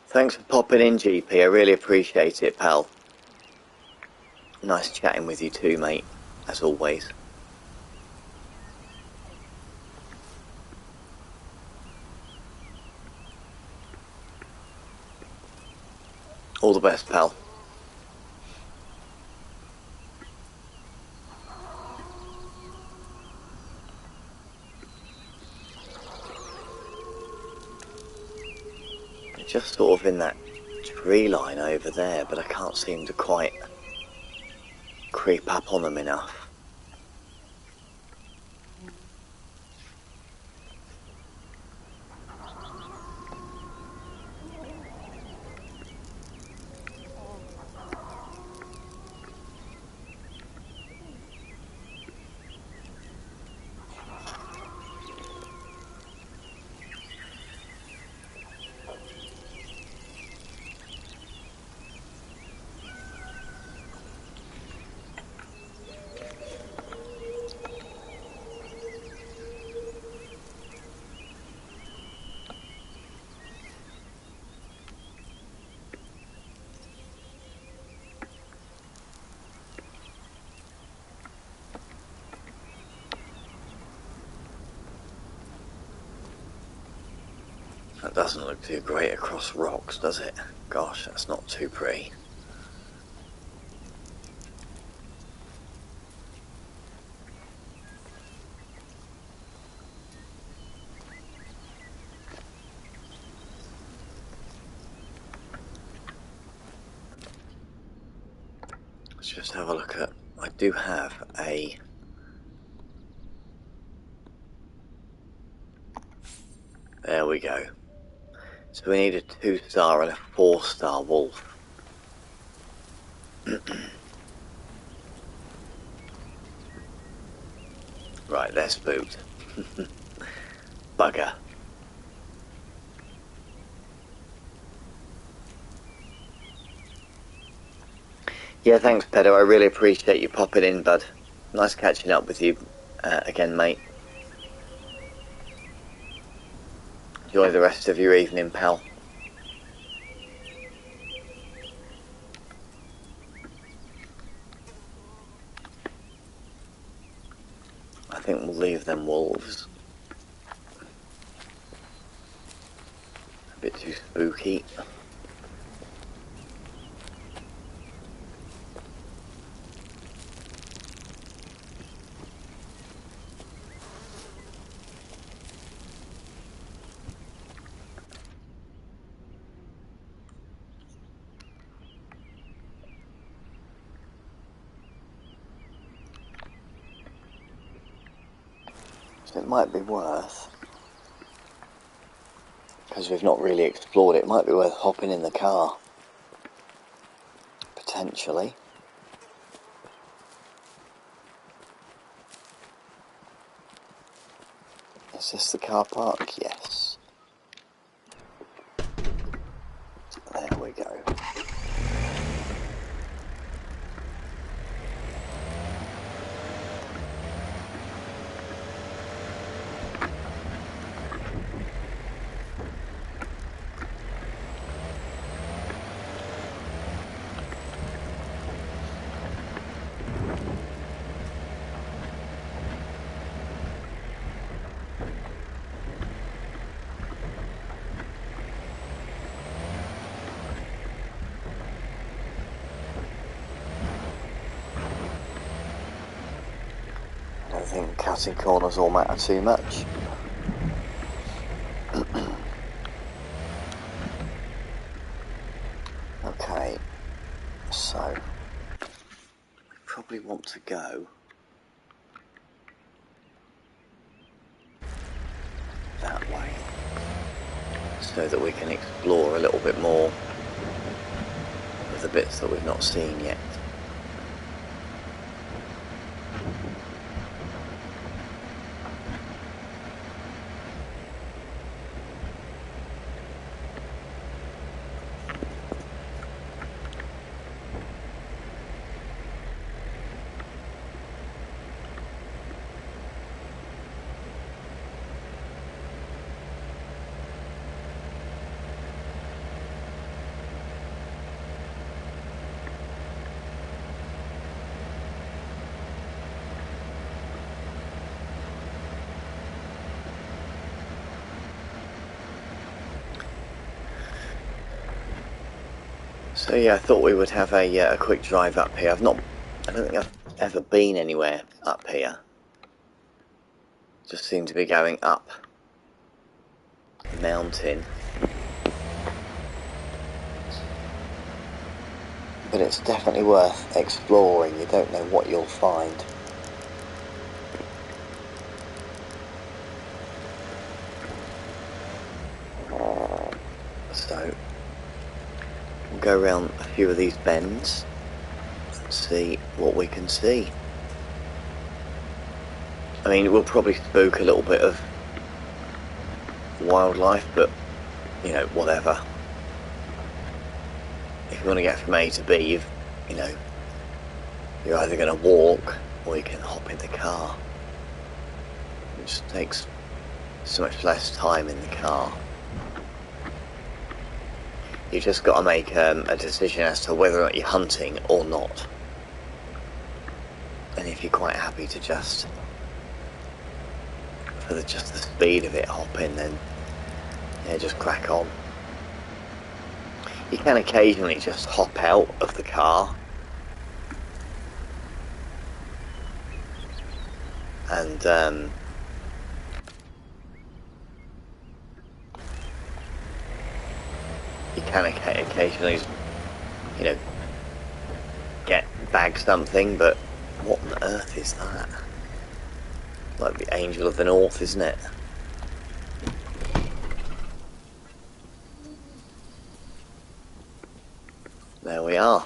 Thanks for popping in, GP. I really appreciate it, pal. Nice chatting with you too, mate, as always. All the best, pal. They're just sort of in that tree line over there, but I can't seem to quite creep up on them enough. That doesn't look too great across rocks, does it? Gosh, that's not too pretty. Let's just have a look at I do have a... There we go. So we need a 2-star and a 4-star wolf. Right, they're spooked. Bugger. Yeah, thanks, Pedro. I really appreciate you popping in, bud. Nice catching up with you again, mate. Enjoy the rest of your evening, pal. I think we'll leave them wolves. A bit too spooky. So it might be worth, because we've not really explored it, might be worth hopping in the car. Potentially. Is this the car park? Yes. There we go. I don't think cutting corners all matter too much. Okay, so we probably want to go that way so that we can explore a little bit more of the bits that we've not seen yet. So yeah, I thought we would have a quick drive up here. I don't think I've ever been anywhere up here. Just seem to be going up the mountain. But it's definitely worth exploring. You don't know what you'll find. So we'll go around a few of these bends and see what we can see. I mean, we'll probably spook a little bit of wildlife, but you know, whatever. If you want to get from A to B, you know, you're either going to walk or you can hop in the car, which takes so much less time in the car. You just got to make a decision as to whether or not you're hunting or not. And if you're quite happy to just, for just the speed of it, hop in, then yeah, just crack on. You can occasionally just hop out of the car and you can occasionally, you know, bag something, but What on earth is that? Like the Angel of the North, isn't it? There we are.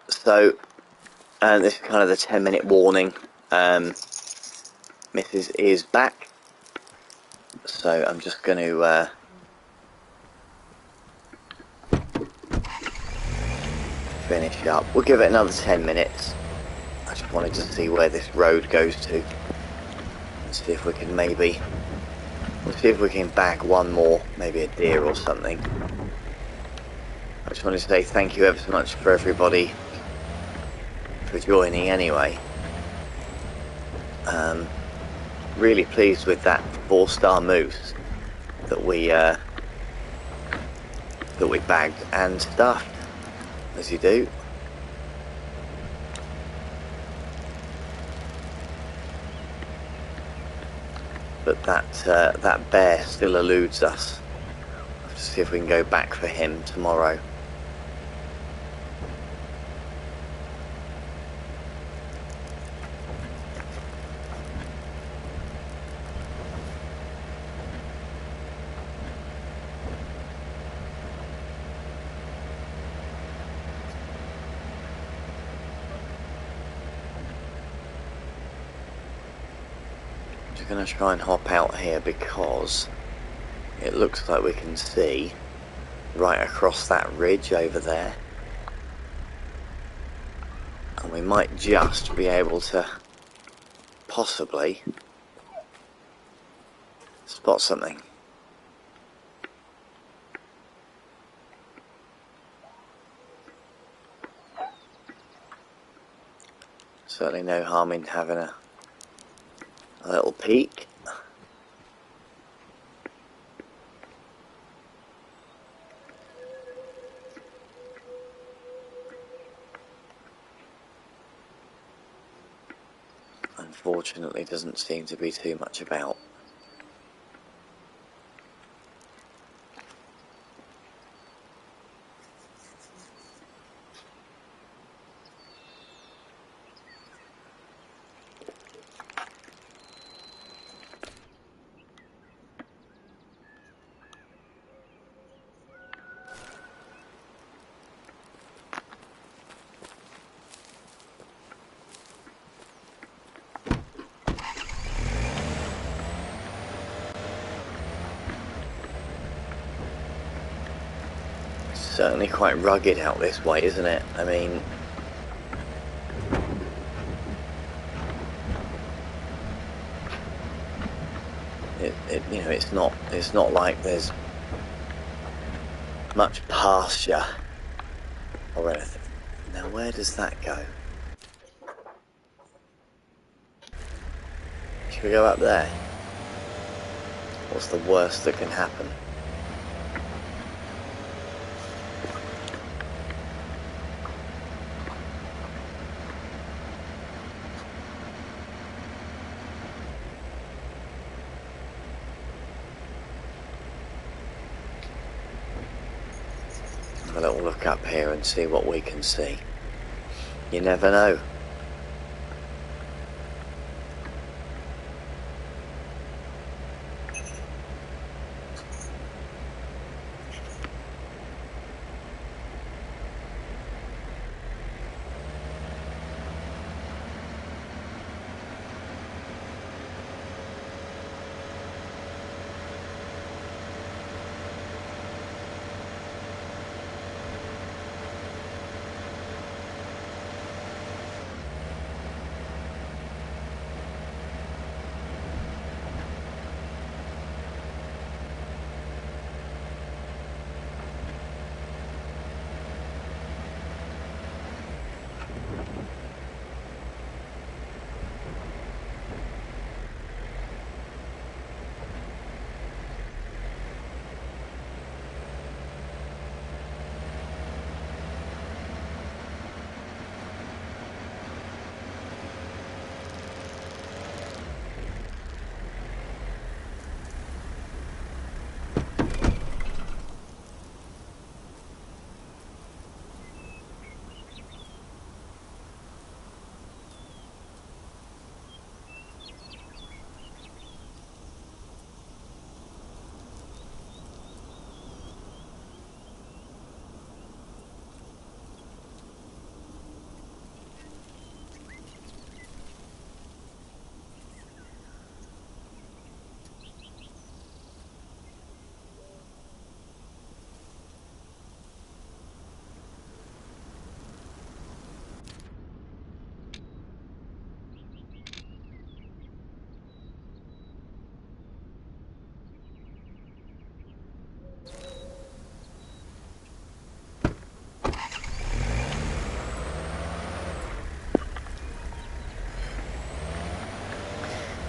So, this is kind of the 10-minute warning. Mrs. is back, so I'm just going to finish up. We'll give it another 10 minutes. I just wanted to see where this road goes to, and see if we can we'll see if we can bag one more, maybe a deer or something. I just wanted to say thank you ever so much for everybody for joining anyway. Really pleased with that 4-star moose that we bagged and stuffed, as you do. But that bear still eludes us. I'll have to see if we can go back for him tomorrow. I'm going to try and hop out here because it looks like we can see right across that ridge over there, and we might just be able to possibly spot something. Certainly no harm in having a little peek. Unfortunately, doesn't seem to be too much about. Certainly quite rugged out this way, isn't it? I mean, you know, it's not like there's much pasture or anything. Now, where does that go? Should we go up there? What's the worst that can happen? Have a little look up here and see what we can see. You never know.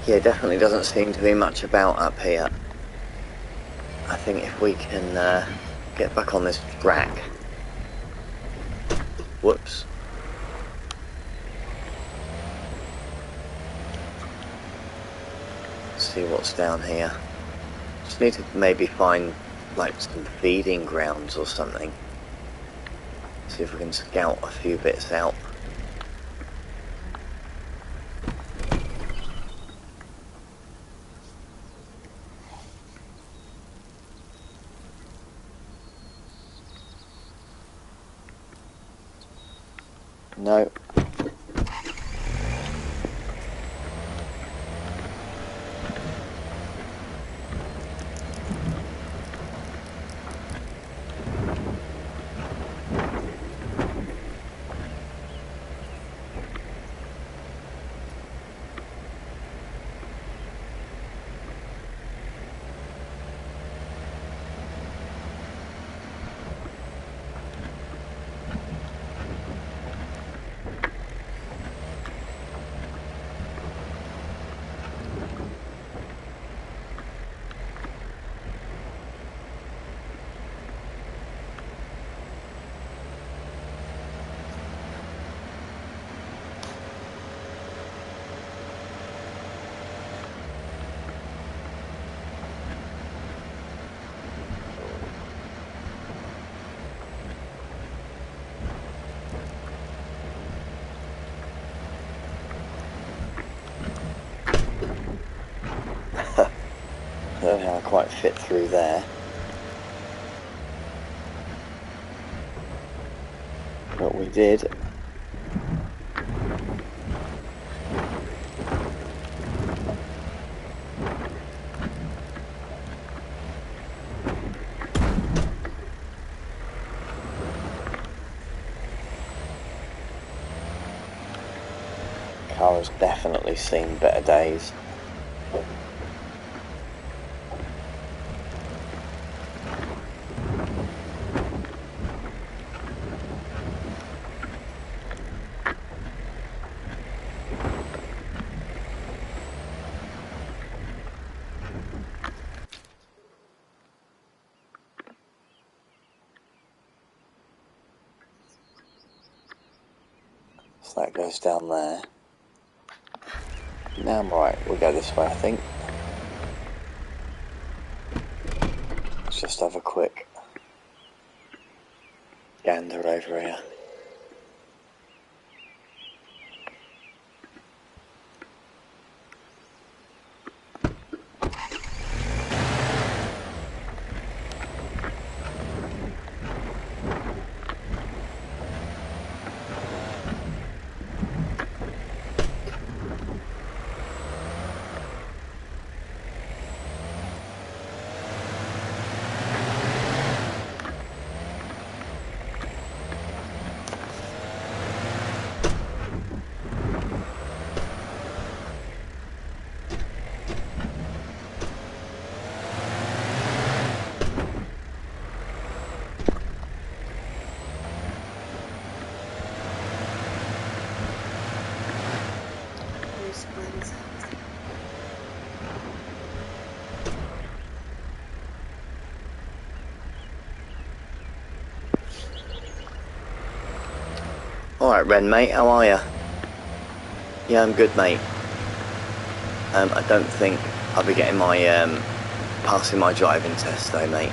Yeah, definitely doesn't seem to be much about up here. I think if we can get back on this track. Whoops. See what's down here. Just need to maybe find like some feeding grounds or something. See if we can scout a few bits out. No. I don't know how I quite fit through there. But we did. Car has definitely seen better days. So that goes down there. Now I'm right, we'll go this way I think. Let's just have a quick gander over here. Alright Ren mate, how are ya? Yeah, I'm good mate. I don't think I'll be getting my, passing my driving test though mate.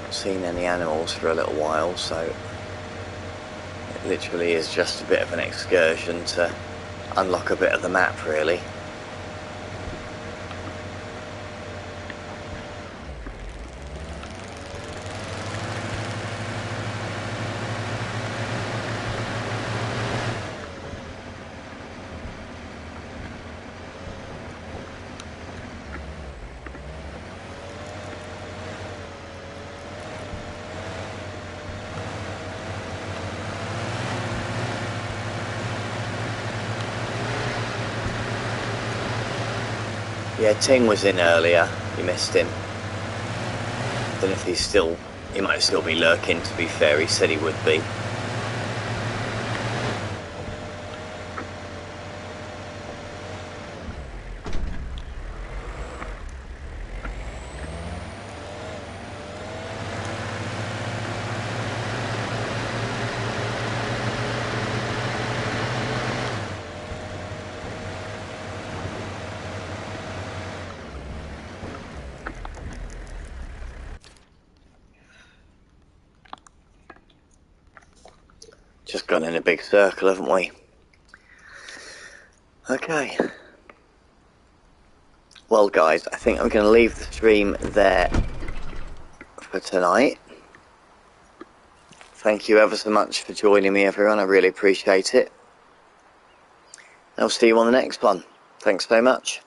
Not seen any animals for a little while, so it literally is just a bit of an excursion to unlock a bit of the map really. Yeah, Ting was in earlier. You missed him. Don't know if he's still... He might still be lurking, to be fair. He said he would be. Just gone in a big circle, haven't we? Okay. Well, guys, I think I'm going to leave the stream there for tonight. Thank you ever so much for joining me, everyone. I really appreciate it. I'll see you on the next one. Thanks very much.